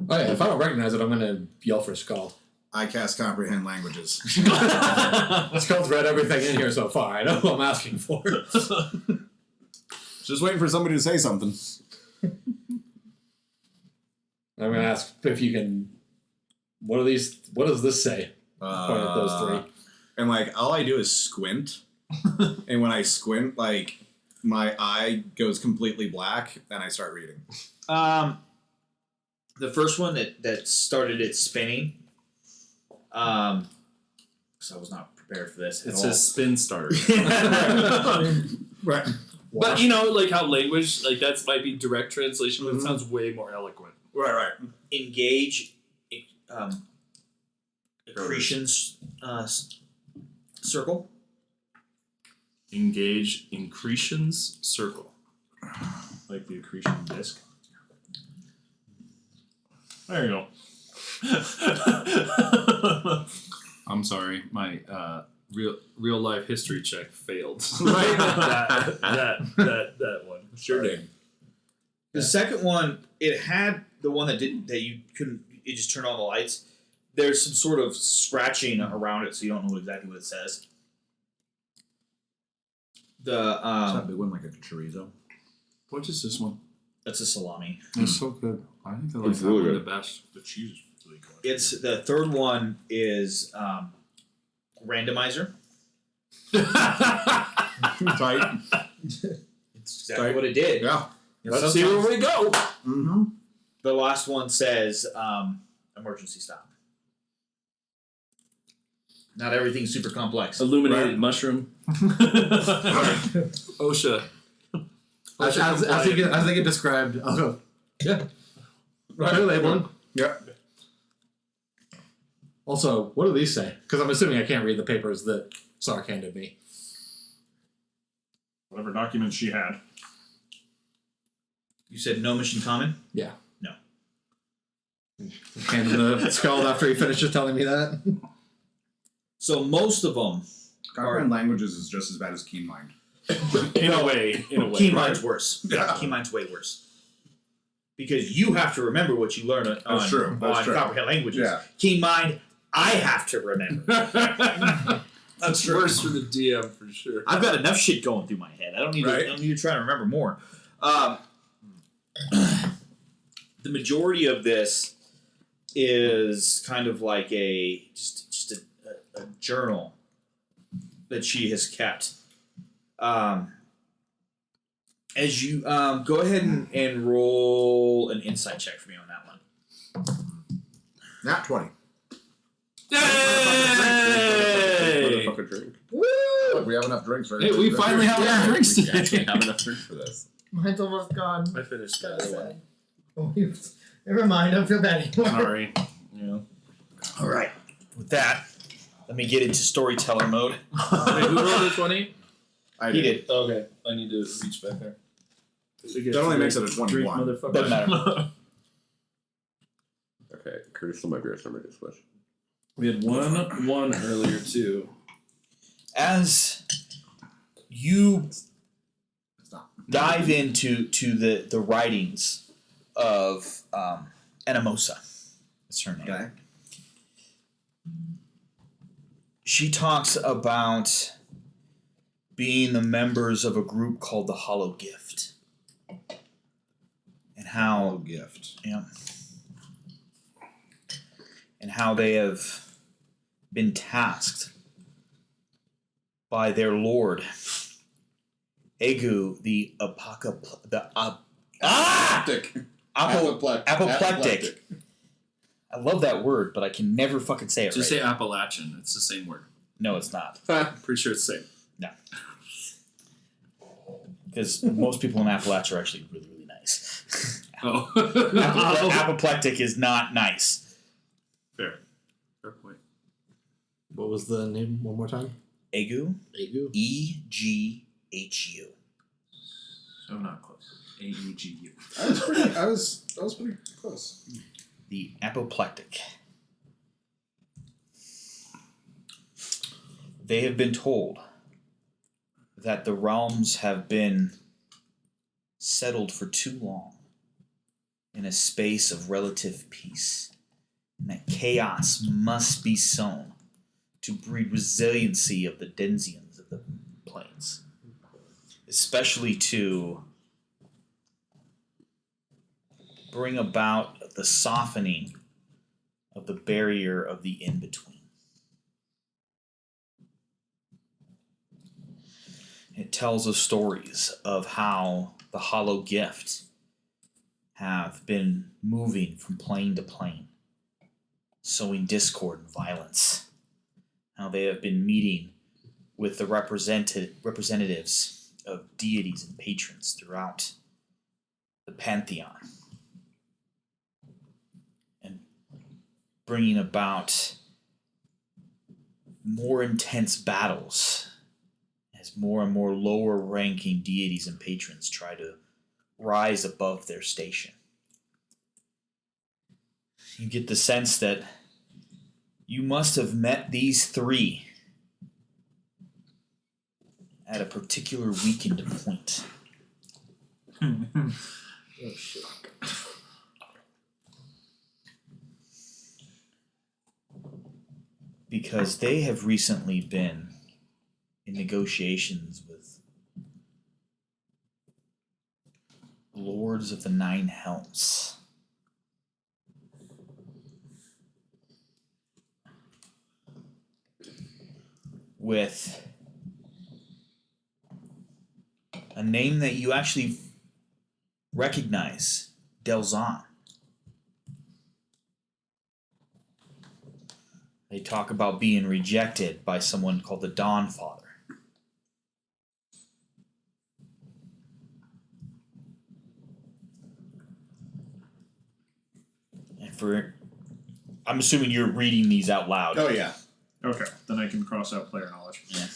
Oh yeah, if I don't recognize it, I'm gonna yell for Skull. I cast comprehend languages. Skull's read everything in here so far. I know who I'm asking for. Just waiting for somebody to say something. I'm gonna ask if you can. What does this say? Point at those 3. And like all I do is squint. And when I squint, like my eye goes completely black and I start reading. The first one that started it spinning. Because I was not prepared for this. It at says spin starter. Right. But you know, like how language, like that might be direct translation, but it sounds way more eloquent. Right. Engage. Accretions. Circle. Engage incretions circle. Like the accretion disc. There you go. I'm sorry, my real life history check failed. Right. that one. Sure did. The second one, it had the one that you couldn't. You just turn on the lights. There's some sort of scratching around it, so you don't know exactly what it says. The Is that big one like a chorizo? What is this one? that's a salami. It's so good. I think I like It's that really one good. the best. The cheese is really good. It's the third one is randomizer. Tight. It's exactly what it did. Yeah. Let's see where we go. Mm-hmm. The last one says emergency stop. Not everything's super complex. Illuminated mushroom. OSHA. As they get described, I'll go. Yeah. Right. Labeling. Yeah. Also, what do these say? Because I'm assuming I can't read the papers that Sark handed me. Whatever documents she had. You said no mission common? Yeah. No. Hand him the skull after he finishes telling me that. So most of them Comprehend languages is just as bad as keen mind. In a way. Keen Mind's worse. Yeah. Keen Mind's way worse. Because you have to remember what you learn on true. That's true. Comprehend Languages. Yeah. Keen Mind, I have to remember. That's worse for the DM for sure. I've got enough shit going through my head. I don't need to try to remember more. The majority of this is kind of like a journal that she has kept. As you go ahead and roll an insight check for me on that one. Nat 20. Yay! Motherfucker drink. Look, we have enough drinks for Hey, we finally have enough drinks We today. actually have enough drinks for this. Mine's almost gone. I finished Gotta that say. one. Oh, never mind. I don't feel bad anymore. Sorry. Yeah. All right. With that, let me get into storyteller mode. Wait, who rolled a 20? He did. Okay, I need to reach back there. That only makes it a 21. Doesn't matter. Okay, Curtis still might be our summer discussion. We had one earlier too. as you dive into the writings of Enamosa, that's her name. Okay. She talks about being the members of a group called the Hollow Gift. And how gift. Yeah. And how they have been tasked by their lord, Egu, the apoplectic. I love that word, but I can never fucking say it Just right. say Appalachian. It's the same word. No, it's not. Pretty sure it's the same. No. Because most people in Appalachia are actually really, really nice. Oh. Apoplectic is not nice. Fair point. What was the name one more time? Egu. Egu? E-G-H-U. So not close. A-U-G-U. I was pretty close. The apoplectic. They have been told that the realms have been settled for too long in a space of relative peace, and that chaos must be sown to breed resiliency of the denizens of the plains, especially to bring about the softening of the barrier of the in-between. It tells us stories of how the Hollow Gift have been moving from plane to plane, sowing discord and violence. How they have been meeting with the representatives of deities and patrons throughout the pantheon, and bringing about more intense battles as more and more lower ranking deities and patrons try to rise above their station. You get the sense that you must have met these three at a particular weakened point. Oh shit. Because they have recently been in negotiations with Lords of the Nine Helms. With a name that you actually recognize, Delzahn. They talk about being rejected by someone called the Dawn Father. And I'm assuming you're reading these out loud. Oh yeah. Okay, then I can cross out player knowledge. Yeah.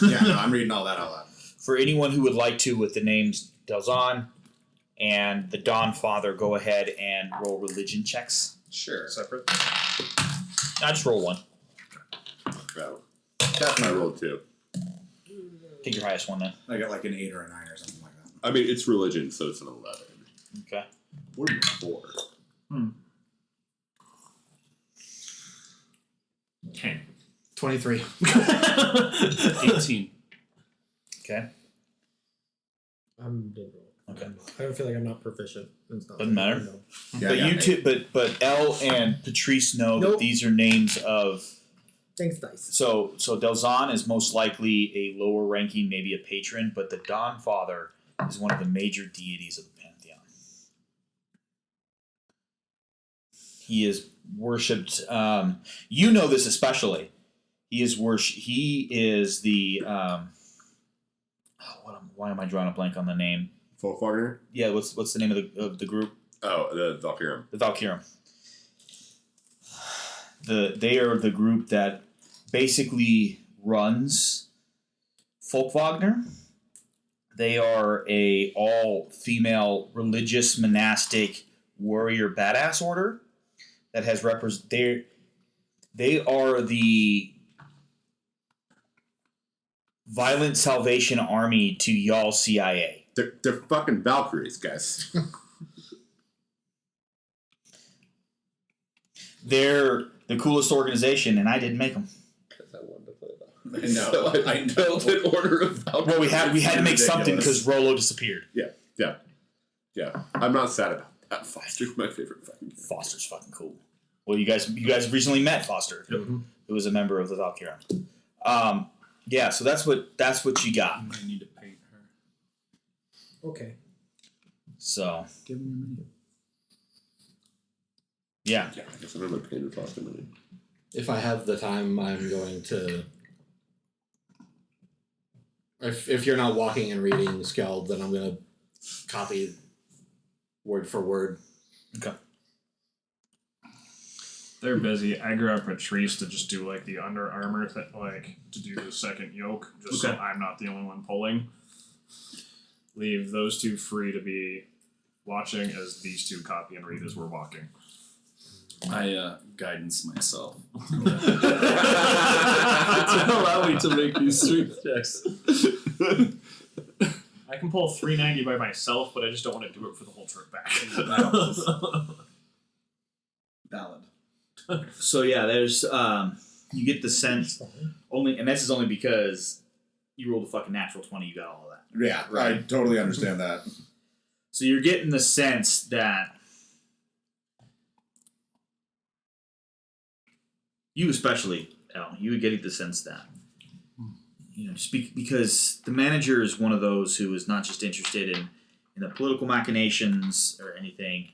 Yeah, no, I'm reading all that out loud. For anyone who would like to, with the names Delzahn and the Dawn Father, go ahead and roll religion checks. Sure. Separate. I just roll one. Bro. I rolled 2. Take your highest one then. I got like an 8 or a 9 or something like that. I mean, it's religion, so it's an 11. Okay. What are you 4? 10. 23. 18. Okay. I'm didn't roll. Okay. I don't feel like I'm not proficient. It's not Doesn't matter. No. Yeah, But yeah. you two, but Elle and Patrice know that Nope. these are names of. Thanks, dice. So Delzahn is most likely a lower ranking, maybe a patron, but the Dawn Father is one of the major deities of the pantheon. He is worshipped. You know this especially. He is He is the. Why am I drawing a blank on the name? Folkvogner? Yeah, what's the name of the group? Oh, the Valkyrium. The Valkyrium. They are the group that basically runs Folkvogner. They are a all-female religious monastic warrior badass order that has they are the Violent Salvation Army to y'all CIA. They're fucking Valkyries, guys. They're the coolest organization, and I didn't make them. Because I wanted to play that. I know. So I built an order of Valkyries. Well, we had to make something because Rolo disappeared. Yeah. I'm not sad about that. Foster's my favorite fucking. Foster's fucking cool. Well, you guys recently met Foster, who was a member of the Valkyrie. Yeah, so that's what you got. I might need to paint her. Okay. So Give me your menu. yeah, Yeah, I guess I'm gonna paint Foster money. If I have the time, I'm going to. If you're not walking and reading Skeld, then I'm gonna copy word for word. okay. They're busy. I grew up Patrice to just do like the Under Armour to do the second yoke, just so I'm not the only one pulling. Leave those two free to be watching as these two copy and read as we're walking. I guidance myself to allow me to make these strength checks. I can pull 390 by myself, but I just don't want to do it for the whole trip back. Valid. So yeah, there's you get the sense only, and this is only because you rolled a fucking natural 20. You got all of that. Yeah, I totally understand that. So you're getting the sense that you, especially Al, you were getting the sense that because the manager is one of those who is not just interested in the political machinations or anything.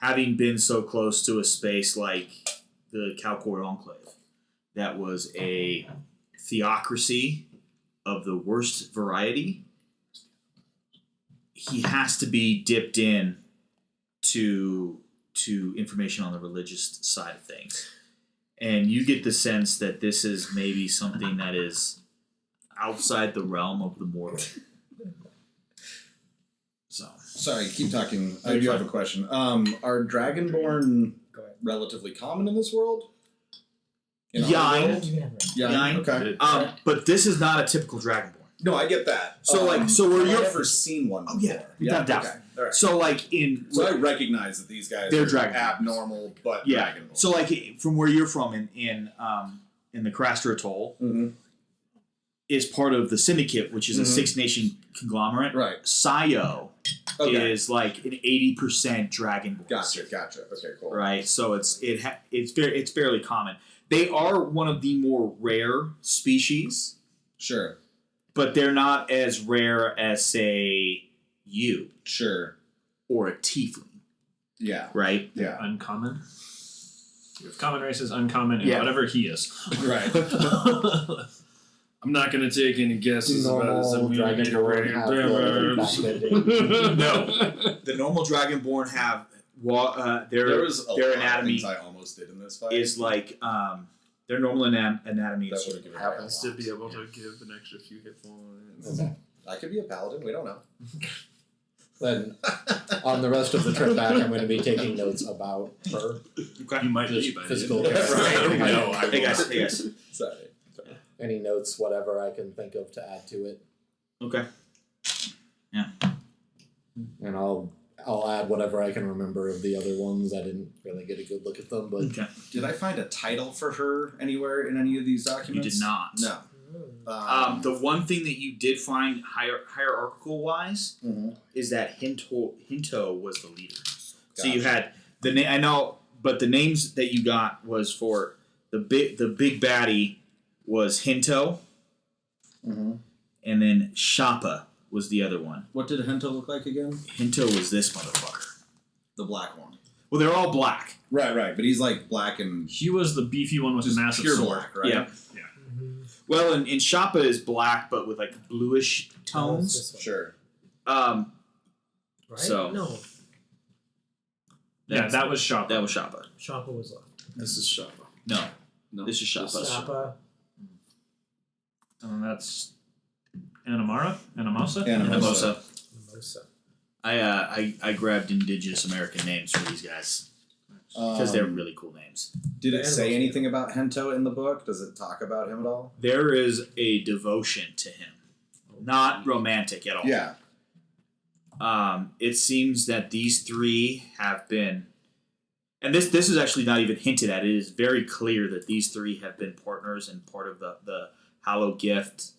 Having been so close to a space like the Calcor Enclave, that was a theocracy of the worst variety. He has to be dipped in to information on the religious side of things. And you get the sense that this is maybe something that is outside the realm of the mortal. So Sorry, keep talking. I do have a question. Are Dragonborn relatively common in this world? In our world? Yine. Okay. But this is not a typical Dragonborn. No, I get that. So where I've you're never seen one before. Oh yeah, without doubt. Okay. All right. So I recognize that these guys they're are Dragonborn. abnormal, but Yeah. Dragonborn. So from where you're from in the Craster Atoll is part of the Syndicate, which is a 6-nation conglomerate. Right. Sayo is like an 80% Dragonborn. Gotcha. Okay, cool. Right. So it's fairly common. They are one of the more rare species. Sure. But they're not as rare as, say, you. Sure. Or a tiefling. Yeah. Right? Yeah. Uncommon. You have common races, uncommon, and whatever he is. Right. I'm not going to take any guesses about this. Normal Dragonborn have No. The normal Dragonborn have there was a their lot anatomy of things I almost did in this fight. is like their normal anatomy That is would have given Happens to be able to give an extra few hit points. I could be a paladin. We don't know. Then on the rest of the trip back, I'm going to be taking notes about her. Okay. You might Just be by physical the end. character. I know. Hey guys. Sorry. Any notes, whatever I can think of to add to it, Okay. and I'll add whatever I can remember of the other ones. I didn't really get a good look at them, but Okay. Did I find a title for her anywhere in any of these You documents? did not. No. The one thing that you did find hierarchical wise is that Hinto was the leader. So you had the name. I know, but the names that you got was for the big baddie was Hinto, and then Shappa was the other one. What did Hento look like again? Hinto was this motherfucker. The black one. Well, they're all black. Right. But he's like black and He was the beefy one with the just massive pure sword. black, right? Yeah. Well, and Shappa is black, but with like bluish tones. Sure. Right? So- No. Yeah, that was Shoppa. That was Shappa. Shoppa was left. This is Shava. No, No. this is Shappa. Shoppa. And that's Anamara? Anamosa? Mimosa. Mimosa. I grabbed indigenous American names for these guys. because they're really cool names. Did it say anything about Hento in the book? Does it talk about him at all? There is a devotion to him, not romantic at all. Yeah. It seems that these three have been, and this is actually not even hinted at. It is very clear that these three have been partners and part of the Hollow Gift,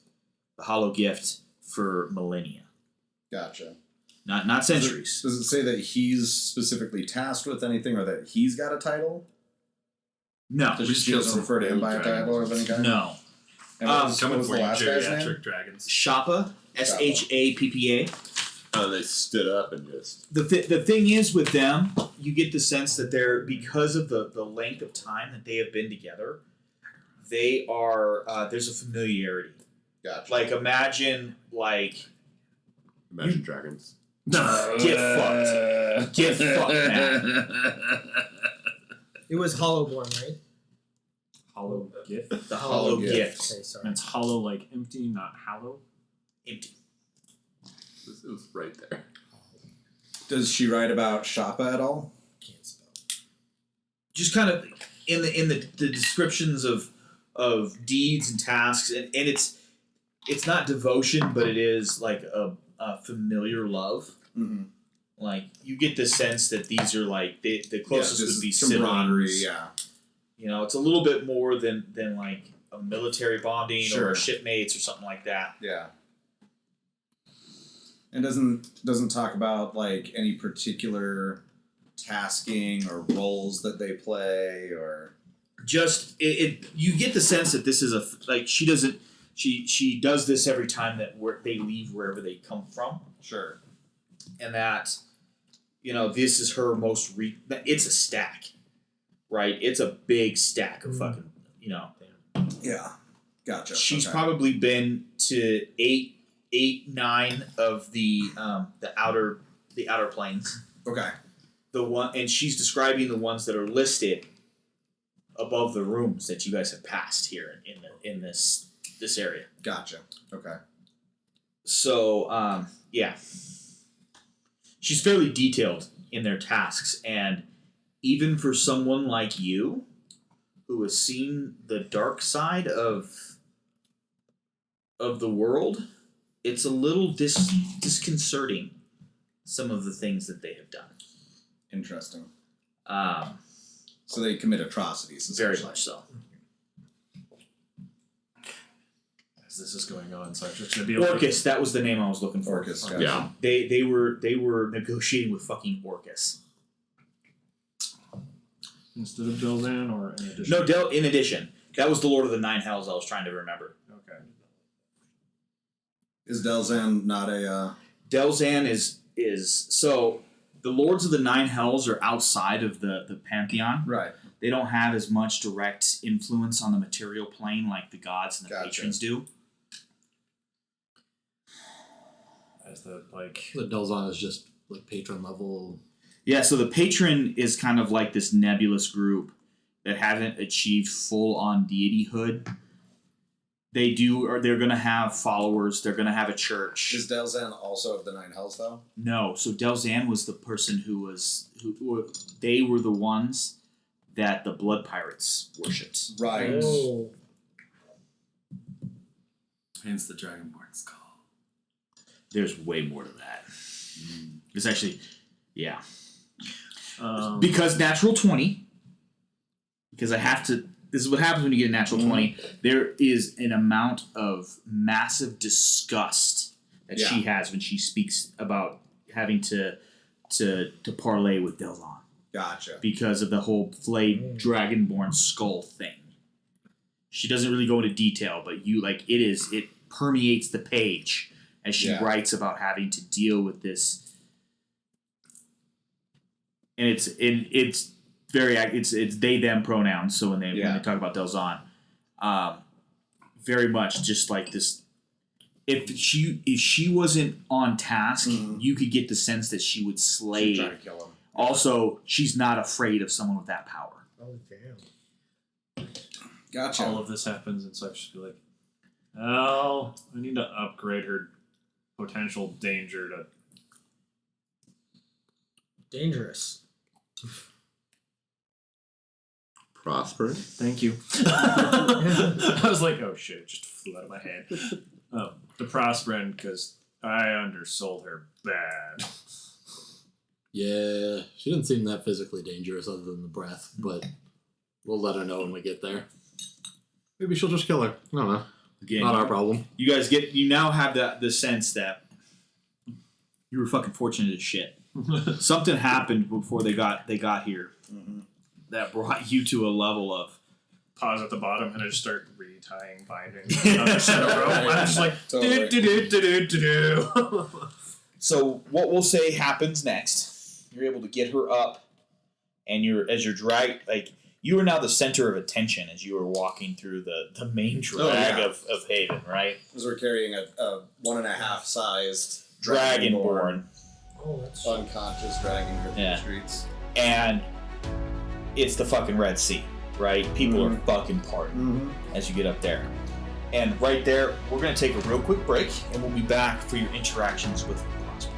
for millennia, Gotcha. not centuries. Does it say that he's specifically tasked with anything, or that he's got a title? No, She doesn't refer to him by a title of any kind. no. And what was Coming the for you, last guy's name? geriatric dragons. Shappa, Shappa. They stood up and just. The thing is with them, you get the sense that they're, because of the length of time that they have been together, they are there's a familiarity. Gotcha. Like imagine Dragons. Get fucked, man. It was Hollowborn, right? Hollow gift. The Hollow Gift. Okay, sorry. And it's hollow like empty, not hollow. Empty. It was right there. Does she write about Shappa at all? Can't spell. Just kind of in the descriptions of deeds and tasks, and it's not devotion, but it is like a familiar love. Mm-hmm. Like you get the sense that these are like the closest would be camaraderie. siblings. Yeah. You know, it's a little bit more than like a military bonding Sure. or shipmates or something like that. Yeah. And doesn't talk about like any particular tasking or roles that they play, or Just you get the sense that this is she does this every time that they leave wherever they come from. sure. And that, this is her most it's a stack, right? It's a big stack of fucking, Yeah. Gotcha. She's Okay. probably been to 9 of the outer planes. Okay. And she's describing the ones that are listed above the rooms that you guys have passed here in this area. Gotcha. Okay. So yeah, she's fairly detailed in their tasks, and even for someone like you, who has seen the dark side of the world, it's a little disconcerting, some of the things that they have done. Interesting. So they commit atrocities. Very essentially. much so. As this is going on, so I'm just gonna be Orcus, that was the name I was looking for. Orcus. Okay. Gotcha. Yeah. They were negotiating with fucking Orcus. instead of Delzan, or in addition. No, in addition. That was the Lord of the Nine Hells I was trying to remember. Okay. Is Delzan not a? Delzan is so the Lords of the Nine Hells are outside of the Pantheon. Right. They don't have as much direct influence on the material plane like the gods and the Gotcha. patrons do. As the The Delzon is just like patron level. Yeah, so the patron is kind of like this nebulous group that haven't achieved full-on deityhood. They're going to have followers. They're going to have a church. Is Delzan also of the Nine Hells though? No, so Delzan was the person who they were the ones that the Blood Pirates worshipped. Right. Oh. Hence the Dragonborn's call. There's way more to that. It's actually, yeah. Um, Because natural 20, because I have to, this is what happens when you get a natural 20, there is an amount of massive disgust that she has when she speaks about having to parlay with Delzon. Gotcha. Because of the whole flayed dragonborn skull thing. She doesn't really go into detail, but it permeates the page as she writes about having to deal with this. And it's they them pronouns. So when they talk about Delzan, very much just like this. If she wasn't on task, you could get the sense that she would slay. She'd try to kill him. Also, she's not afraid of someone with that power. Oh damn. Gotcha. all of this happens, and so I just be like, "Oh, I need to upgrade her potential danger to." Dangerous. Prosper. Thank you. I was like, oh shit, it just flew out of my head. The Prosperin, because I undersold her bad. Yeah, she didn't seem that physically dangerous other than the breath, but we'll let her know when we get there. Maybe she'll just kill her. I don't know. Again, Not our problem. You guys you now have the sense that you were fucking fortunate as shit. Something happened before they got here that brought you to a level of Pause at the bottom and I just start retying, binding another set of rope. I'm just like, Totally. do. So what we'll say happens next. You're able to get her up, and you're dragged, like you are now the center of attention as you are walking through the main drag of Haven, right? Because we're carrying a 1.5 sized Dragonborn. Oh, that's unconscious dragon through Yeah. the streets. And it's the fucking Red Sea, right? People are fucking partying as you get up there. And right there, we're going to take a real quick break, and we'll be back for your interactions with Prosper.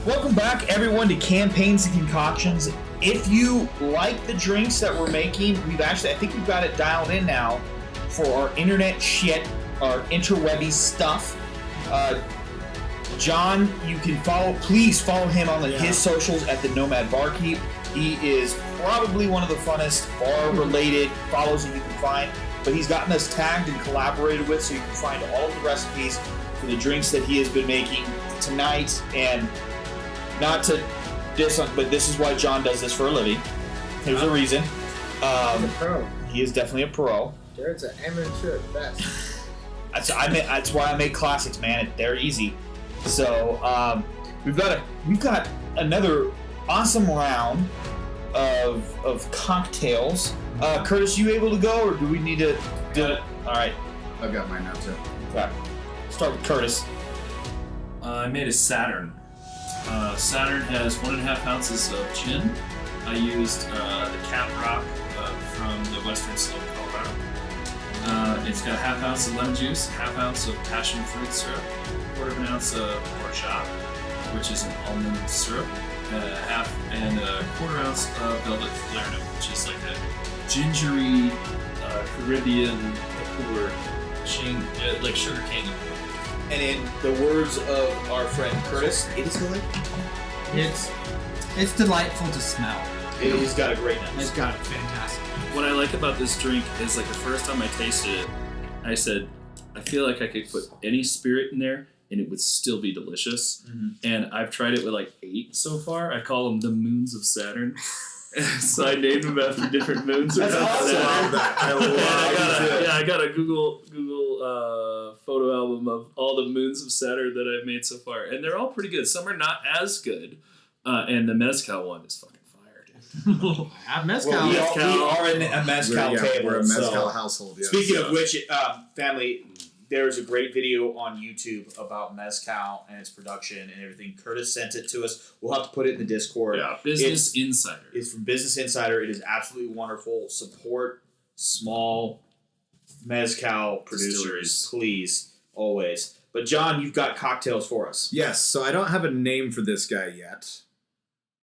Welcome back, everyone, to Campaigns and Concoctions. If you like the drinks that we're making, I think we've got it dialed in now for our internet shit, our interwebby stuff. John, you can please follow him on his socials at the Nomad Barkeep. He is probably one of the funnest bar-related follows that you can find, but he's gotten us tagged and collaborated with, so you can find all of the recipes for the drinks that he has been making tonight. And not to diss on, but this is why John does this for a living. There's a reason. a pro. He is definitely a pro. Jared's an amateur at best. That's why I make classics, man. They're easy. So we've got another awesome round of cocktails. Curtis, you able to go, or do we need to do it? All right. I've got mine now too. Okay. Start with Curtis. I made a Saturn. Saturn has 1.5 ounces of gin. I used the Cap Rock from the Western Slope, Colorado. It's got 1/2 ounce of lemon juice, 1/2 ounce of passion fruit syrup, 1/4 ounce of Orgeat, which is an almond syrup, and a 1/4 ounce of Velvet Falernum, which is like a gingery Caribbean liqueur, like sugar cane liqueur. And in the words of our friend Curtis, it is good. It's delightful to smell. It has got a great nose. It's got a fantastic. What I like about this drink is, like, the first time I tasted it, I said, I feel like I could put any spirit in there and it would still be delicious. And I've tried it with like 8 so far. I call them the moons of Saturn. So I named them after different moons. That's awesome. I love that. I love that. I got a Google photo album of all the moons of Saturn that I've made so far, and they're all pretty good. Some are not as good, and the mezcal one is fucking fire, dude. I have mezcal. Well, we are in a mezcal table. We're a mezcal so. household. Yes. Speaking of which, family, there's a great video on YouTube about mezcal and its production and everything. Curtis sent it to us. We'll have to put it in the Discord. Yeah, Business Insider. It's from Business Insider. It is absolutely wonderful. Support small mezcal producers, please, always. But John, you've got cocktails for us. Yes. So I don't have a name for this guy yet.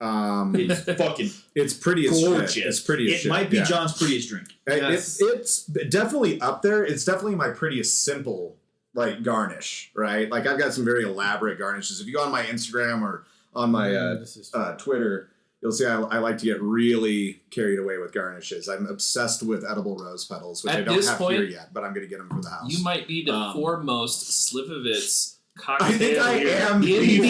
It's fucking it's pretty as gorgeous. shit. It's pretty as It shit. might be yeah. John's prettiest drink. It's definitely up there. It's definitely my prettiest simple like garnish, right? Like I've got some very elaborate garnishes. If you go on my Instagram or on my Twitter, you'll see I like to get really carried away with garnishes. I'm obsessed with edible rose petals, which At I don't this have point, here yet, but I'm going to get them for the house. You might be the foremost Slivovitz cocktail. I think I am in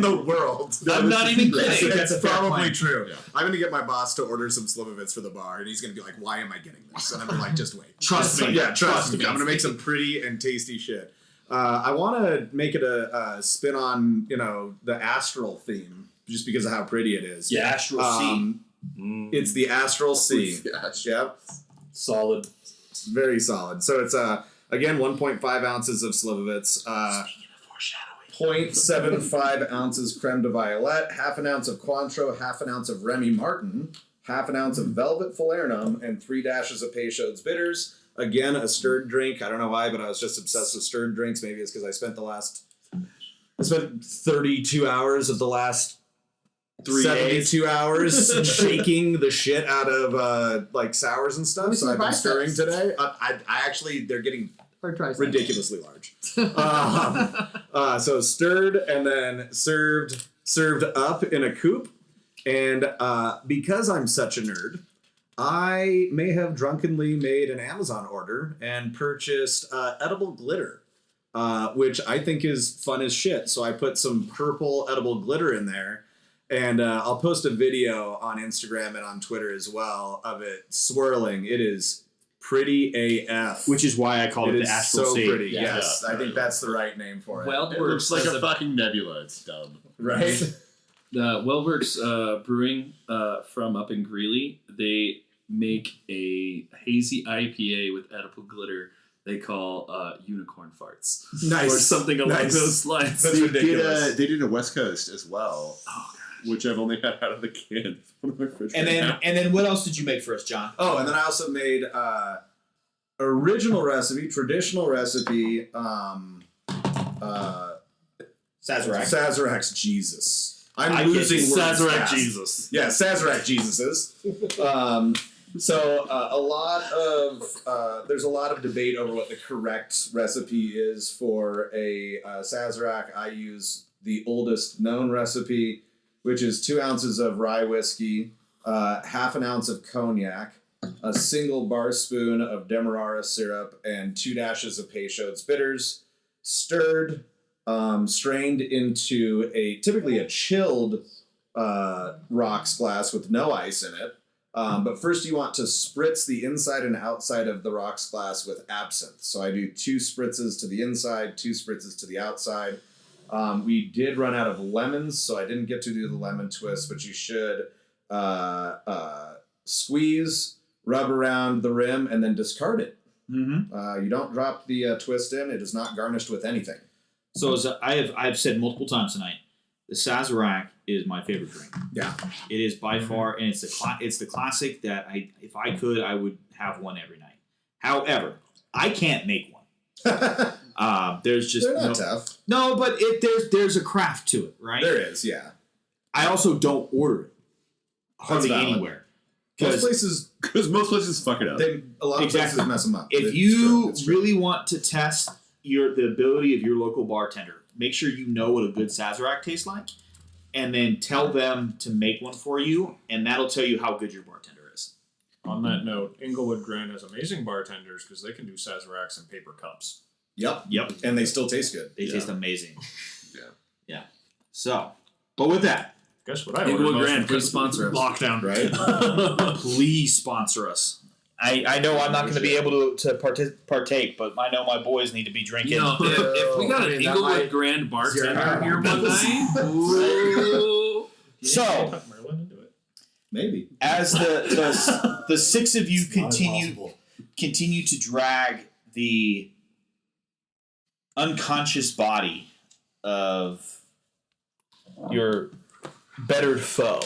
the world. I'm not even kidding. It's probably true. Yeah. I'm going to get my boss to order some Slivovitz for the bar, and he's going to be like, "Why am I getting this?" And I'm gonna be like, "Just wait, Trust me. Yeah, trust me. I'm going to make some pretty and tasty shit." I want to make it a spin on the astral theme, just because of how pretty it is. Yeah, Astral Sea. It's the Astral Sea. Yep. Solid. It's very solid. So it's again 1.5 ounces of Slivovitz. 0.75 ounces creme de violet, 1/2 ounce of Cointreau, 1/2 ounce of Remy Martin, half an ounce of Velvet Falernum, and 3 dashes of Peychaud's Bitters. Again, a stirred drink. I don't know why, but I was just obsessed with stirred drinks. Maybe it's because I spent 32 hours of the last 72 hours shaking the shit out of like sours and stuff. So I've been stirring today. I actually, they're getting ridiculously large. So stirred and then served up in a coupe. And because I'm such a nerd, I may have drunkenly made an Amazon order and purchased edible glitter, which I think is fun as shit. So I put some purple edible glitter in there, and I'll post a video on Instagram and on Twitter as well of it swirling. It is pretty AF. Which is why I called it the is Astral so State. pretty. Yes, I think that's the right name for it. It looks like a fucking nebula. It's dumb. Right? Wellworks Brewing from up in Greeley, they make a hazy IPA with edible glitter they call unicorn farts. Nice. Or something along Nice. those lines. That's ridiculous. They did a West Coast as well, which I've only had out of the can. And then what else did you make for us, John? Oh, and then I also made original recipe, traditional recipe, Sazerac Jesus. I'm losing words Sazerac fast. Jesus. Yeah, Sazerac Jesuses. There's a lot of debate over what the correct recipe is for a Sazerac. I use the oldest known recipe, which is 2 ounces of rye whiskey, half an ounce of cognac, a single bar spoon of Demerara syrup, and 2 dashes of Peychaud's bitters, stirred, strained into typically a chilled rocks glass with no ice in it. But first you want to spritz the inside and outside of the rocks glass with absinthe. So I do 2 spritzes to the inside, 2 spritzes to the outside. We did run out of lemons, so I didn't get to do the lemon twist, but you should squeeze, rub around the rim, and then discard it. Mm-hmm. You don't drop the twist in. It is not garnished with anything. So as I've said multiple times tonight, the Sazerac is my favorite drink. Yeah, it is by far, and it's the classic that if I could, I would have one every night. However, I can't make one. There's just they're not tough. No, but there's a craft to it, right? There is, yeah. I also don't order it hardly valid. anywhere. Because most places fuck it up. A lot of places mess them up. If you really want to test the ability of your local bartender, make sure you know what a good Sazerac tastes like, and then tell them to make one for you, and that'll tell you how good your bartender is. On that note, Inglewood Grand has amazing bartenders because they can do Sazeracs in paper cups. Yep. Yep. And they still taste good. They taste amazing. Yeah. So, but with that, guess what I ordered? Inglewood Grand, please sponsor us. Lockdown, right? Please sponsor us. I know I'm not going to be able to partake, but I know my boys need to be drinking. You know, if we got an Inglewood Grand bartender here one night, ooh. So, maybe as the 6 of you continue to drag the unconscious body of your bettered foe,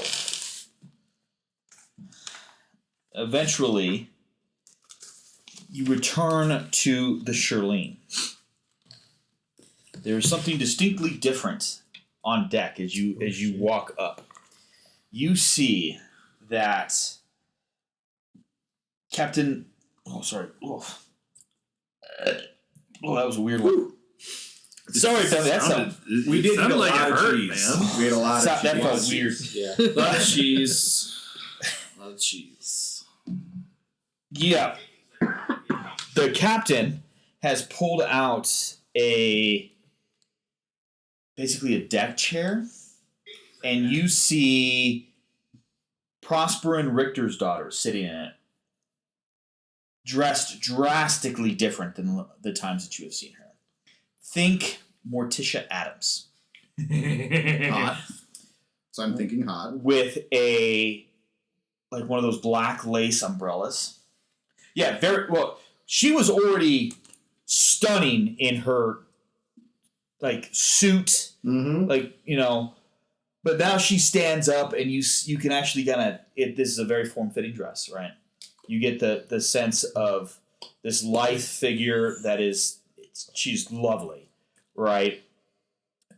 eventually you return to the Shirlene. There is something distinctly different on deck as you walk up. You see that Captain... Oh, sorry. Oh, that was a weird one. Sorry, Tommy. We did eat a like lot it of hurt, cheese. man. We ate a lot of cheese. That felt weird. Yeah. A lot of cheese. A lot of cheese. Yeah. The captain has pulled out basically a deck chair, and you see Prosper and Richter's daughter sitting in it, dressed drastically different than the times that you have seen her. Think Morticia Adams. Hot. So I'm thinking hot. With one of those black lace umbrellas. Yeah, very well. She was already stunning in her suit, But now she stands up, and you can actually kind of this is a very form-fitting dress, right? You get the sense of this lithe figure that she's lovely, right?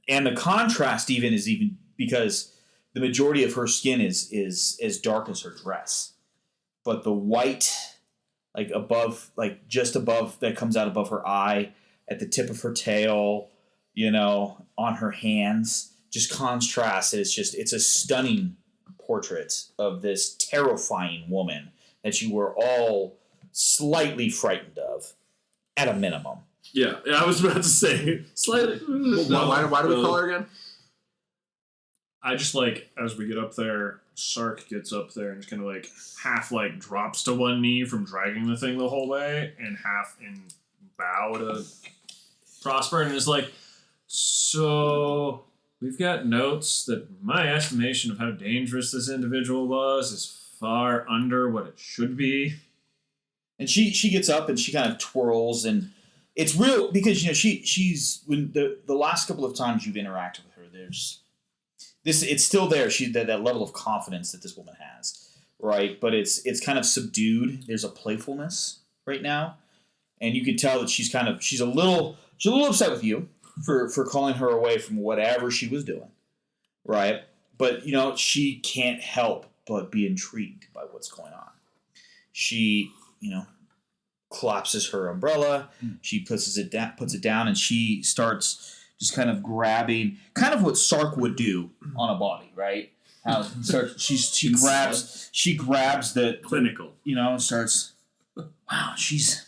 And the contrast is even because the majority of her skin is as dark as her dress, but the white, like above, like just above, that comes out above her eye, at the tip of her tail, on her hands, just contrasts. It's a stunning portrait of this terrifying woman that you were all slightly frightened of, at a minimum. Yeah, I was about to say slightly. Why do we call her again? I just as we get up there, Sark gets up there and just kind of half drops to one knee from dragging the thing the whole way, and half in bow to Prosper, and is like, so we've got notes that my estimation of how dangerous this individual was is far under what it should be. And she gets up and she kind of twirls, and it's real because she's when the last couple of times you've interacted with her, there's this, it's still there. That level of confidence that this woman has, right? But it's kind of subdued. There's a playfulness right now, and you can tell that she's a little upset with you for calling her away from whatever she was doing, right? But she can't help but be intrigued by what's going on. She collapses her umbrella. She puts it down, and she starts just kind of grabbing, kind of what Sark would do on a body, right? How she grabs the clinical, and starts. Wow, she's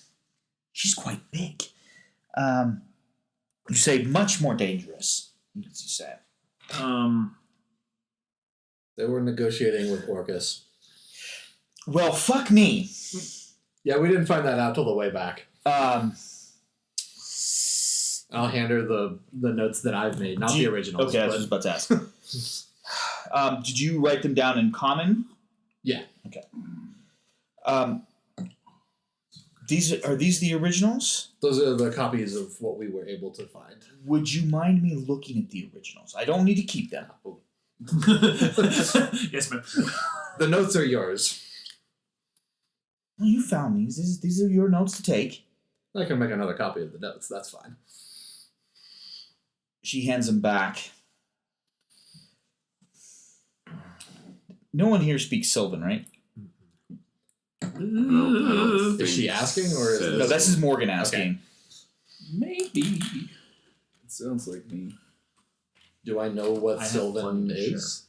quite big. You say much more dangerous. As you said. They were negotiating with Orcus. Well, fuck me. Yeah, we didn't find that out till the way back. I'll hand her the notes that I've made, not the originals. Okay, I was just about to ask. Did you write them down in common? Yeah. Okay. Are these the originals? Those are the copies of what we were able to find. Would you mind me looking at the originals? I don't need to keep them. Yes, ma'am. The notes are yours. Well, you found these. These are your notes to take. I can make another copy of the notes. That's fine. She hands them back. No one here speaks Sylvan, right? Is she asking, or is no? This is Morgan asking. Okay. Maybe. It sounds like me. Do I know what Sylvan is?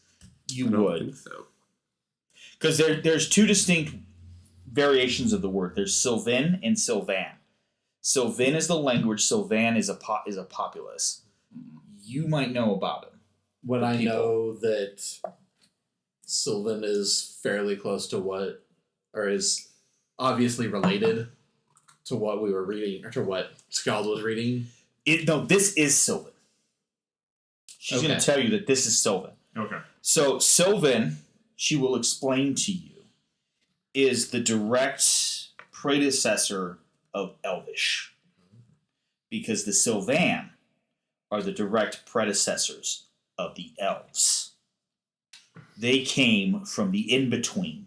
You I don't would. think so. Because there's two distinct variations of the word. There's Sylvan and Sylvan. Sylvan is the language. Sylvan is a populace. You might know about it. Would I know that Sylvan is fairly close to what, or is obviously related to what we were reading, or to what Skald was reading? No, this is Sylvan. She's going to tell you that this is Sylvan. Okay. So Sylvan, she will explain to you, is the direct predecessor of Elvish. Because the Sylvan are the direct predecessors of the Elves. They came from the in-between.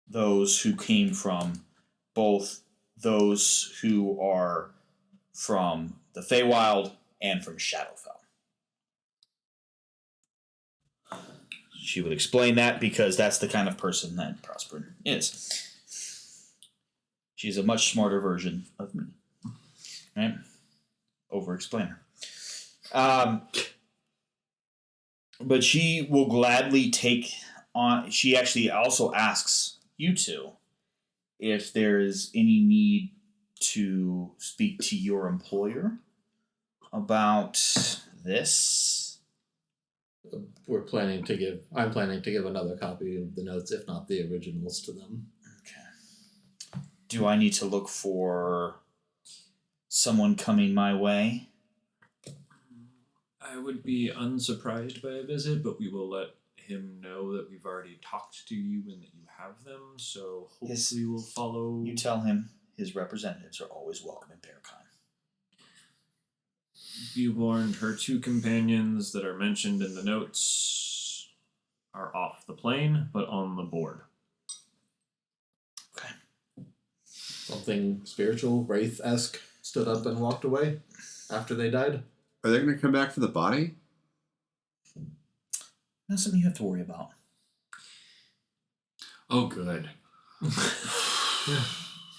Those who came from both those who are from the Feywild and from Shadowfell. She would explain that because that's the kind of person that Prosper is. She's a much smarter version of me. Right? Over-explainer. But she will gladly take on... She actually also asks you two if there is any need to speak to your employer about this. I'm planning to give another copy of the notes, if not the originals, to them. Okay. Do I need to look for someone coming my way? I would be unsurprised by a visit, but we will let him know that we've already talked to you and that you have them, so hopefully we'll follow. You tell him his representatives are always welcome in Paragon. Beavorn, her 2 companions that are mentioned in the notes are off the plane, but on the board. Something spiritual, wraith-esque, stood up and walked away after they died. Are they going to come back for the body? Not something you have to worry about. Oh, good.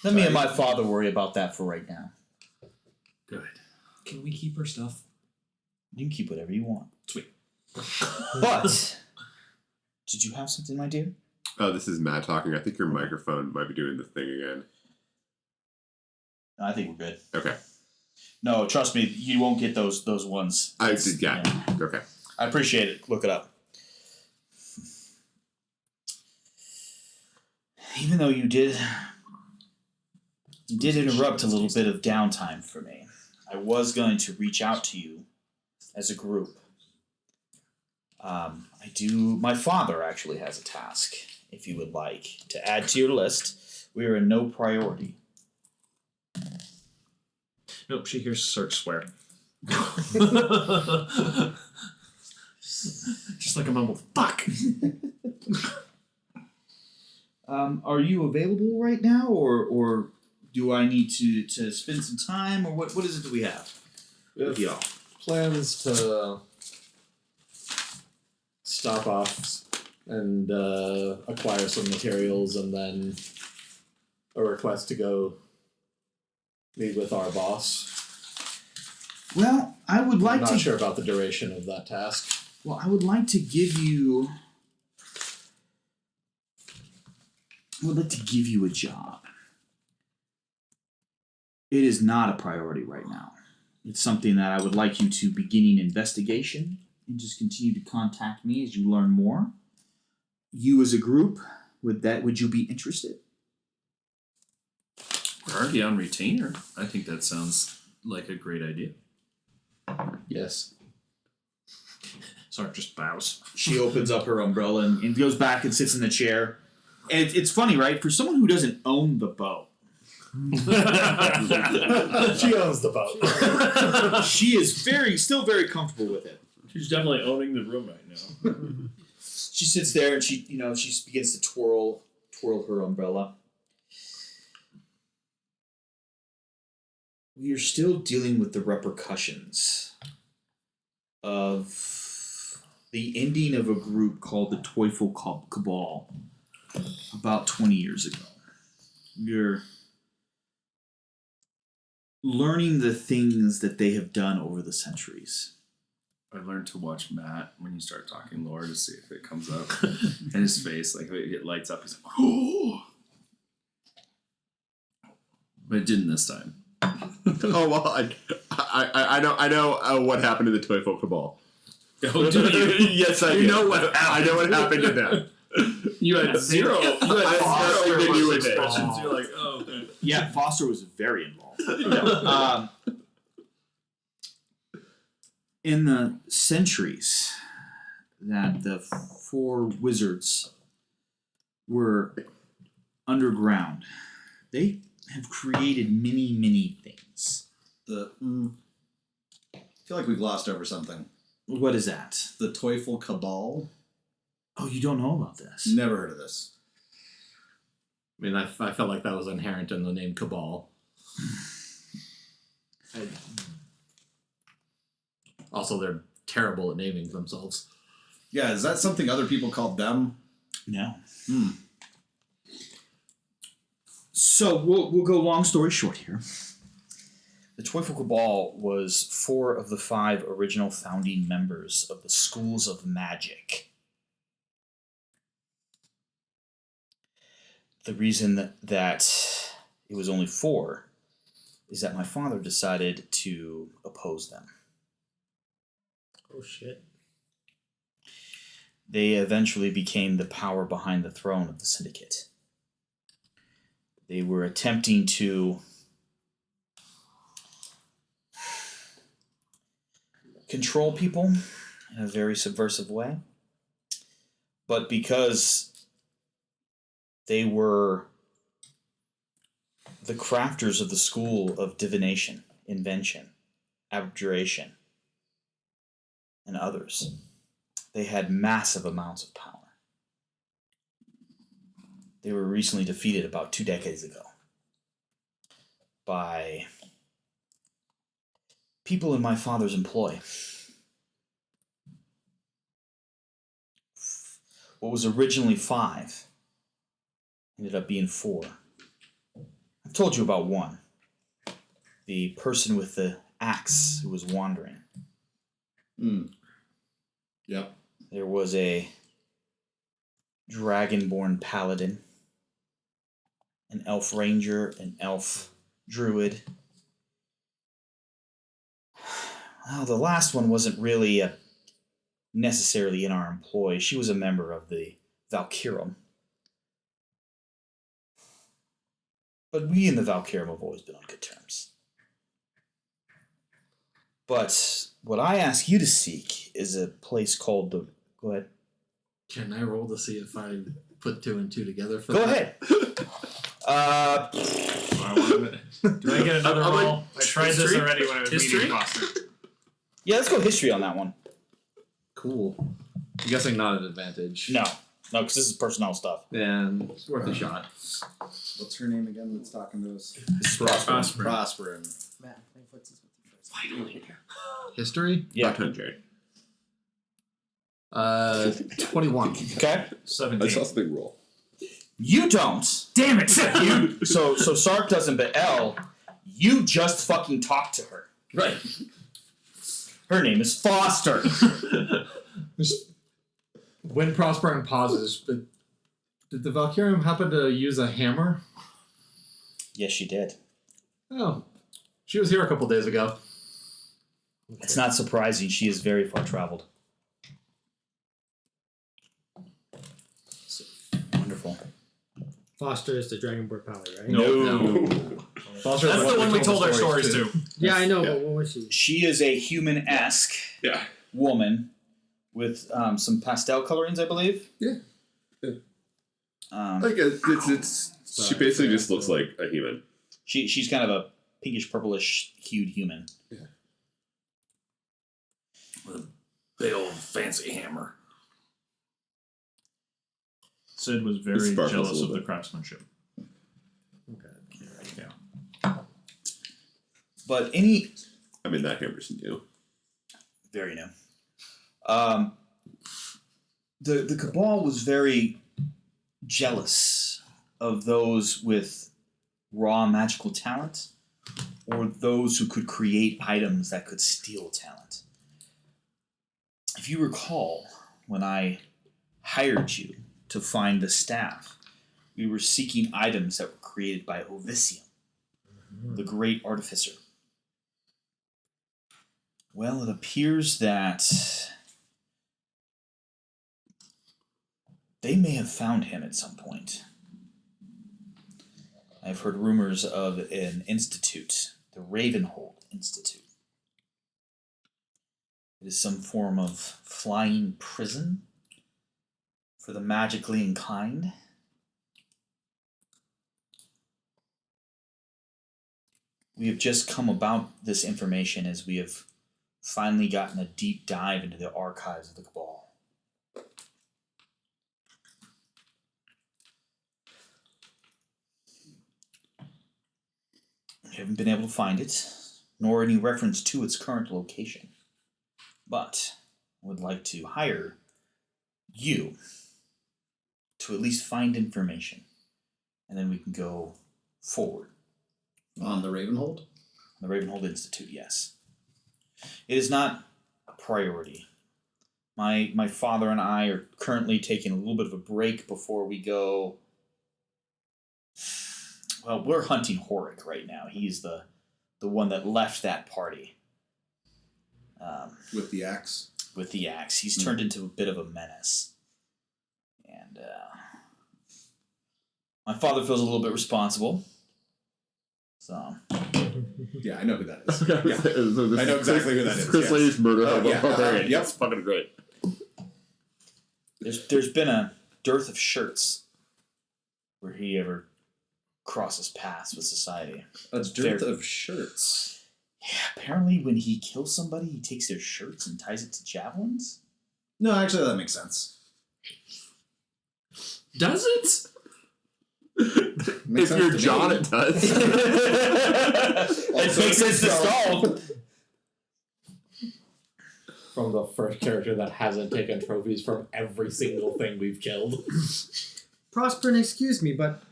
Let me and my father worry about that for right now. Good. Can we keep her stuff? You can keep whatever you want. Sweet. But did you have something, my dear? Oh, this is Matt talking. I think your microphone might be doing the thing again. No, I think we're good. Okay. No, trust me, you won't get those ones. I did, yeah. Okay. I appreciate it. Look it up. Even though you did interrupt a little bit of downtime for me, I was going to reach out to you as a group. My father actually has a task, if you would like, to add to your list. We are a no priority. Nope, she hears Cirque swear. Just like a mumble, fuck! Are you available right now, or do I need to spend some time, or what is it that we have? With y'all? Plans to stop off and acquire some materials, and then a request to go meet with our boss. Well, I would like I'm to. not sure about the duration of that task. Well, I would like to give you. I would like to give you a job. It is not a priority right now. It's something that I would like you to begin an investigation and just continue to contact me as you learn more. You as a group, would you be interested? We're already on retainer. I think that sounds like a great idea. Yes. Sark just bows. She opens up her umbrella and goes back and sits in the chair. And it's funny, right? For someone who doesn't own the boat. She owns the boat. She is still very comfortable with it. She's definitely owning the room right now. She sits there and she begins to twirl her umbrella. We are still dealing with the repercussions of the ending of a group called the Teufel Cabal about 20 years ago. We're learning the things that they have done over the centuries. I learned to watch Matt when you start talking lore to see if it comes up. And his face, like it lights up. He's like, oh! But it didn't this time. Oh well, I know what happened to the Teufel Cabal. Oh, do you? Yes, I do. know what happened. I know what happened to them. You had zero. You had Foster zero knew it. expressions. You're like, oh, okay. Yeah, Foster was very involved. In the centuries that the 4 wizards were underground, they have created many, many things. I feel like we've glossed over something. What is that? The Teufel Cabal. Oh, you don't know about this? Never heard of this. I mean, I felt like that was inherent in the name Cabal. Also, they're terrible at naming themselves. Yeah, is that something other people called them? No. So we'll go long story short here. The Teufel Cabal was 4 of the 5 original founding members of the schools of magic. The reason that it was only 4 is that my father decided to oppose them. Oh shit. They eventually became the power behind the throne of the Syndicate. They were attempting to control people in a very subversive way. But because they were the crafters of the school of divination, invention, Abjuration, and others. They had massive amounts of power. They were recently defeated about 2 decades ago by people in my father's employ. What was originally 5 ended up being 4. I've told you about one. The person with the axe who was wandering. Yep. There was a dragonborn paladin, an elf ranger, an elf druid. Well, the last one wasn't really necessarily in our employ. She was a member of the Valkyrum. But we and the Valkyrum have always been on good terms. But what I ask you to seek is a place called the... Go ahead. Can I roll to see if I put 2 and 2 together for Go that? ahead. Do I get another I'm roll? like, I tried this history? already when I was History? meeting Foster. Yeah, let's go history on that one. Cool. I'm guessing not an advantage. No, because this is personnel stuff. And it's worth a shot. What's her name again that's talking to us? This is Prosper. Prosperin. Man, playing footsies with you first. History? Yeah. 21. Okay. 17. I saw something roll. You don't. Damn it! You. So Sark doesn't, but Elle, you just fucking talked to her. Right. Her name is Foster. When Prosperin pauses, but did the Valkyrium happen to use a hammer? Yes, she did. Oh. She was here a couple days ago. It's not surprising. She is very far traveled. Wonderful. Foster is the Dragonborn Pally, right? No. Foster That's the one we told our stories to. Yeah, I know, but what was she? She is a human-esque woman with some pastel colorings, I believe. Yeah. Um, Like it's she basically just looks like a human. she's kind of a pinkish purplish hued human. With a big old fancy hammer. Sid was It very sparkles a jealous little of the bit. craftsmanship. But any I mean, that hammer's new. very new. The Cabal was very jealous of those with raw magical talent or those who could create items that could steal talent. If you recall, when I hired you to find the staff, we were seeking items that were created by Ovisium, the great artificer. Well, it appears that they may have found him at some point. I've heard rumors of an institute, the Ravenhold Institute. It is some form of flying prison for the magically inclined. We have just come about this information as we have finally gotten a deep dive into the archives of the Cabal. We haven't been able to find it, nor any reference to its current location. But I would like to hire you to at least find information, and then we can go forward. On the Ravenhold? The Ravenhold Institute, yes. It is not a priority. My father and I are currently taking a little bit of a break before we go. Well, we're hunting Horik right now. He's the one that left that party. With the axe? With the axe. He's turned into a bit of a menace. And my father feels a little bit responsible. So. Yeah, I know who that is. Okay. Yeah. So this I know is exactly who that is. Chris yes. Lady's murder Oh, of yeah. a barbarian. Yep. It's fucking great. There's been a dearth of shirts where he ever crosses paths with society. A dearth of shirts. Yeah, apparently when he kills somebody, he takes their shirts and ties it to javelins. No, actually, that makes sense. Does it? Makes If sense you're to John, me. it does. It makes sense to Skull. From the first character that hasn't taken trophies from every single thing we've killed. Prosper and excuse me, but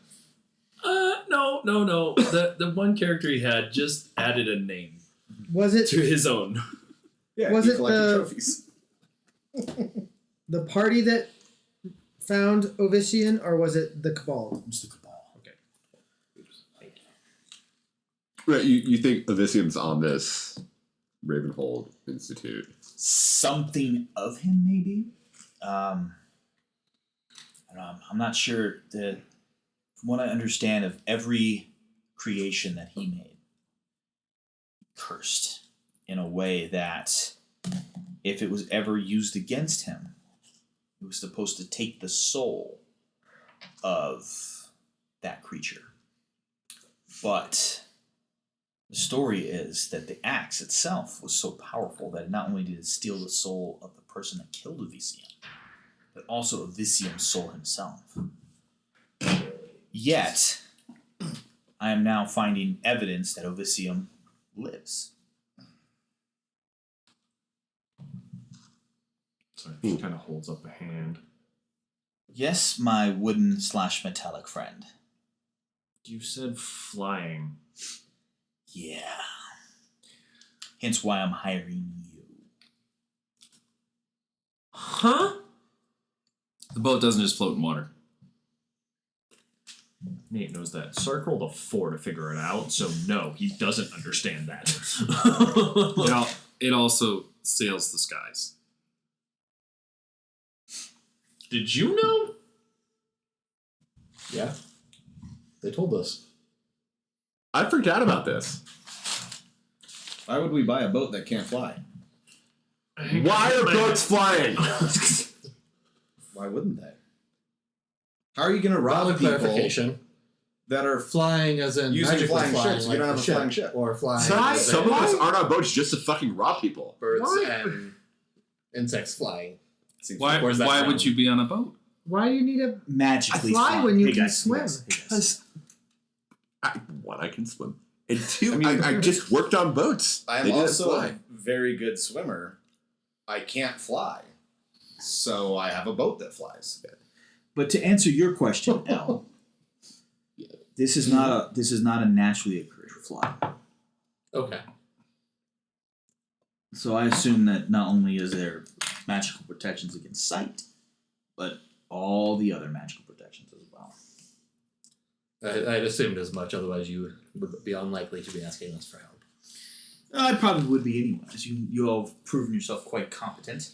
No. The one character he had just added a name was it to his own. Yeah, Was he it collected the- trophies. the party that found Ovician, or was it the Cabal? It's the Cabal. Okay. Right, you think Elysium's on this Ravenhold Institute? Something of him, maybe. I don't know, I'm not sure. From what I understand of every creation that he made, cursed in a way that if it was ever used against him, it was supposed to take the soul of that creature. But the story is that the axe itself was so powerful that not only did it steal the soul of the person that killed Ovicium, but also Ovicium's soul himself. Yet, I am now finding evidence that Ovicium lives. So he kind of holds up a hand. Yes, my wooden/metallic friend. You said flying. Yeah. Hence why I'm hiring you. Huh? The boat doesn't just float in water. Nate knows that. Circle the 4 to figure it out, so no, he doesn't understand that. It also sails the skies. Did you know? Yeah. They told us. I forgot about this. Why would we buy a boat that can't fly? Why are boats flying? Why wouldn't they? How are you going to rob Valid people clarification. that are Flying as in using magically flying flying ships? like You don't have the a ship, flying ship. or flying as Some in of us aren't on boats just to fucking rob people. birds Why? and insects flying. Why Where's that would found? you be on a boat? Why do you need a Magically fly when you Hey can guys, swim? hey guys. Because one, I can swim, and two, I mean- I just worked on boats. I am They didn't also fly. a very good swimmer. I can't fly. So I have a boat that flies. But to answer your question, L, this is not a naturally occurring fly. Okay. So I assume that not only is there magical protections against sight, but all the other magical protections as well. I'd assumed as much, otherwise you would be unlikely to be asking us for help. I probably would be anyways. You all have proven yourself quite competent.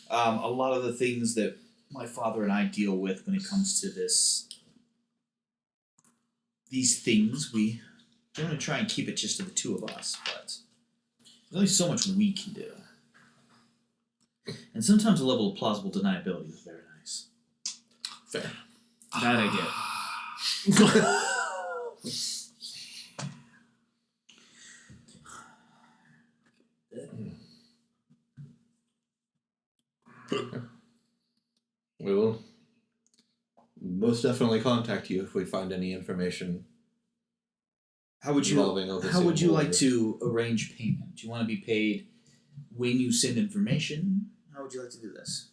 A lot of the things that my father and I deal with when it comes to these things, we generally try and keep it just to the two of us, but there's only so much we can do. And sometimes a level of plausible deniability is very nice. Fair. That I get. We will most definitely contact you if we find any information. How would involving you Ovicium like warriors. to arrange payment? Do you want to be paid when you send information? How would you like to do this?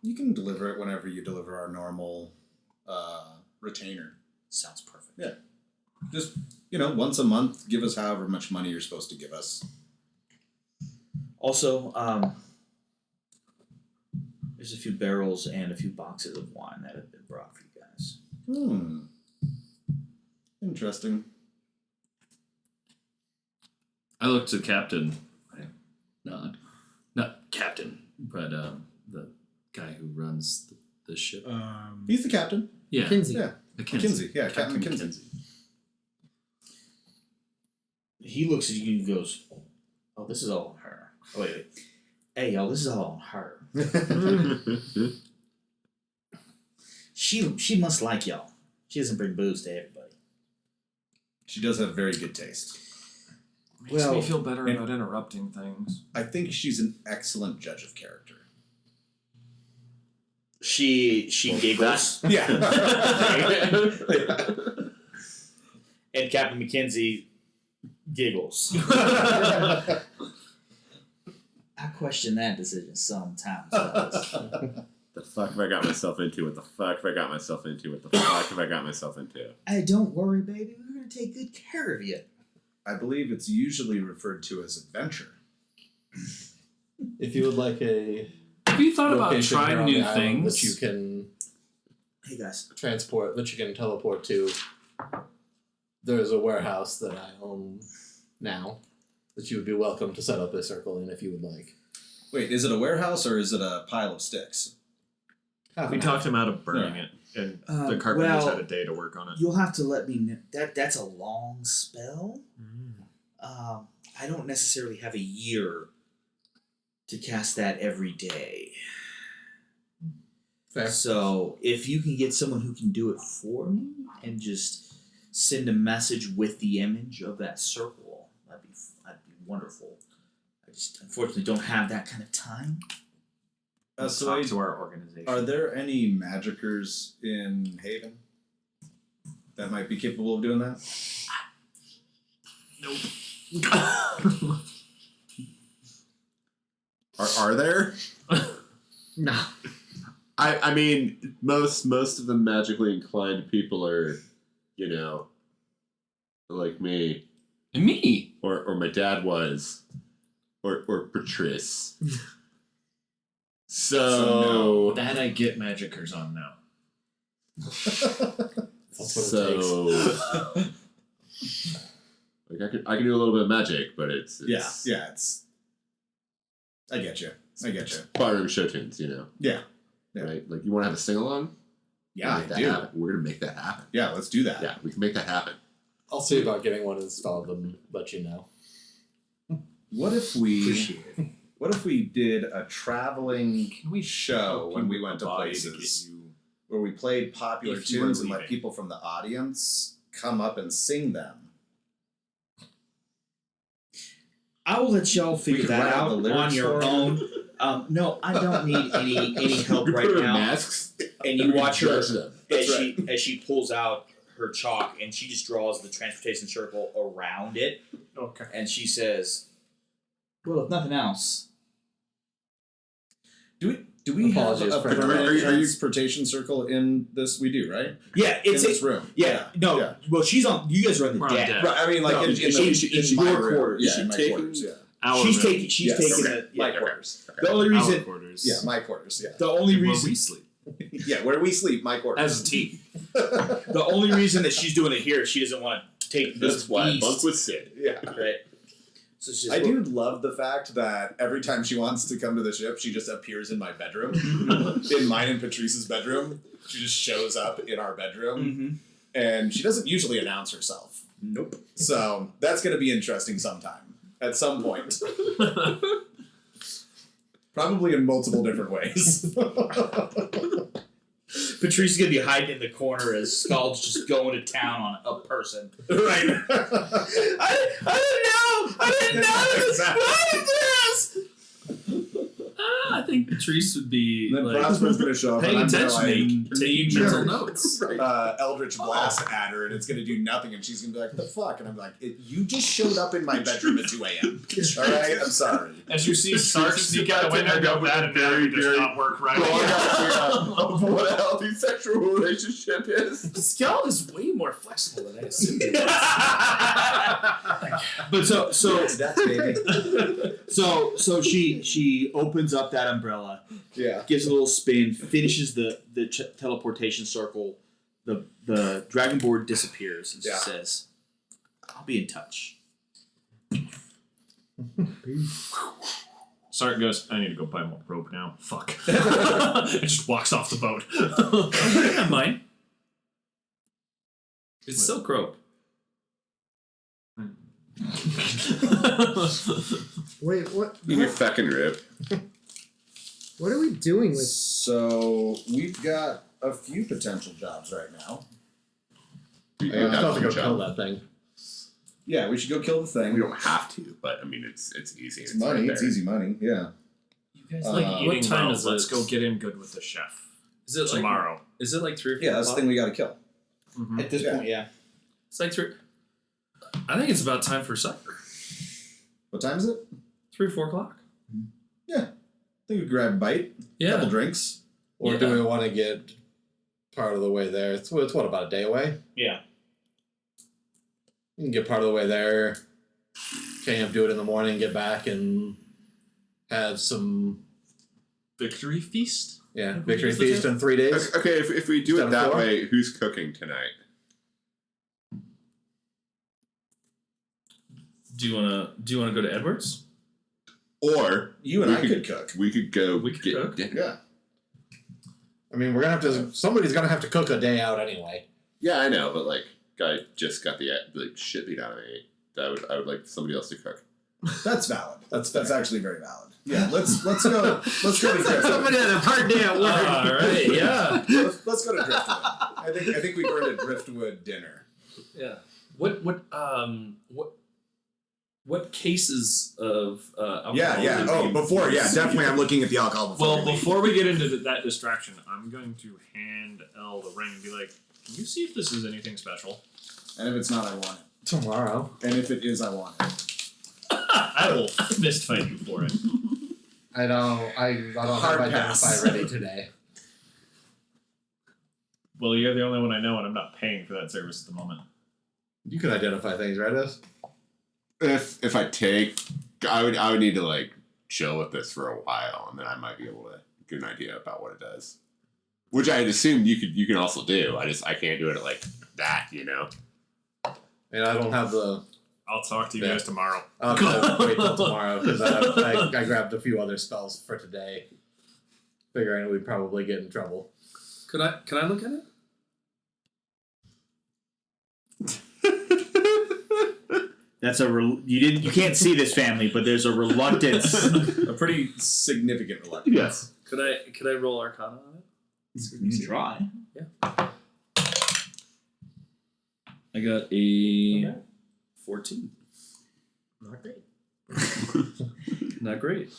You can deliver it whenever you deliver our normal retainer. Sounds perfect. Yeah. Just, once a month, give us however much money you're supposed to give us. Also, there's a few barrels and a few boxes of wine that have been brought for you guys. Interesting. I look to Captain. Not Captain, but the guy who runs the ship. He's the captain. Yeah. Kinsey? Yeah. Mackenzie. Yeah, Captain McKenzie. He looks at you and goes, "Oh, this is all on her." Oh, wait. Hey, y'all, this is all on her. She must like y'all. She doesn't bring booze to everybody. She does have very good taste. Makes me feel better about interrupting things. I think she's an excellent judge of character. She giggles. Yeah. And Captain McKenzie giggles. I question that decision sometimes. The fuck have I got myself into? What the fuck have I got myself into? What the fuck have I got myself into? Hey, don't worry, baby. We're gonna take good care of you. I believe it's usually referred to as adventure. If you would like a Have you thought about location here trying on new the island things? that you can Hey guys, transport, that you can teleport to, there's a warehouse that I own now that you would be welcome to set up a circle in if you would like. Wait, is it a warehouse or is it a pile of sticks? We talked him out of burning it, and the carpenters had a day to work on it. You'll have to let me know. That's a long spell. I don't necessarily have a year to cast that every day. Fair. So if you can get someone who can do it for me and just send a message with the image of that circle, that'd be wonderful. I just unfortunately don't have that kind of time. So Talk to our organization. Are there any magicers in Haven that might be capable of doing that? Nope. Are there? No. I mean, most of the magically inclined people are, you know, like me. And me. Or my dad was. Or Patrice. So that I get magicers on now. Like I can do a little bit of magic, but it's I get you. barroom show tunes, you know. Yeah. Right? Like you want to have a sing along? Yeah, I that do. happen. We're gonna make that happen. Yeah, let's do that. Yeah, we can make that happen. I'll see about getting one installed and let you know. What if we did a traveling show when we went to places where we played popular if you were tunes and let leaving. people from the audience come up and sing them? I will let y'all figure could that write out out the lyrics on your for 'em. own. No, I don't need any help We right put her in now. masks. And you watch her Judge them. as she pulls out her chalk and she just draws the transportation circle around it. Okay. And she says, "Well, if nothing else, Do we have Apologies a for permanent interrupting. transportation circle in this? We do, right? yeah, it's in this room. no. Yeah. Well, she's on. You guys are on the We're on deck. deck. Right, I mean, like No, in is my your room. quarters? Yeah, Is she in my taking- quarters. Yeah. Our She's room. taking. She's Yes, taking okay. the. My Yeah. quarters. The only reason. Our quarters. Yeah, my quarters. Yeah. The only Where reason. we sleep. Yeah, where we sleep, my quarters. As a team. The only reason that she's doing it here is she doesn't want to take That's this why I beast. bunk with Sid. Yeah. Right. So she's I do love the fact that every time she wants to come to the ship, she just appears in my bedroom. In mine and Patrice's bedroom. She just shows up in our bedroom. Mm-hmm. And she doesn't usually announce herself. Nope. So that's going to be interesting sometime. At some point. Probably in multiple different ways. Patrice is gonna be hiding in the corner as Scald's just going to town on a person. Right. I didn't know this. What is this? I think Patrice would be Then like Prosper's going to show up paying and I'm attention going and taking mental notes. Eldritch Blast at her, and it's going to do nothing, and she's going to be like, the fuck? And I'm like, you just showed up in my bedroom at 2 a.m. All right? I'm sorry. As you see Sark sneak out the window, go that and very, does very not work right. of what a healthy sexual relationship is. Scald is way more flexible than I assumed. But so That's baby. so she opens up that umbrella, Yeah. gives a little spin, finishes the teleportation circle. The dragon board disappears and Yeah. says, "I'll be in touch." Sark goes, I need to go buy more rope now. Fuck. And just walks off the boat. I have mine. It's Silk Rope. Wait, what? In your fucking rib. What are we doing with? So we've got a few potential jobs right now. I still have to go kill that thing. Yeah, we should go kill the thing. We don't have to, but I mean, it's easy. It's money. right it's there. easy money. Yeah. You guys like eating what time well. is Let's it? go get in good with the chef. Is it tomorrow? Is it like 3 or 4 Yeah, that's the o'clock? thing we got to kill. Mm-hmm. At this point, yeah. It's like 3. I think it's about time for supper. What time is it? 3 or 4 o'clock. I think we grab a bite, Yeah. couple drinks. Or Yeah. do we want to get part of the way there? It's what, about a day away? Yeah. You can get part of the way there, camp, do it in the morning, get back, and have some Victory feast? victory feast in 3 days. Okay, if we do Instead it of that 4? way, who's cooking tonight? Do you wanna go to Edwards? Or You and we I could cook. We could go. We could get cook. dinner. Yeah. I mean, we're gonna have to. Somebody's gonna have to cook a day out anyway. Yeah, I know, but like, guy just got the shit beat out of me. I would like somebody else to cook. That's valid. That's actually very valid. Yeah, let's go. Let's go to Driftwood. Somebody had a hard day at work. All right, yeah. Let's go to Driftwood. I think we earned a Driftwood dinner. Yeah. What cases of alcohol? Yeah. did Oh, we before. Yeah, use? definitely. I'm looking at the alcohol before. Well, we leave. before we get into that distraction, I'm going to hand Elle the ring and be like, "Can you see if this is anything special?" And if it's not, I want it. Tomorrow. And if it is, I want it. I will fist fight you for it. I don't Hard have pass. Identify ready today. Well, you're the only one I know, and I'm not paying for that service at the moment. You can identify things, right, Us? If I take, I would need to like chill with this for a while, and then I might be able to get an idea about what it does. Which I had assumed you can also do. I can't do it like that, you know. And I don't have the. I'll talk to you Yeah. guys tomorrow. I'll have to wait till tomorrow because I grabbed a few other spells for today, figuring we'd probably get in trouble. Can I look at it? That's you can't see this family, but there's a reluctance. A pretty significant reluctance. Yes. Could I roll Arcana on it? You can try. I got a 14. Not great. Not great.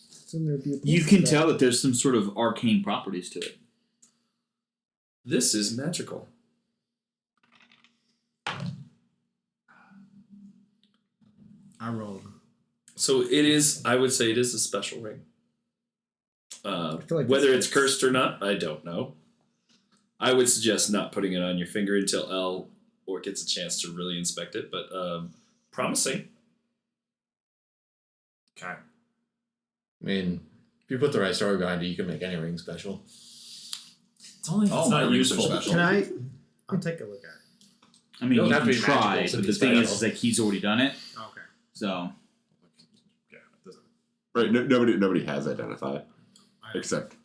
So there'd be a You plus can to that. tell that there's some sort of arcane properties to it. This is magical. I rolled. So it is. I would say it is a special ring. feel like Whether this it's cursed or not, I don't know. I would suggest not putting it on your finger until Elle or gets a chance to really inspect it. But promising. Okay. I mean, if you put the right story behind it, you can make any ring special. It's only if Oh, it's my not rings are useful. special. Can I? I'll take a look at I mean, It doesn't you have can to be try, magical to but be the thing special. is like he's already done it. it. Okay. So Yeah, it doesn't. Right? Nobody has identified except.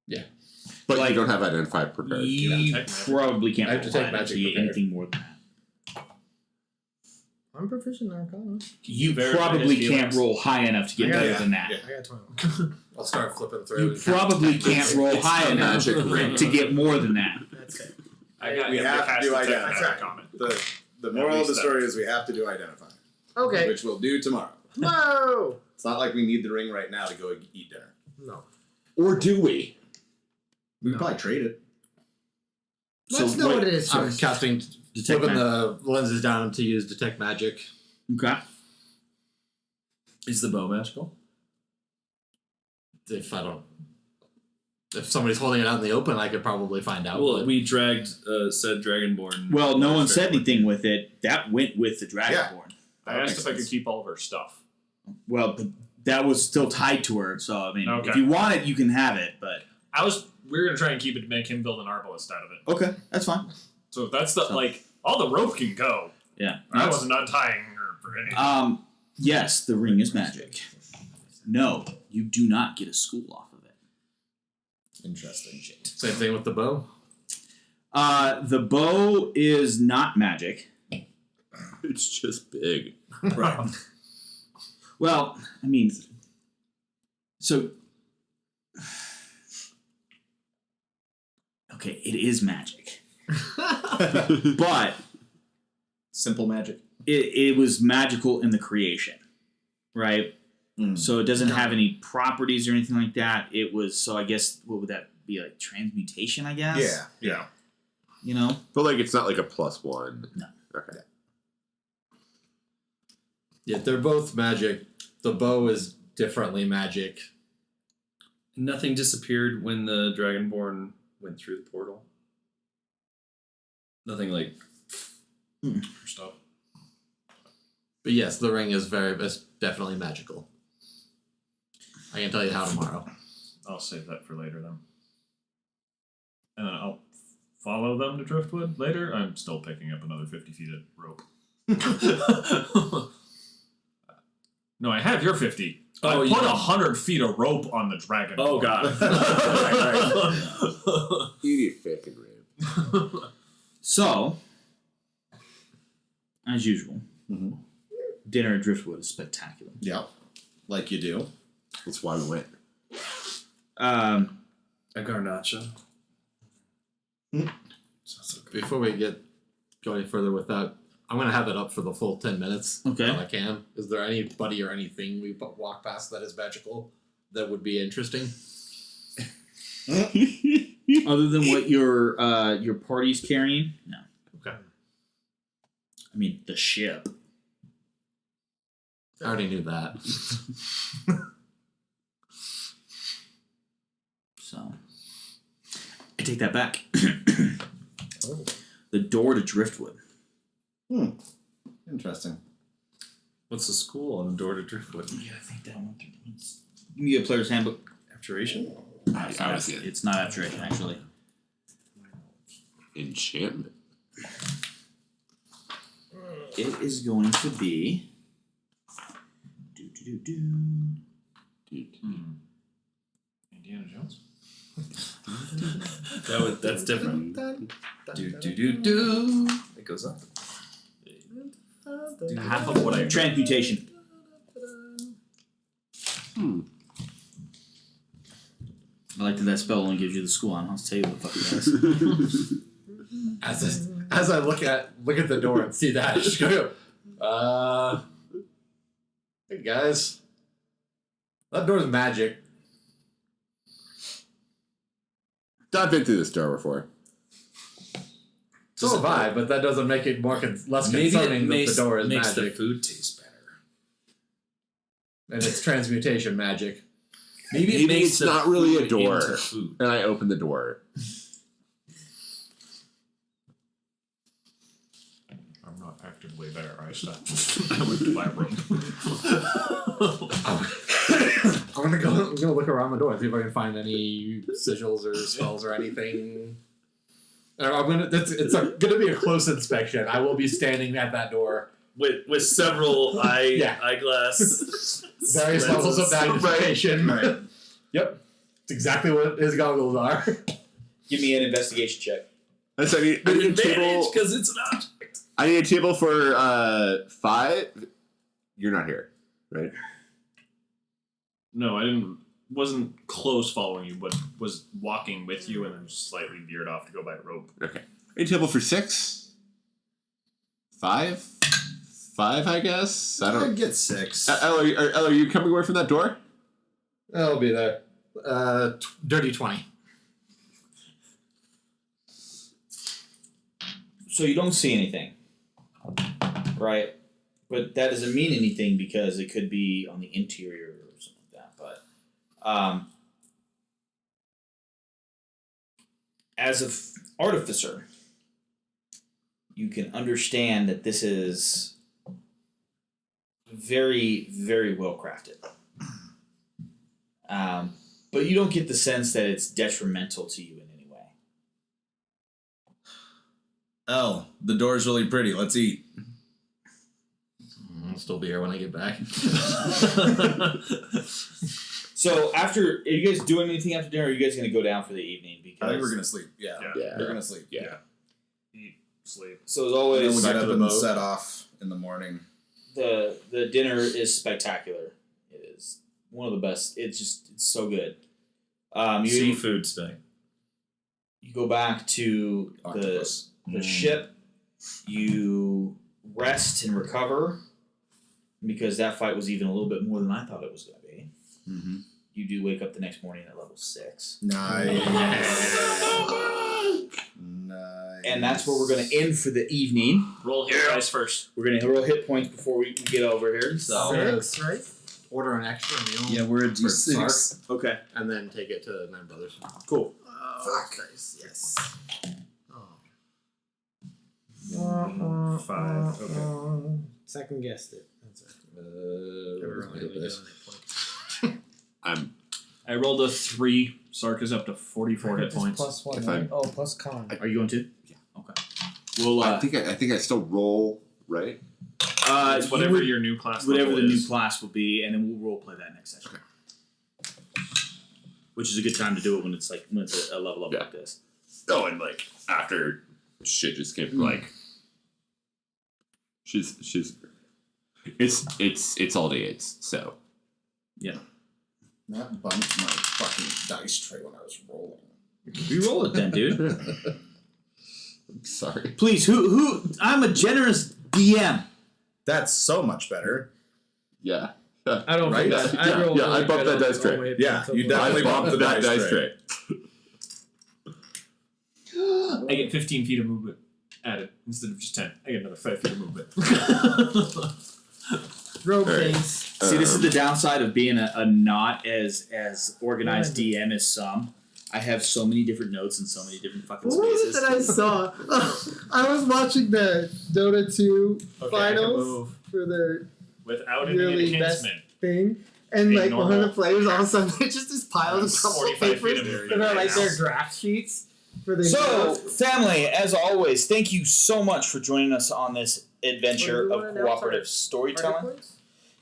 Yeah. But Like, you don't have identified prepared. you Check magic. probably can't I have to roll take high enough magic to get prepared. anything more than that. I'm proficient in Arcana. You verify probably his can't feelings? roll high enough to get I got better it. than that. Yeah. I got 21. I'll start flipping through. You and count probably 10 can't roll It's high not enough magic. to get more than that. That's it. I got We him have to cast do detect identify. magic on it. The moral of the least story that. is we have to do identify, Okay. which we'll do tomorrow. No. It's not like we need the ring right now to go eat dinner. No. Or do we? We can probably trade it. Let's know what it is I'm first. casting, Detect flipping magic. the lenses down to use detect magic. Okay. Is the bow magical? If somebody's holding it out in the open, I could probably find out. Well, but- we dragged said Dragonborn. Well, no one said anything with it. That went with the Dragonborn. I asked if I could keep all of her stuff. Well, but that was still tied to her. So I mean, Okay. if you want it, you can have it. But We were gonna try and keep it to make him build an arbalist out of it. okay, that's fine. So if that's the So- like all the rope can go. Yeah. I wasn't untying her for anything. Yes, the ring is magic. No, you do not get a school off of it. Interesting. Same thing with the bow. The bow is not magic. It's just big. Right. Well, I mean, so okay, it is magic, but Simple magic. It was magical in the creation, right? So it doesn't have any properties or anything like that. It was, so I guess, what would that be, like transmutation, I guess? Yeah. You know? But like it's not like a +1. No. Okay. Yeah, they're both magic. The bow is differently magic. Nothing disappeared when the Dragonborn went through the portal. Nothing like stuff. But yes, the ring is definitely magical. I can tell you how tomorrow. I'll save that for later then. And then I'll follow them to Driftwood later. I'm still picking up another 50 feet of rope. No, I have your 50. Oh, I put yeah. 100 feet of rope on the dragon. Oh, God. You need fucking rib. So, as usual, dinner at Driftwood is spectacular. Yeah. Like you do. That's why we went. A garnacha. Before we go any further with that, I'm going to have it up for the full 10 minutes. Okay. If I can. Is there anybody or anything we walk past that is magical that would be interesting? Other than what your party's carrying? No. Okay. I mean, the ship. I already knew that. So, I take that back. The door to Driftwood. Interesting. What's the school on the door to Driftwood? Yeah, I think that one. Give me a player's handbook. Abjuration? It's not abjuration, actually. Enchantment. It is going to be. Indiana Jones? That's different. Do. It goes up. Half of what I Transmutation. I like that spell only gives you the school on. I'll tell you what the fuck it does. As I look at the door and see that, I just go, hey guys, that door's magic. I've been through this door before. So have I, but that doesn't make it less Maybe concerning it that makes, the door is makes magic. the food taste better. And it's transmutation magic. Maybe Maybe makes it's the not really a food door. into food. And I open the door. I'm not actively there. I stopped. I went to my room. I'm gonna look around the door and see if I can find any sigils or spells or anything. It's gonna be a close inspection. I will be standing at that door With several eyeglass various levels of magnification. Right. Yep, it's exactly what his goggles are. Give me an investigation check. I need a table because it's an object. I need a table for 5. You're not here, right? No, I didn't. Wasn't close following you, but was walking with you and then slightly veered off to go by rope. Okay. A table for 6. 5. 5, I guess. I don't. I'd get 6. Ella, are you coming away from that door? I'll be there. Dirty 20. So you don't see anything, right? But that doesn't mean anything because it could be on the interior or something like that. But as an artificer, you can understand that this is very, very well crafted. But you don't get the sense that it's detrimental to you in any way. Oh, the door's really pretty. Let's eat. I'll still be here when I get back. So after, are you guys doing anything after dinner? Or are you guys going to go down for the evening? Because I think we're gonna sleep. Yeah. Yeah. We're gonna sleep. Yeah. Eat, sleep. So as And then always, we'll get Back up to the and boat. set off in the morning. the dinner is spectacular. It is one of the best. It's so good. Seafood today. You go back to Octopus. the ship. You rest and recover because that fight was even a little bit more than I thought it was going to be. Mm-hmm. You do wake up the next morning at level 6. Nice. And that's where we're going to end for the evening. Roll hit dice first. We're going to roll hit points before we get over here. So 6, right? Order an extra meal. Yeah, we're at for Sark, D6. Okay. and then take it to Nine Brothers. Cool. Fuck. Yes. Oh. 5. Okay. Second guessed it. That's it. I rolled a 3. Sark is up to 44 hit Just points. plus 1. If Right? I'm- Oh, plus con. Are you going to? Yeah. Okay. Well, I think I still roll right. It's you whatever would- your new class whatever level the new is. class will be, and then we'll role play that next session. Okay. Which is a good time to do it when it's a level up Yeah. like this. Oh, and like after shit just came like she's it's all D8s, so That bumped my fucking dice tray when I was rolling. Re-roll it then, dude. I'm sorry. Please, who? I'm a generous DM. That's so much better. Yeah. I don't Right? think that. Yeah, I rolled yeah, I really bumped good that on dice the tray. roll weight Yeah, until you the- definitely bumped the dice tray. I get 15 feet of movement added instead of just 10. I get another 5 feet of movement. Rogue Alright. things. See, this is the downside of being a not as organized DM as some. I have so many different notes and so many different fucking What was it spaces. that I saw? I was watching the Dota 2 Okay, I can finals move for their without any Really best- enhancement. thing, and Being like one of normal. the players all of a sudden there's just this pile of crumpled 45 feet papers of movement that are right like now. their draft sheets for the So, family, as always, thank you so much for joining us on this adventure Well, do you of wanna announce cooperative our storytelling. points?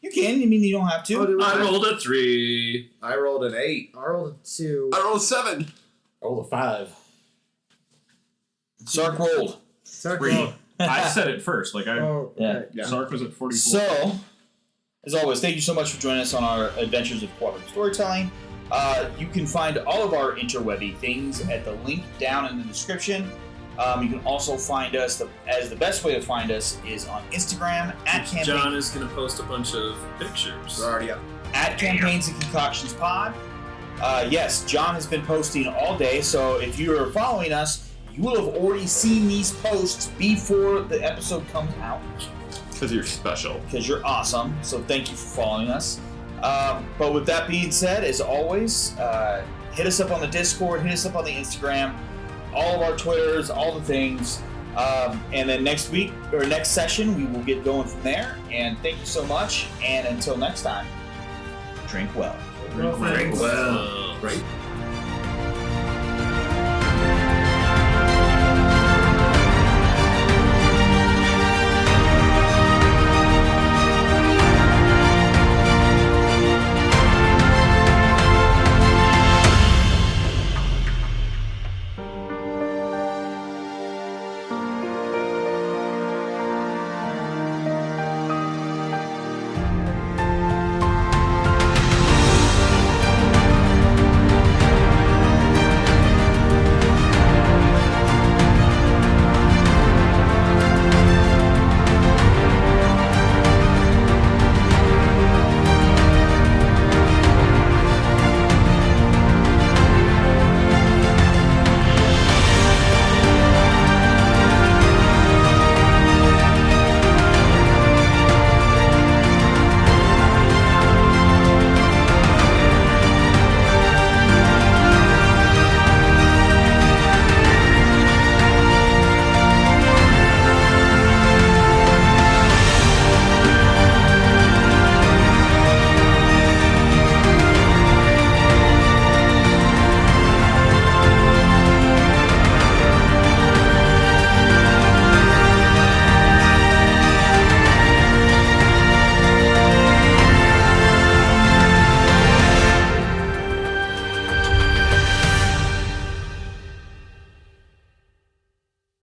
You can. I mean, you don't have to. Oh, do we- I rolled a 3. I rolled an 8. I rolled a 2. I rolled 7. Roll a 5. Sark rolled. Sark Three. rolled. I said it first. Like I, Oh, Yeah. okay. Sark was at 44. So, as always, thank you so much for joining us on our adventures of cooperative storytelling. You can find all of our interwebby things at the link down in the description. You can also find us, the best way to find us is on Instagram John is going to post a bunch of pictures. They're already up. at Campaigns and Concoctions Pod. Yes, John has been posting all day, so if you are following us, you will have already seen these posts before the episode comes out. Because you're special. Because you're awesome, so thank you for following us. But with that being said, as always, hit us up on the Discord, hit us up on the Instagram, all of our Twitters, all the things. And then next week, or next session, we will get going from there. And thank you so much, and until next time, drink well. Drink well. Right?